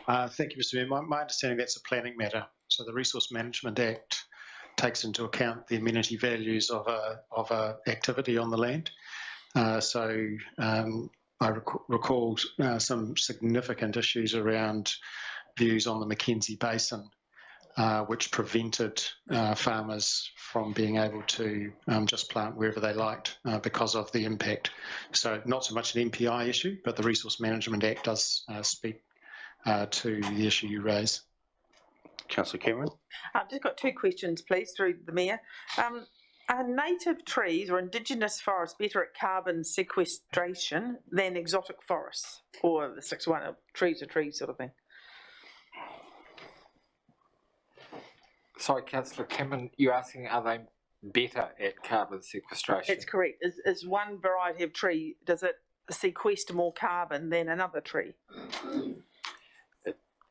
Thank you, Mr. Mayor. My understanding, that's a planning matter. So the Resource Management Act takes into account the amenity values of a activity on the land. I recall some significant issues around views on the Mackenzie Basin, which prevented farmers from being able to just plant wherever they liked because of the impact. So not so much an MPI issue, but the Resource Management Act does speak to the issue you raise. Councillor Cameron? I've just got two questions, please, through the Mayor. Are native trees or Indigenous forests better at carbon sequestration than exotic forests, or the 6-1 trees are trees sort of thing? Sorry, Councillor Cameron, you're asking, are they better at carbon sequestration? That's correct. Is one variety of tree, does it sequester more carbon than another tree?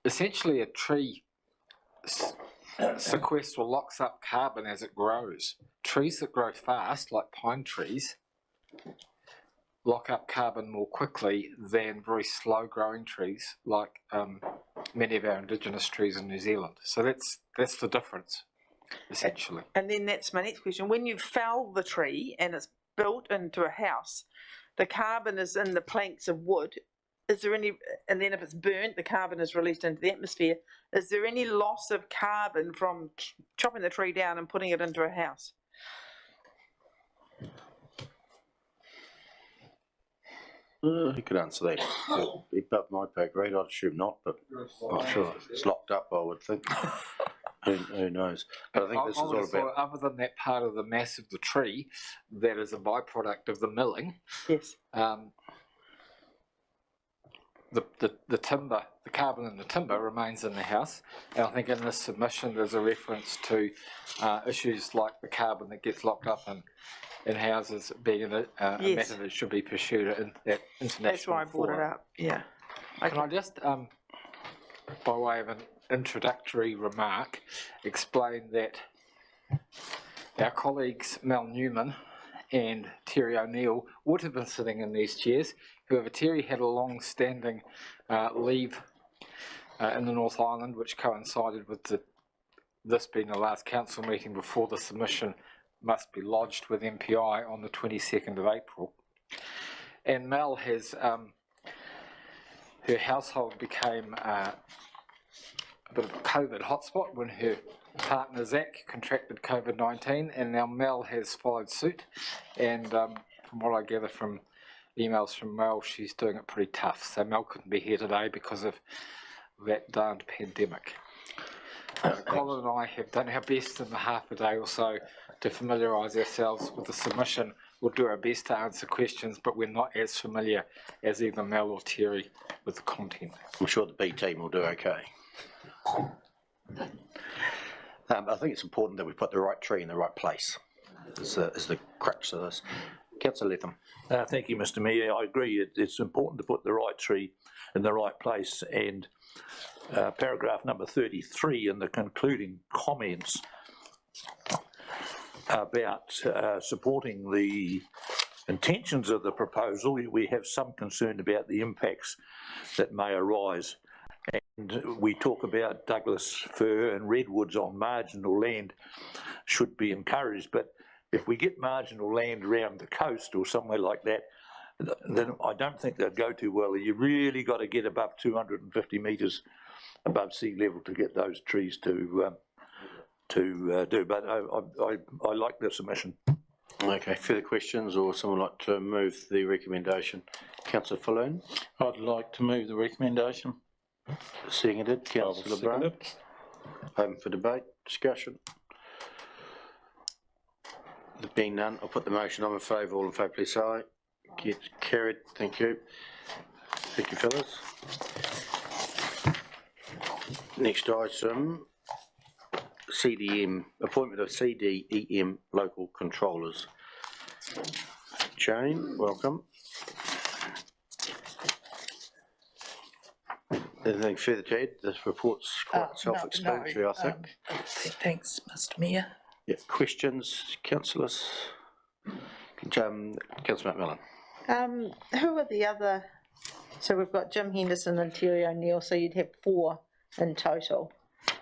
Essentially, a tree sequesters or locks up carbon as it grows. Trees that grow fast, like pine trees, lock up carbon more quickly than very slow growing trees, like many of our Indigenous trees in New Zealand. So that's the difference, essentially. And then that's my next question. When you fell the tree and it's built into a house, the carbon is in the planks of wood. Is there any, and then if it's burnt, the carbon is released into the atmosphere. Is there any loss of carbon from chopping the tree down and putting it into a house? You could answer that. Above my pay grade, I'd assume not, but I'm sure it's locked up, I would think. Who knows? But I think this is all about... Other than that part of the mass of the tree that is a byproduct of the milling, yes. The timber, the carbon in the timber remains in the house. And I think in this submission there's a reference to issues like the carbon that gets locked up in houses being a yes. matter that should be pursued at international. That's why I brought it up, yeah. Okay. Can I just, by way of an introductory remark, explain that our colleagues Mel Newman and Terry O'Neill would have been sitting in these chairs. However, Terry had a long-standing leave in the North Island, which coincided with this being the last council meeting before the submission must be lodged with MPI on the 22nd of April. And Mel has, her household became a bit of a COVID hotspot when her partner Zach contracted COVID-19, and now Mel has followed suit. And from what I gather from emails from Mel, she's doing it pretty tough. So Mel couldn't be here today because of that darned pandemic. Colin and I have done our best in the half a day or so to familiarise ourselves with the submission we'll do our best to answer questions, but we're not as familiar as either Mel or Terry with the content. I'm sure the B team will do okay. I think it's important that we put the right tree in the right place. Is the crux of this. Councillor Latham. Thank you, Mr. Mayor. I agree. It's important to put the right tree in the right place. And paragraph number 33 in the concluding comments about supporting the intentions of the proposal, we have some concern about the impacts that may arise. And we talk about Douglas fir and redwoods on marginal land should be encouraged, but if we get marginal land around the coast or somewhere like that, then I don't think they'll go too well. You really got to get above 250 metres above sea level to get those trees to do. But I like the submission. Okay, further questions, or someone like to move the recommendation? Councillor Falloon. I'd like to move the recommendation. Seconded. Councillor Brown. Open for debate, discussion. There being none, I'll put the motion on in favour. All in favour, please say aye. Gets carried. Thank you. Thank you, fellas. Next item, CDM, appointment of CDEM local controllers. Jane, welcome. Anything further to add? This report's quite self-explanatory, I think. Thanks, Mr. Mayor. Yeah, questions, councillors? Councillor McMillan. Who are the other, so we've got Jim Henderson and Terry O'Neill, so you'd have 4 in total.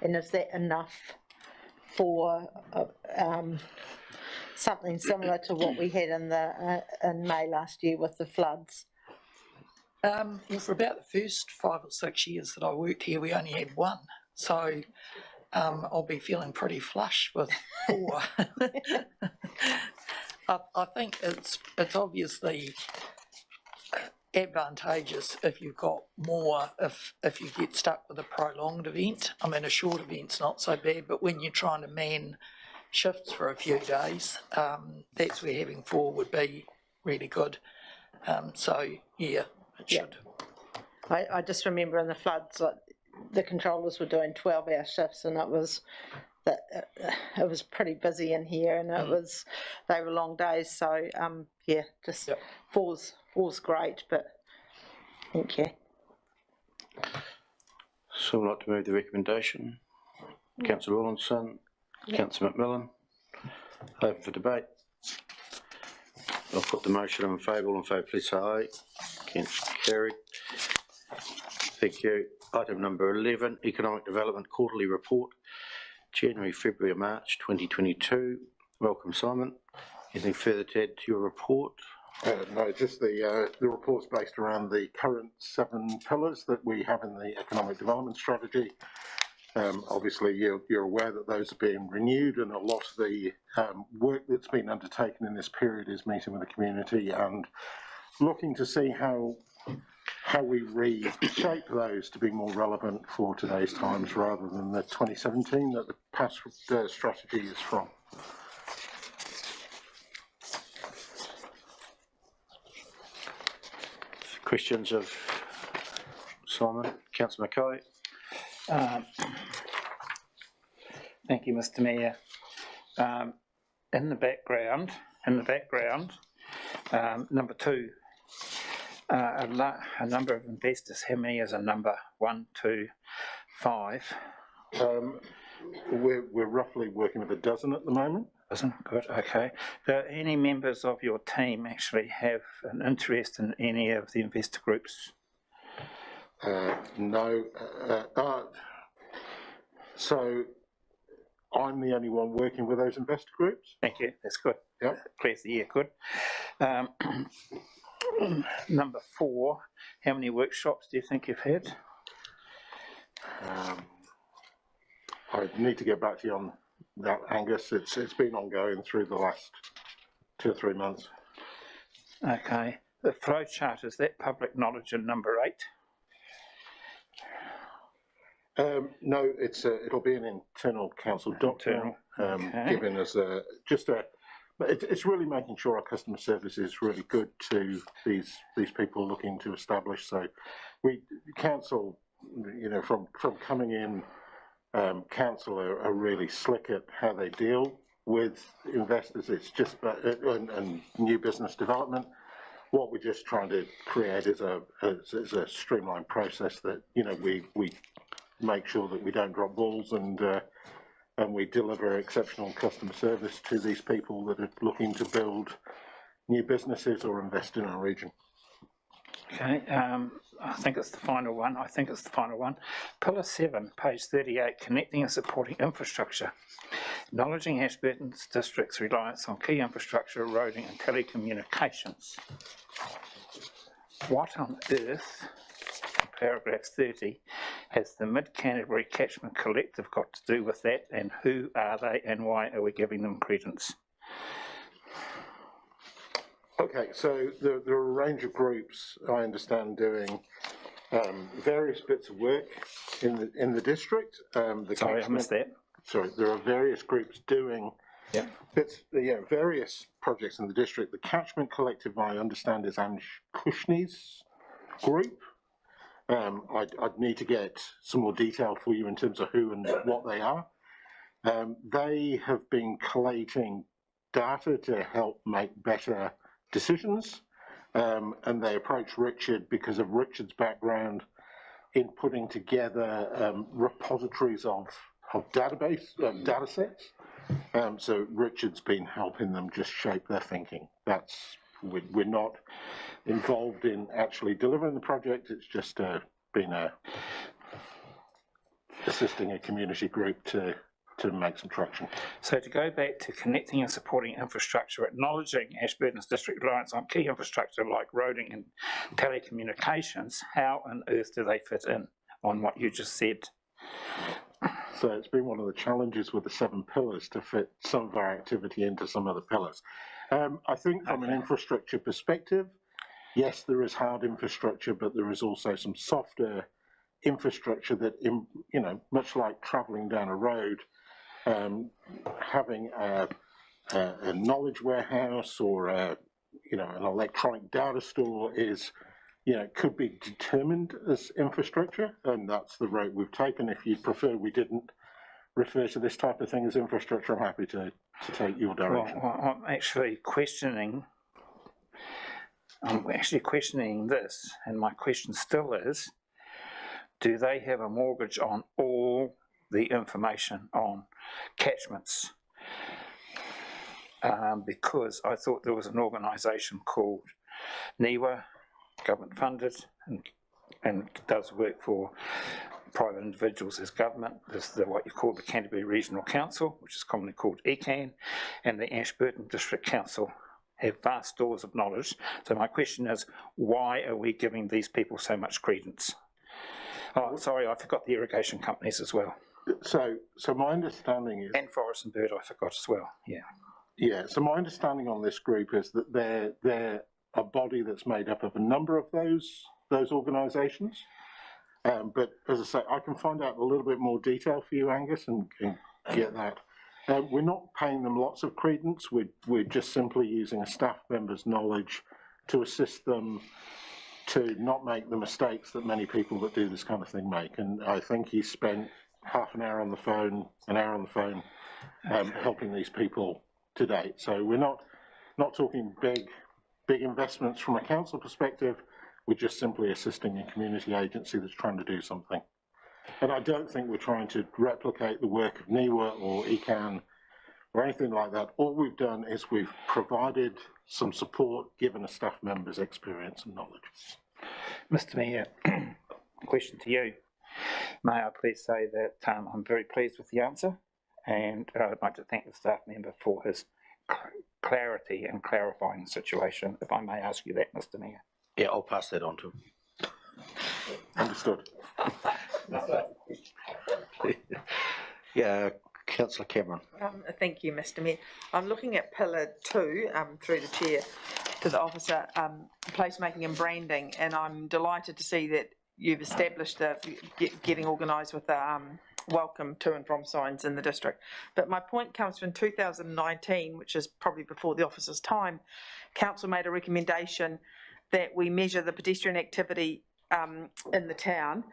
And is that enough for something similar to what we had in May last year with the floods? Well, for about the first 5 or 6 years that I worked here, we only had 1. So I'll be feeling pretty flush with 4. I think it's obviously advantageous if you've got more, if you get stuck with a prolonged event. I mean, a short event's not so bad, but when you're trying to man shifts for a few days, that's where having 4 would be really good. So, yeah, it should. I just remember in the floods, like, the controllers were doing 12-hour shifts, and it was pretty busy in here, and they were long days. So yeah, just 4's great, but thank you. So I'd like to move the recommendation. Councillor Rawlinson, Councillor McMillan. Open for debate. I'll put the motion in favour. All in favour, please say aye. Against, carried. Thank you. Item number 11, Economic Development Quarterly Report, January, February, March 2022. Welcome, Simon. Anything further to add to your report? No, just the report's based around the current 7 pillars that we have in the economic development strategy. Obviously, you're aware that those are being renewed, and a lot of the work that's been undertaken in this period is meeting with the community and looking to see how we reshape those to be more relevant for today's times rather than the 2017 that the past strategy is from. Questions of Simon? Councillor Mackay. Thank you, Mr. Mayor. In the background, number 2. A number of investors. How many is a number? 1, 2, 5? We're roughly working with a dozen at the moment. Dozen, good, okay. Do any members of your team actually have an interest in any of the investor groups? No. So I'm the only one working with those investor groups. Thank you, that's good. Yep. Clears the air, good. Number 4, how many workshops do you think you've had? I need to get back to you on that, Angus. It's been ongoing through the last 2 or 3 months. Okay. The flow chart, is that public knowledge in number 8? No, it'll be an internal council document, given as just a but it's really making sure our customer service is really good to these people looking to establish. So council, from coming in, council are really slick at how they deal with investors. It's just and new business development. What we're just trying to create is a streamlined process that we make sure that we don't drop balls and we deliver exceptional customer service to these people that are looking to build new businesses or invest in our region. Okay, I think it's the final one. Pillar 7, page 38, connecting and supporting infrastructure. Acknowledging Ashburton District's reliance on key infrastructure, roading and telecommunications. What on earth, in paragraph 30, has the Mid-Canterbury Catchment Collective got to do with that, and who are they and why are we giving them credence? Okay, so there are a range of groups, I understand, doing various bits of work in the district. Sorry, I missed that. Sorry, there are various groups doing various projects in the district. The Catchment Collective, I understand, is Ange Kushney's group. I'd need to get some more detail for you in terms of who and what they are. They have been collating data to help make better decisions, and they approached Richard because of Richard's background in putting together repositories of data sets. So Richard's been helping them just shape their thinking. We're not involved in actually delivering the project. It's just been assisting a community group to make some traction. So to go back to connecting and supporting infrastructure, acknowledging Ashburton's district reliance on key infrastructure like roading and telecommunications, how on earth do they fit in on what you just said? So it's been one of the challenges with the 7 pillars to fit some of our activity into some of the pillars. I think from an infrastructure perspective, yes, there is hard infrastructure, but there is also some softer infrastructure that, much like travelling down a road, having a knowledge warehouse or an electronic data store is, could be determined as infrastructure, and that's the route we've taken. If you prefer we didn't refer to this type of thing as infrastructure, I'm happy to take your direction. Well, I'm actually questioning this, and my question still is, do they have a mortgage on all the information on catchments? Because I thought there was an organisation called NIWA, government funded, and does work for private individuals as government. There's what you call the Canterbury Regional Council, which is commonly called ECAN, and the Ashburton District Council have vast stores of knowledge. So my question is, why are we giving these people so much credence? Oh, sorry, I forgot the irrigation companies as well. So my understanding is... And Forest and Bird I forgot as well, yeah. Yeah, so my understanding on this group is that they're a body that's made up of a number of those organisations. But as I say, I can find out a little bit more detail for you, Angus, and get that. We're not paying them lots of credence. We're just simply using a staff member's knowledge to assist them to not make the mistakes that many people that do this kind of thing make. And I think he spent half an hour on the phone, helping these people to date. So we're not talking big investments from a council perspective. We're just simply assisting a community agency that's trying to do something. And I don't think we're trying to replicate the work of NIWA or ECAN or anything like that. All we've done is we've provided some support given a staff member's experience and knowledge. Mr Mayor, question to you. May I please say that I'm very pleased with the answer, and I'd like to thank the staff member for his clarity and clarifying the situation, if I may ask you that, Mr Mayor. Yeah, I'll pass that on to him. Understood. Yeah, Councillor Cameron. Thank you, Mr Mayor. I'm looking at pillar 2, through the chair to the officer, placemaking and branding, and I'm delighted to see that you've established getting organised with the welcome to and from signs in the district. But my point comes from 2019, which is probably before the officer's time. Council made a recommendation that we measure the pedestrian activity in the town.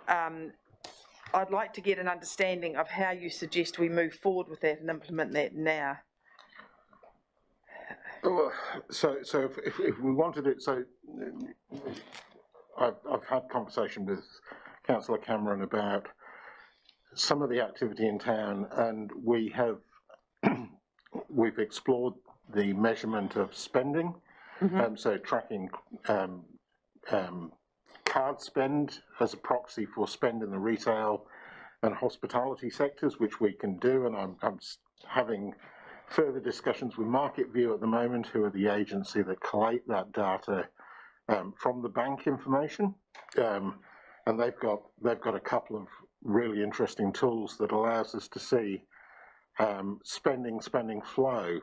I'd like to get an understanding of how you suggest we move forward with that and implement that now. Well, so if we wanted it, so I've had conversation with Councillor Cameron about some of the activity in town, and we have we've explored the measurement of spending, so tracking card spend as a proxy for spend in the retail and hospitality sectors, which we can do, and I'm having further discussions with Market View at the moment, who are the agency that collate that data from the bank information, and they've got a couple of really interesting tools that allows us to see spending flow,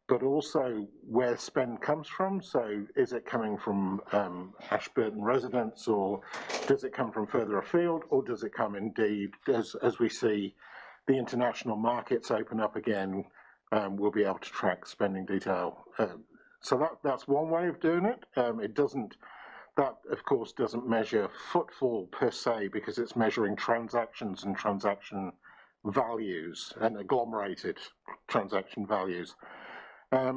but also where spend comes from. So is it coming from Ashburton residents, or does it come from further afield, or does it come indeed, as we see the international markets open up again, we'll be able to track spending detail. So that's one way of doing it. That of course doesn't measure footfall per se, because it's measuring transactions and transaction values and agglomerated transaction values. I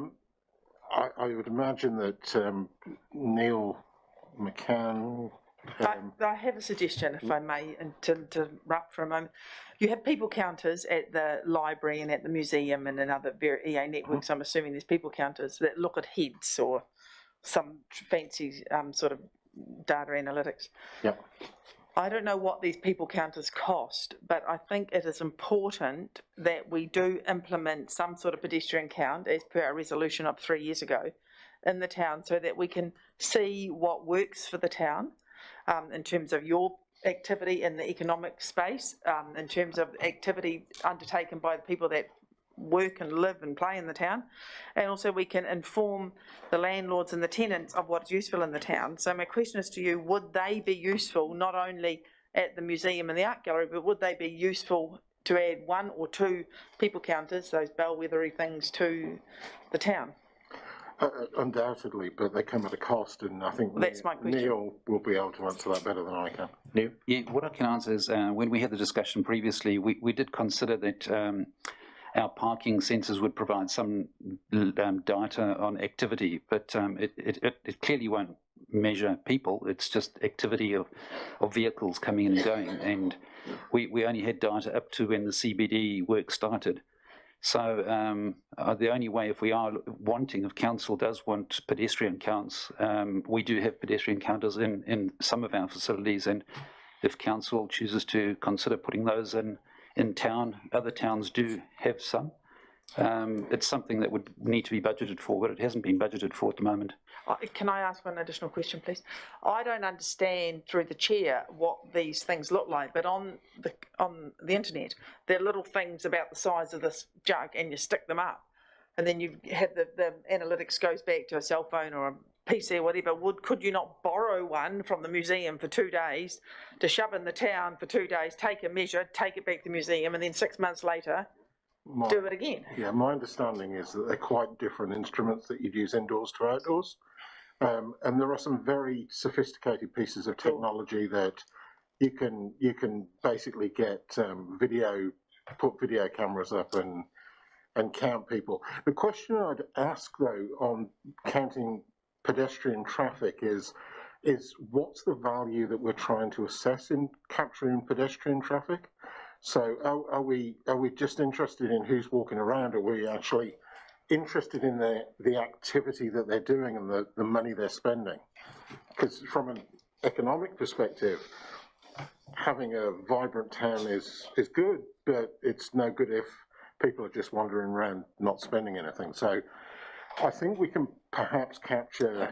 would imagine that Neil McCann. I have a suggestion, if I may, and to interrupt for a moment. You have people counters at the library and at the museum and in other EA networks. I'm assuming there's people counters that look at heads or some fancy sort of data analytics. Yep. I don't know what these people counters cost, but I think it is important that we do implement some sort of pedestrian count as per our resolution of 3 years ago in the town, so that we can see what works for the town in terms of your activity in the economic space, in terms of activity undertaken by the people that work and live and play in the town, and also we can inform the landlords and the tenants of what's useful in the town. So my question is to you, would they be useful not only at the museum and the art gallery, but would they be useful to add 1 or 2 people counters, those bellwethery things, to the town? Undoubtedly, but they come at a cost, and I think that's my question. Neil will be able to answer that better than I can. Neil? Yeah, what I can answer is when we had the discussion previously, we did consider that our parking sensors would provide some data on activity, but it clearly won't measure people. It's just activity of vehicles coming in and going, and we only had data up to when the CBD work started. So the only way, if we are wanting, if council does want pedestrian counts, we do have pedestrian counters in some of our facilities, and if council chooses to consider putting those in town, other towns do have some. It's something that would need to be budgeted for, but it hasn't been budgeted for at the moment. Can I ask one additional question, please? I don't understand through the chair what these things look like, but on the internet, they're little things about the size of this jug, and you stick them up, and then you have the analytics goes back to a cell phone or a PC or whatever. Could you not borrow one from the museum for 2 days to shove in the town for 2 days, take a measure, take it back to the museum, and then 6 months later do it again? Yeah, my understanding is that they're quite different instruments that you'd use indoors to outdoors. And there are some very sophisticated pieces of technology that you can basically get put video cameras up and count people. The question I'd ask though on counting pedestrian traffic is what's the value that we're trying to assess in capturing pedestrian traffic? So are we just interested in who's walking around, or are we actually interested in the activity that they're doing and the money they're spending? Because from an economic perspective, having a vibrant town is good, but it's no good if people are just wandering around not spending anything. So I think we can perhaps capture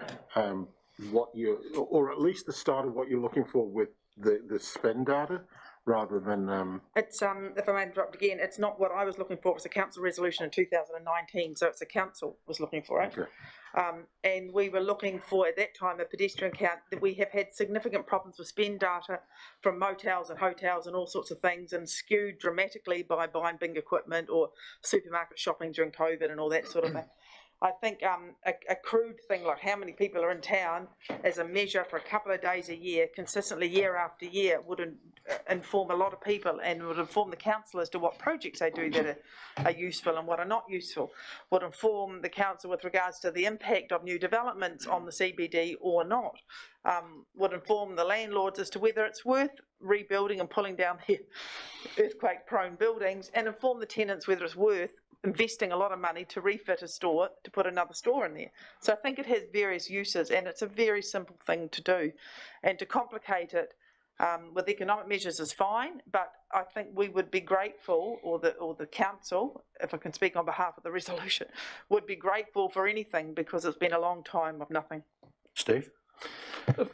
what or at least the start of what you're looking for with the spend data, rather than, It's, if I may interrupt again, it's not what I was looking for, it was a council resolution in 2019, so it's the council was looking for it. Okay. And we were looking for, at that time, a pedestrian count, that we have had significant problems with spend data from motels and hotels and all sorts of things, and skewed dramatically by buying big equipment or supermarket shopping during COVID and all that sort of thing. I think a crude thing like how many people are in town as a measure for a couple of days a year, consistently year after year, would inform a lot of people and would inform the council as to what projects they do that are useful and what are not useful, would inform the council with regards to the impact of new developments on the CBD or not, would inform the landlords as to whether it's worth rebuilding and pulling down the earthquake-prone buildings, and inform the tenants whether it's worth investing a lot of money to refit a store, to put another store in there. So I think it has various uses, and it's a very simple thing to do. And to complicate it with economic measures is fine, but I think we would be grateful, or the council, if I can speak on behalf of the resolution, would be grateful for anything, because it's been a long time of nothing. Steve?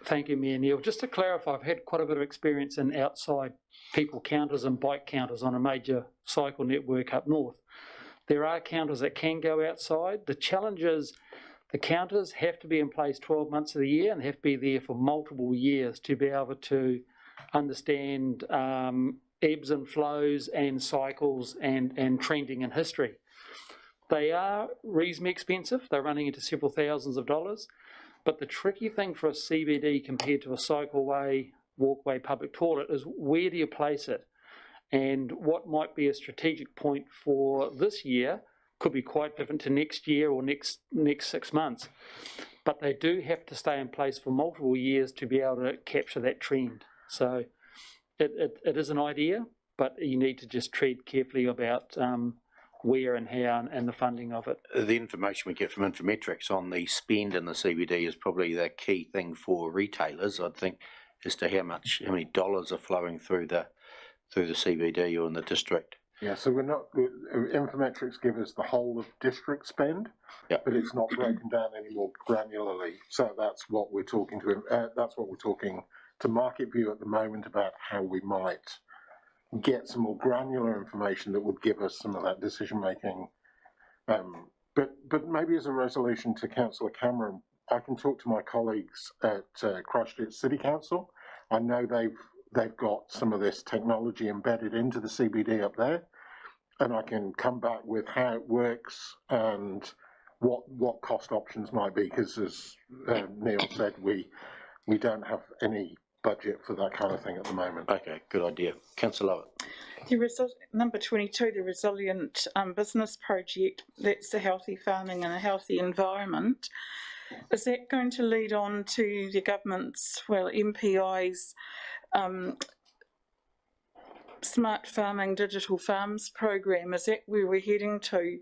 Thank you, Mayor Neil. Just to clarify, I've had quite a bit of experience in outside people counters and bike counters on a major cycle network up north. There are counters that can go outside. The challenge is the counters have to be in place 12 months of the year and have to be there for multiple years to be able to understand ebbs and flows and cycles and trending in history. They are reasonably expensive. They're running into several thousands of dollars. But the tricky thing for a CBD compared to a cycleway, walkway, public toilet is where do you place it? And what might be a strategic point for this year could be quite different to next year or next 6 months. But they do have to stay in place for multiple years to be able to capture that trend. So it is an idea, but you need to just tread carefully about where and how and the funding of it. The information we get from Infometrics on the spend in the CBD is probably the key thing for retailers, I think, as to how many dollars are flowing through the CBD or in the district. yeah, so we're not, Infometrics give us the whole of district spend, Yep. but it's not broken down any more granularly. So that's what we're talking to Market View at the moment about how we might get some more granular information that would give us some of that decision making. But maybe as a resolution to Councillor Cameron, I can talk to my colleagues at Christchurch City Council. I know they've got some of this technology embedded into the CBD up there, and I can come back with how it works and what cost options might be, because as Neil said, we don't have any budget for that kind of thing at the moment. Okay, good idea. Councillor Lovett. Number 22, the Resilient Business Project, that's the healthy farming and a healthy environment. Is that going to lead on to the government's, MPI's Smart Farming Digital Farms program? Is that where we're heading to?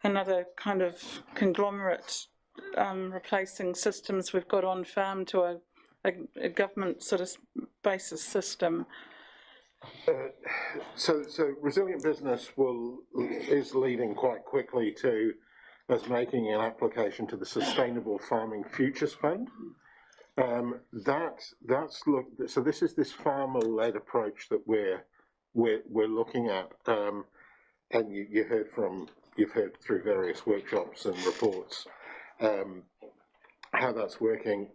Another kind of conglomerate replacing systems we've got on farm to a government sort of basis system? So Resilient Business is leading quite quickly to us making an application to the Sustainable Farming Futures Fund. So this is this farmer-led approach that we're looking at, and you've heard through various workshops and reports how that's working.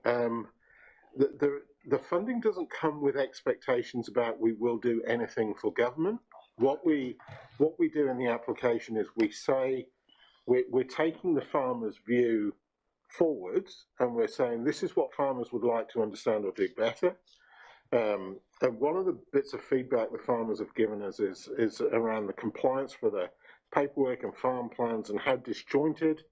The funding doesn't come with expectations about we will do anything for government. What we do in the application is we say we're taking the farmer's view forwards, and we're saying this is what farmers would like to understand or do better. And one of the bits of feedback the farmers have given us is around the compliance for the paperwork and farm plans and how disjointed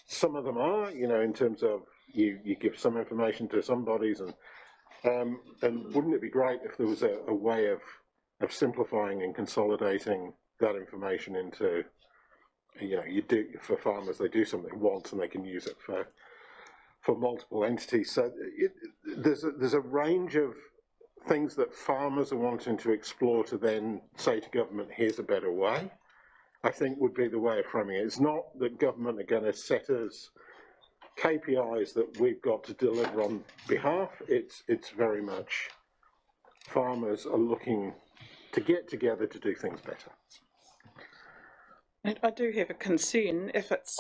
some of them are, in terms of you give some information to some bodies, and wouldn't it be great if there was a way of simplifying and consolidating that information into, you do for farmers, they do something once and they can use it for multiple entities. So there's a range of things that farmers are wanting to explore to then say to government, here's a better way, I think would be the way of framing it. It's not that government are going to set us KPIs that we've got to deliver on behalf. It's very much farmers are looking to get together to do things better. And I do have a concern if it's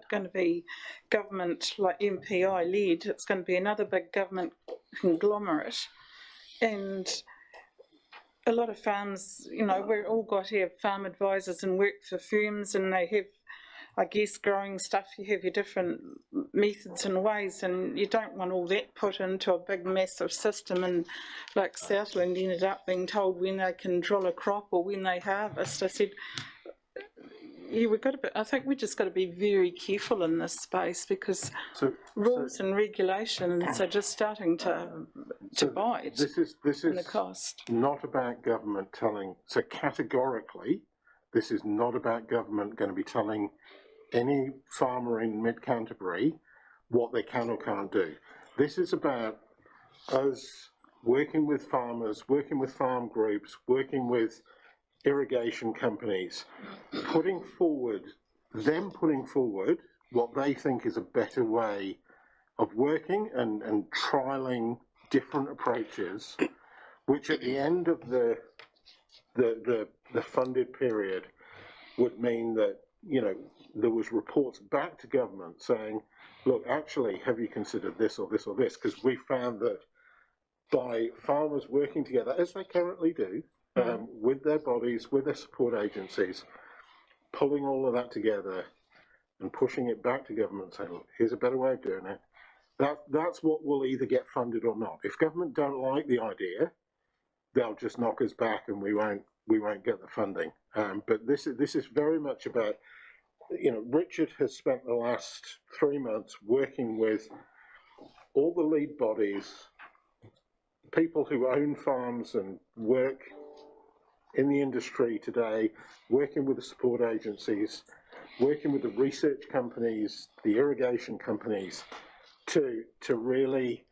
going to be government like MPI led, it's going to be another big government conglomerate. And a lot of farms, you know, we've all got to have farm advisors and work for firms, and they have, I guess, growing stuff, you have your different methods and ways, and you don't want all that put into a big massive system. And like Southland ended up being told when they can drill a crop or when they harvest. I said, yeah, I think we just got to be very careful in this space, because rules and regulations are just starting to bite. This is the cost. Not about government telling. So categorically, this is not about government going to be telling any farmer in mid-Canterbury what they can or can't do. This is about us working with farmers, working with farm groups, working with irrigation companies, putting forward what they think is a better way of working and trialling different approaches, which at the end of the funded period would mean that, you know, there was reports back to government saying, look, actually, have you considered this or this or this? Because we found that by farmers working together, as they currently do, with their bodies, with their support agencies, pulling all of that together and pushing it back to government, saying, look, here's a better way of doing it. That's what will either get funded or not. If government don't like the idea, they'll just knock us back and we won't get the funding. But this is very much about, you know, Richard has spent the last 3 months working with all the lead bodies, people who own farms and work in the industry today, working with the support agencies, working with the research companies, the irrigation companies, to really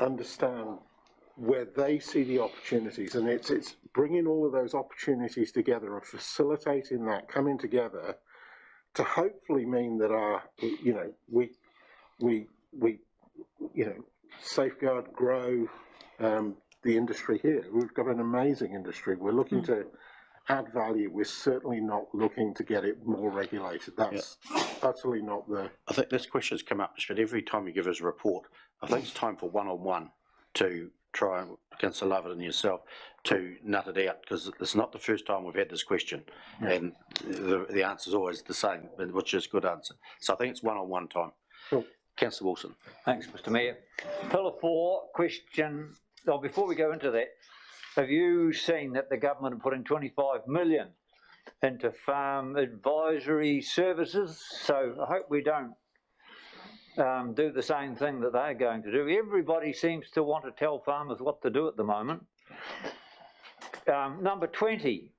understand where they see the opportunities. And it's bringing all of those opportunities together and facilitating that coming together to hopefully mean that we safeguard, grow the industry here. We've got an amazing industry. We're looking to add value. We're certainly not looking to get it more regulated. That's utterly not the... I think this question's come up, but every time you give us a report, I think it's time for one-on-one to try, and Councillor Lovett and yourself, to nut it out, because it's not the first time we've had this question, and the answer's always the same, which is a good answer. So I think it's one-on-one time. Cool. Councillor Wilson. Thanks, Mr Mayor. Pillar 4, question, before we go into that, have you seen that the government put in 25 million into farm advisory services? So I hope we don't do the same thing that they're going to do. Everybody seems to want to tell farmers what to do at the moment. Number 20,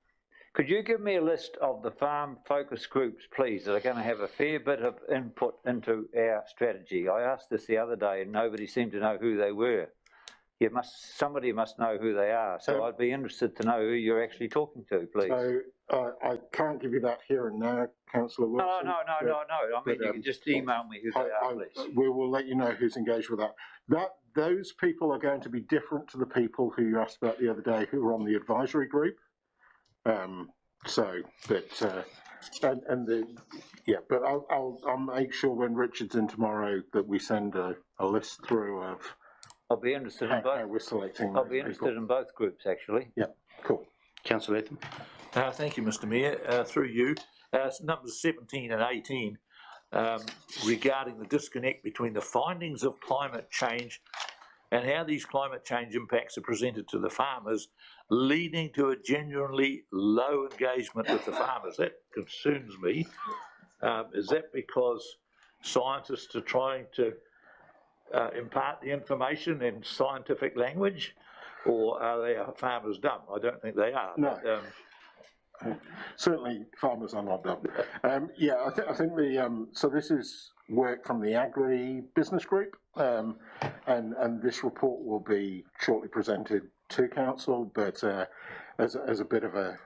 could you give me a list of the farm focus groups, please, that are going to have a fair bit of input into our strategy? I asked this the other day and nobody seemed to know who they were. Somebody must know who they are, so I'd be interested to know who you're actually talking to, please. So I can't give you that here and now, Councillor Wilson. No. I mean, you can just email me who they are, please. We will let you know who's engaged with that. Those people are going to be different to the people who you asked about the other day who are on the advisory group. But I'll make sure when Richard's in tomorrow that we send a list through of. I'll be interested in both. We're selecting. I'll be interested in both groups, actually. Yeah, cool. Councillor Latham. Thank you, Mr Mayor. Through you, numbers 17 and 18 regarding the disconnect between the findings of climate change and how these climate change impacts are presented to the farmers, leading to a genuinely low engagement with the farmers. That concerns me. Is that because scientists are trying to impart the information in scientific language, or are they farmers dumb? I don't think they are. No. But, certainly farmers are not dumb. I think so this is work from the Agri Business Group, and this report will be shortly presented to Council, but as a bit of a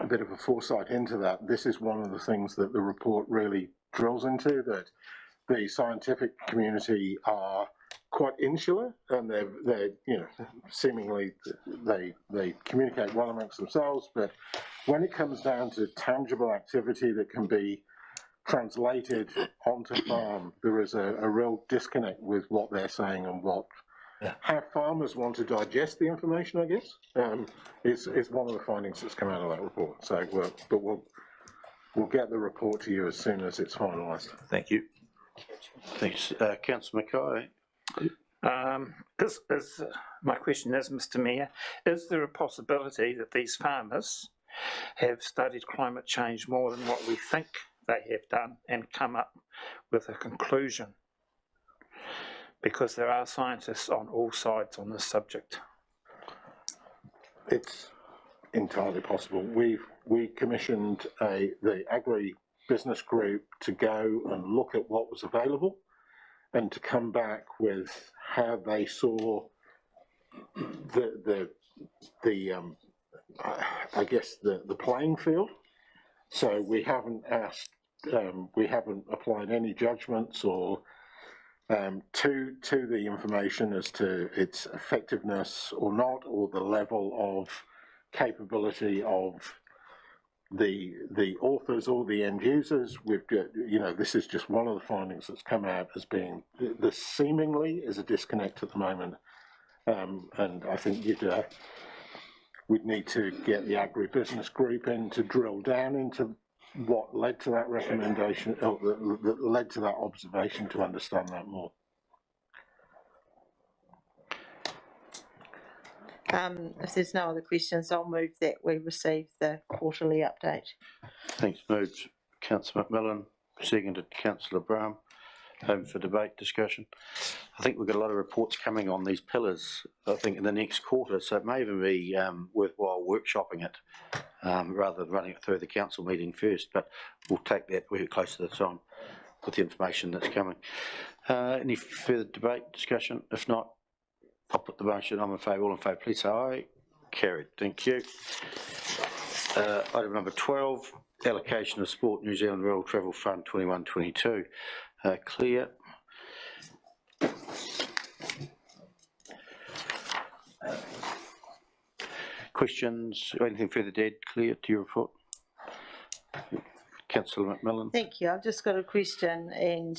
bit of a foresight into that, this is one of the things that the report really drills into, that the scientific community are quite insular, and they're you know, seemingly they communicate well amongst themselves, but when it comes down to tangible activity that can be translated onto farm, there is a real disconnect with what they're saying and what how farmers want to digest the information, I guess, is one of the findings that's come out of that report. So, we'll get the report to you as soon as it's finalised. Thank you. Thanks. Councillor Mackay. My question is, Mr. Mayor, is there a possibility that these farmers have studied climate change more than what we think they have done and come up with a conclusion? Because there are scientists on all sides on this subject. It's entirely possible. We commissioned the agri-business group to go and look at what was available and to come back with how they saw the I guess the playing field. So we haven't asked, we haven't applied any judgments or to the information as to its effectiveness or not, or the level of capability of the authors or the end users. We've got, you know, this is just one of the findings that's come out as being, there seemingly is a disconnect at the moment, and I think we'd need to get the agribusiness group in to drill down into what led to that recommendation, or that led to that observation, to understand that more. If there's no other questions, I'll move that we receive the quarterly update. Thanks. Moved Councillor McMillan, seconded Councillor Brown. Home for debate, discussion. I think we've got a lot of reports coming on these pillars, I think, in the next quarter, so it may even be worthwhile workshopping it rather than running it through the council meeting first, but we'll take that very close to the time with the information that's coming. Any further debate, discussion? If not, I'll put the motion. I'm in favour. All in favour, please say aye. Carried. Thank you. Item number 12, allocation of Sport New Zealand Rural Travel Fund 21-22. Clear. Questions or anything further, Dad? Clear to your report? Councillor McMillan. Thank you. I've just got a question, and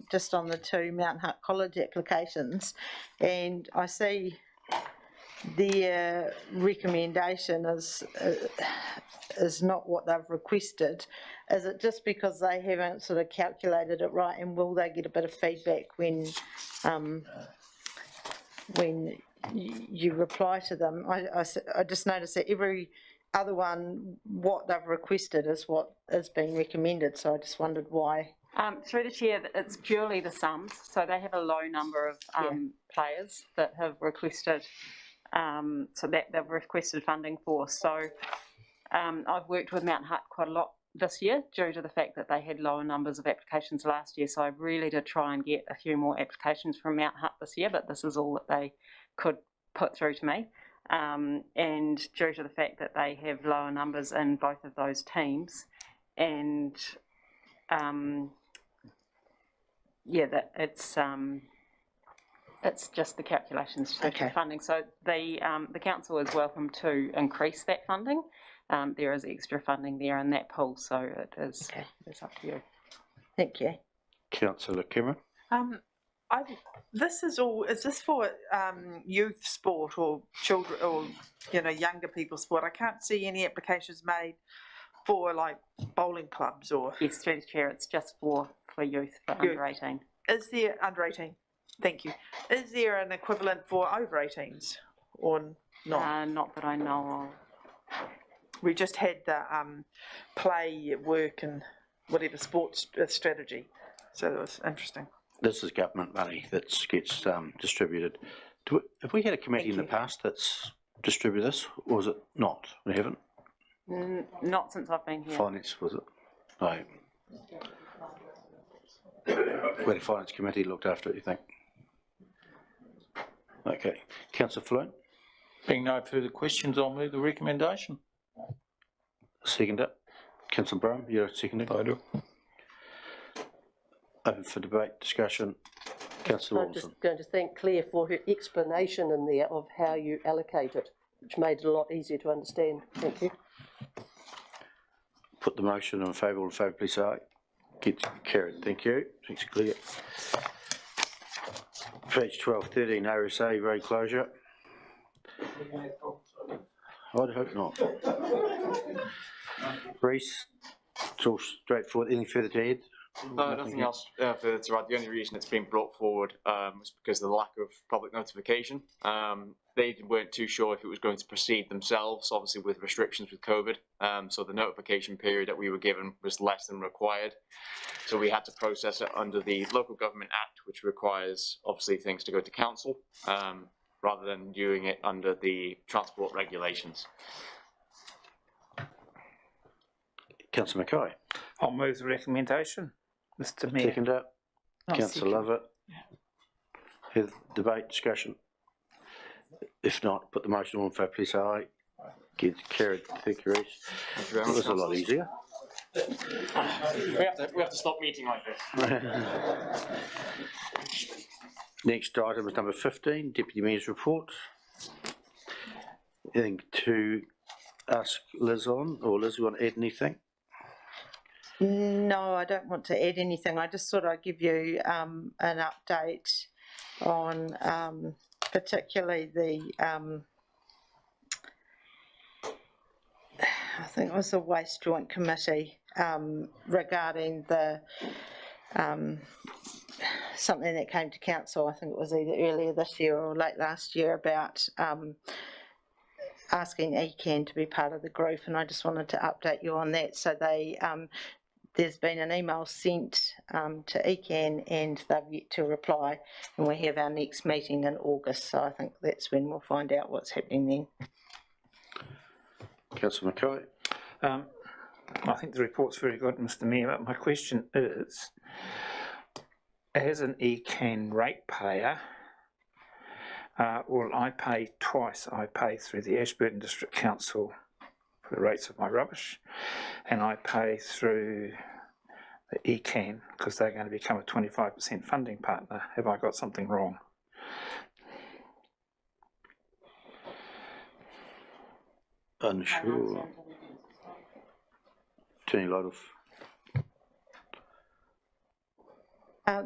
just on the two Mount Hutt College applications, and I see their recommendation is not what they've requested. Is it just because they haven't sort of calculated it right, and will they get a bit of feedback when you reply to them? I just noticed that every other one, what they've requested is what is being recommended, so I just wondered why. Through the chair, it's purely the sums, so they have a low number of players that have requested, so that they've requested funding for. So I've worked with Mount Hutt quite a lot this year due to the fact that they had lower numbers of applications last year, so I really did try and get a few more applications from Mount Hutt this year, but this is all that they could put through to me. And due to the fact that they have lower numbers in both of those teams, and that it's just the calculations for funding. So the council is welcome to increase that funding. There is extra funding there in that pool, so it is it's up to you. Thank you. Councillor Cameron. This is all. Is this for youth sport or children or younger people sport? I can't see any applications made for like bowling clubs or. Yes, through the chair, it's just for youth, for under 18. Is there under 18? Thank you. Is there an equivalent for over 18s or not? Not that I know of. We just had the play, work, and whatever sports strategy, so that was interesting. This is government money that gets distributed. Have we had a committee in the past that's distributed this, or is it not? We haven't? Not since I've been here. Finance, was it? No. Where the Finance Committee looked after it, you think? Okay. Councillor Floon. Being no further questions, I'll move the recommendation. Second it. Councillor Brown, you're seconding? I do. Open for debate, discussion. Councillor I'm Wilson. just going to thank Claire for her explanation in there of how you allocate it, which made it a lot easier to understand. Thank you. Put the motion in favour. All in favour, please say aye. Gets carried. Thank you. Thanks, Claire. Page 1213, RSA road closure. I'd hope not. Reece, it's all straightforward. Any further to add? Nothing else further to add. The only reason it's been brought forward was because of the lack of public notification. They weren't too sure if it was going to proceed themselves, obviously with restrictions with COVID. So the notification period that we were given was less than required. So we had to process it under the Local Government Act, which requires obviously things to go to council, rather than doing it under the transport regulations. Councillor Mackay. I'll move the recommendation, Mr Mayor. Second up. Councillor Lovett. Have debate, discussion. If not, put the motion on in favour, please say aye. Gets carried. Thank you, Reece. Thank you very That much, was a lot easier. We have to stop meeting like this. Next item is number 15, Deputy Mayor's report. Anything to ask Liz on, or Liz, you want to add anything? No, I don't want to add anything. I just thought I'd give you an update on particularly the, I think it was the Waste Joint Committee regarding the something that came to council. I think it was either earlier this year or late last year about asking ECAN to be part of the group, and I just wanted to update you on that. So they there's been an email sent to ECAN and they've yet to reply, and we have our next meeting in August, so I think that's when we'll find out what's happening then. Councillor Mackay. I think the report's very good, Mr Mayor, but my question is, as an ECAN ratepayer, will I pay twice? I pay through the Ashburton District Council for the rates of my rubbish, and I pay through the ECAN because they're going to become a 25% funding partner. Have I got something wrong? Unsure. Turning light off.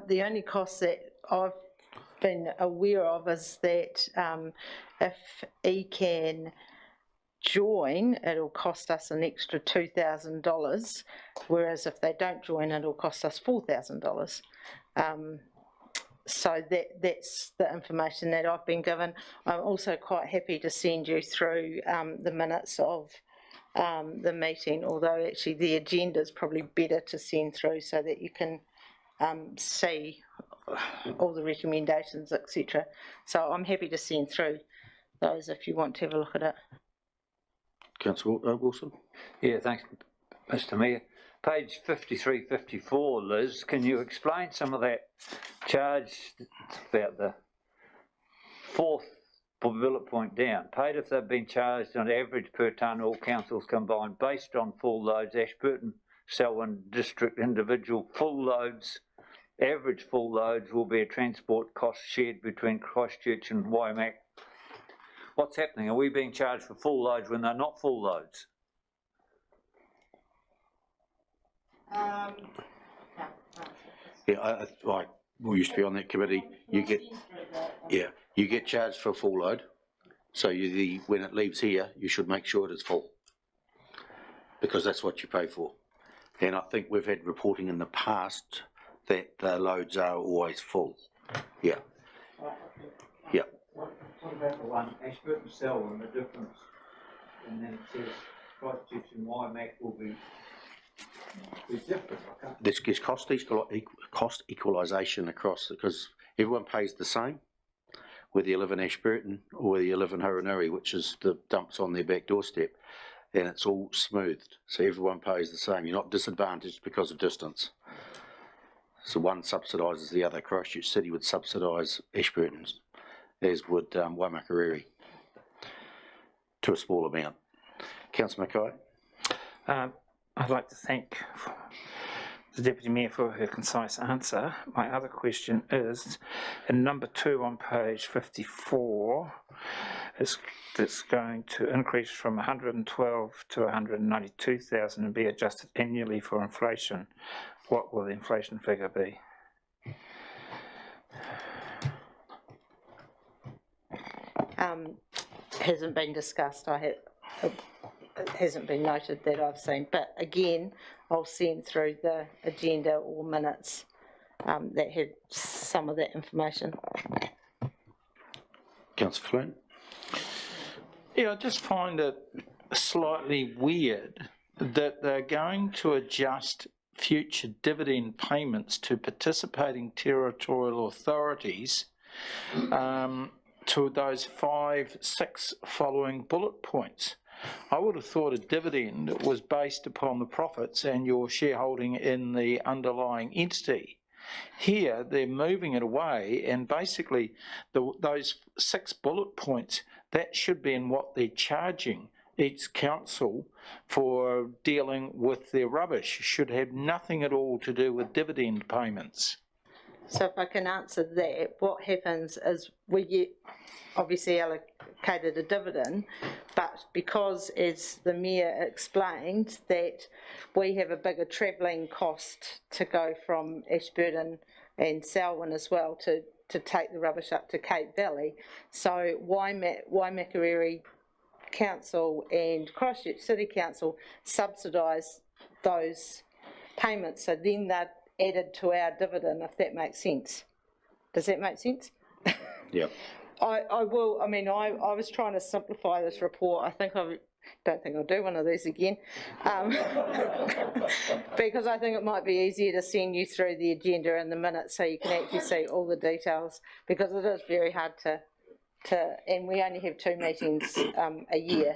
The only cost that I've been aware of is that if ECAN join, it'll cost us an extra $2,000, whereas if they don't join, it'll cost us $4,000. So that's the information that I've been given. I'm also quite happy to send you through the minutes of the meeting, although actually the agenda is probably better to send through so that you can see all the recommendations, etc. So I'm happy to send through those if you want to have a look at it. Councillor Wilson. Yeah, thanks, Mr Mayor. Page 53, 54, Liz, can you explain some of that charge about the fourth bullet point down? Paid if they've been charged on average per tonne, all councils combined, based on full loads, Ashburton, Selwyn District individual full loads, average full loads will be a transport cost shared between Christchurch and Waimak. What's happening? Are we being charged for full loads when they're not full loads? Yeah, we used to be on that committee. You get charged for a full load. So when it leaves here, you should make sure it is full, because that's what you pay for. And I think we've had reporting in the past that the loads are always full. Yeah. Yeah. What about the one, Ashburton Selwyn, the difference? And then it says Christchurch and Waimak will be different. This gives cost equalisation across, because everyone pays the same, whether you live in Ashburton or whether you live in Horonuri, which is the dumps on their back doorstep, and it's all smoothed, so everyone pays the same. You're not disadvantaged because of distance. So one subsidises the other. Christchurch City would subsidise Ashburton's, as would Waimakariri, to a small amount. Councillor Mackay. I'd like to thank the Deputy Mayor for her concise answer. My other question is, in number 2 on page 54, it's going to increase from 112 to 192,000 and be adjusted annually for inflation. What will the inflation figure be? Hasn't been discussed. It hasn't been noted that I've seen. But again, I'll send through the agenda or minutes that had some of that information. Councillor Flynn. Yeah, I just find it slightly weird that they're going to adjust future dividend payments to participating territorial authorities to those 5, 6 following bullet points. I would have thought a dividend was based upon the profits and your shareholding in the underlying entity. Here, they're moving it away, and basically those 6 bullet points, that should be in what they're charging each council for dealing with their rubbish. Should have nothing at all to do with dividend payments. So if I can answer that, what happens is we get obviously allocated a dividend, but because, as the Mayor explained, that we have a bigger travelling cost to go from Ashburton and Selwyn as well to take the rubbish up to Cape Valley. So Waimakariri Council and Christchurch City Council subsidise those payments, so then they're added to our dividend, if that makes sense. Does that make sense? Yep. I will, I mean, I was trying to simplify this report. Don't think I'll do one of these again, because I think it might be easier to send you through the agenda and the minutes so you can actually see all the details, because it is very hard to and we only have 2 meetings a year.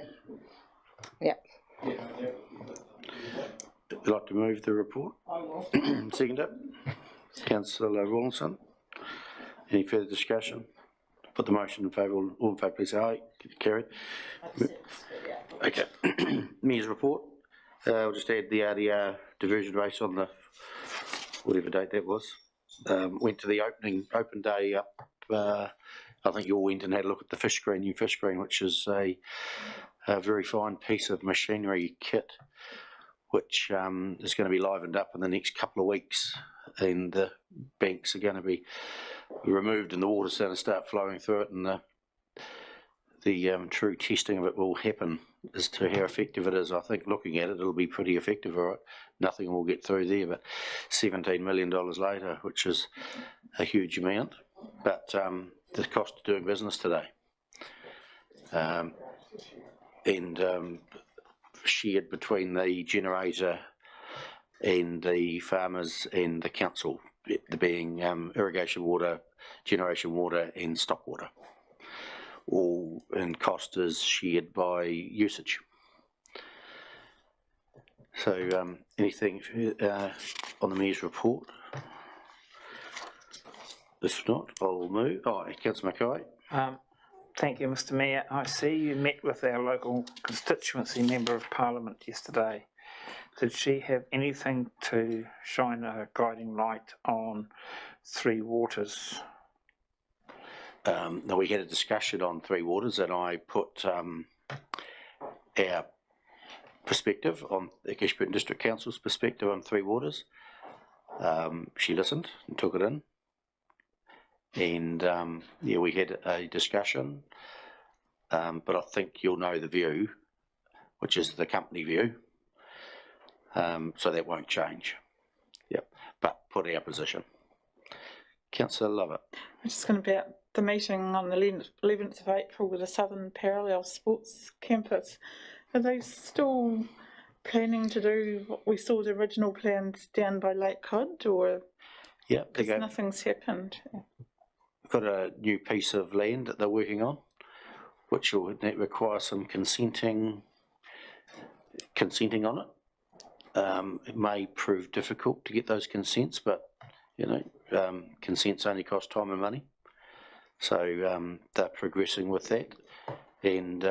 Yeah. Would you like to move the report? I will. Second it. Councillor Rawlinson. Any further discussion? Put the motion in favour. All in favour, please say aye. Carried. Okay. Mayor's report. I'll just add the RDR diversion race on the whatever date that was. Went to the open day up. I think you all went and had a look at the fish screen, new fish screen, which is a very fine piece of machinery kit, which is going to be livened up in the next couple of weeks, and the banks are going to be removed and the water's going to start flowing through it, and the true testing of it will happen as to how effective it is. I think looking at it, it'll be pretty effective, all right. Nothing will get through there, but $17 million later, which is a huge amount, but the cost of doing business today. Shared between the generator and the farmers and the council, being irrigation water, generation water and stock water. All in cost is shared by usage. So anything on the Mayor's report? If not, I'll move. Oh, Councillor Mackay. Thank you, Mr. Mayor. I see you met with our local constituency member of Parliament yesterday. Did she have anything to shine a guiding light on Three Waters? No, we had a discussion on Three Waters, and I put our perspective on the Ashburton District Council's perspective on Three Waters. She listened and took it in. And yeah, we had a discussion, but I think you'll know the view, which is the company view, so that won't change. Yep, but put our position. Councillor Lovett. I'm just going to be at the meeting on the 11th of April with the Southern Parallel Sports Campus. Are they still planning to do what we saw the original plans down by Lake Cod, or yeah, nothing's happened? Got a new piece of land that they're working on, which will require some consenting on it. It may prove difficult to get those consents, but you know, consents only cost time and money. So they're progressing with that, and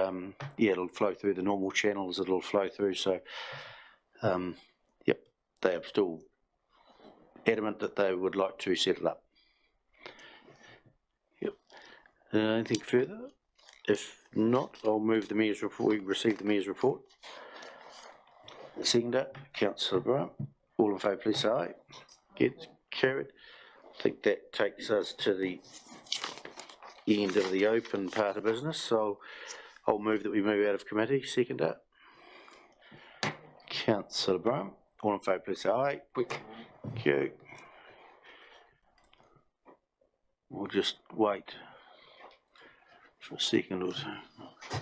yeah, it'll flow through the normal channels. It'll flow through. So yep, they are still adamant that they would like to set it up. Yep. Anything further? If not, I'll move the Mayor's report. We receive the Mayor's report. Seconder, Councillor Brown. All in favour, please say aye. Gets carried. I think that takes us to the end of the open part of business, so I'll move that we move out of committee. Seconder, Councillor Brown. All in favour, please say aye. Thank you. We'll just wait for a second or two.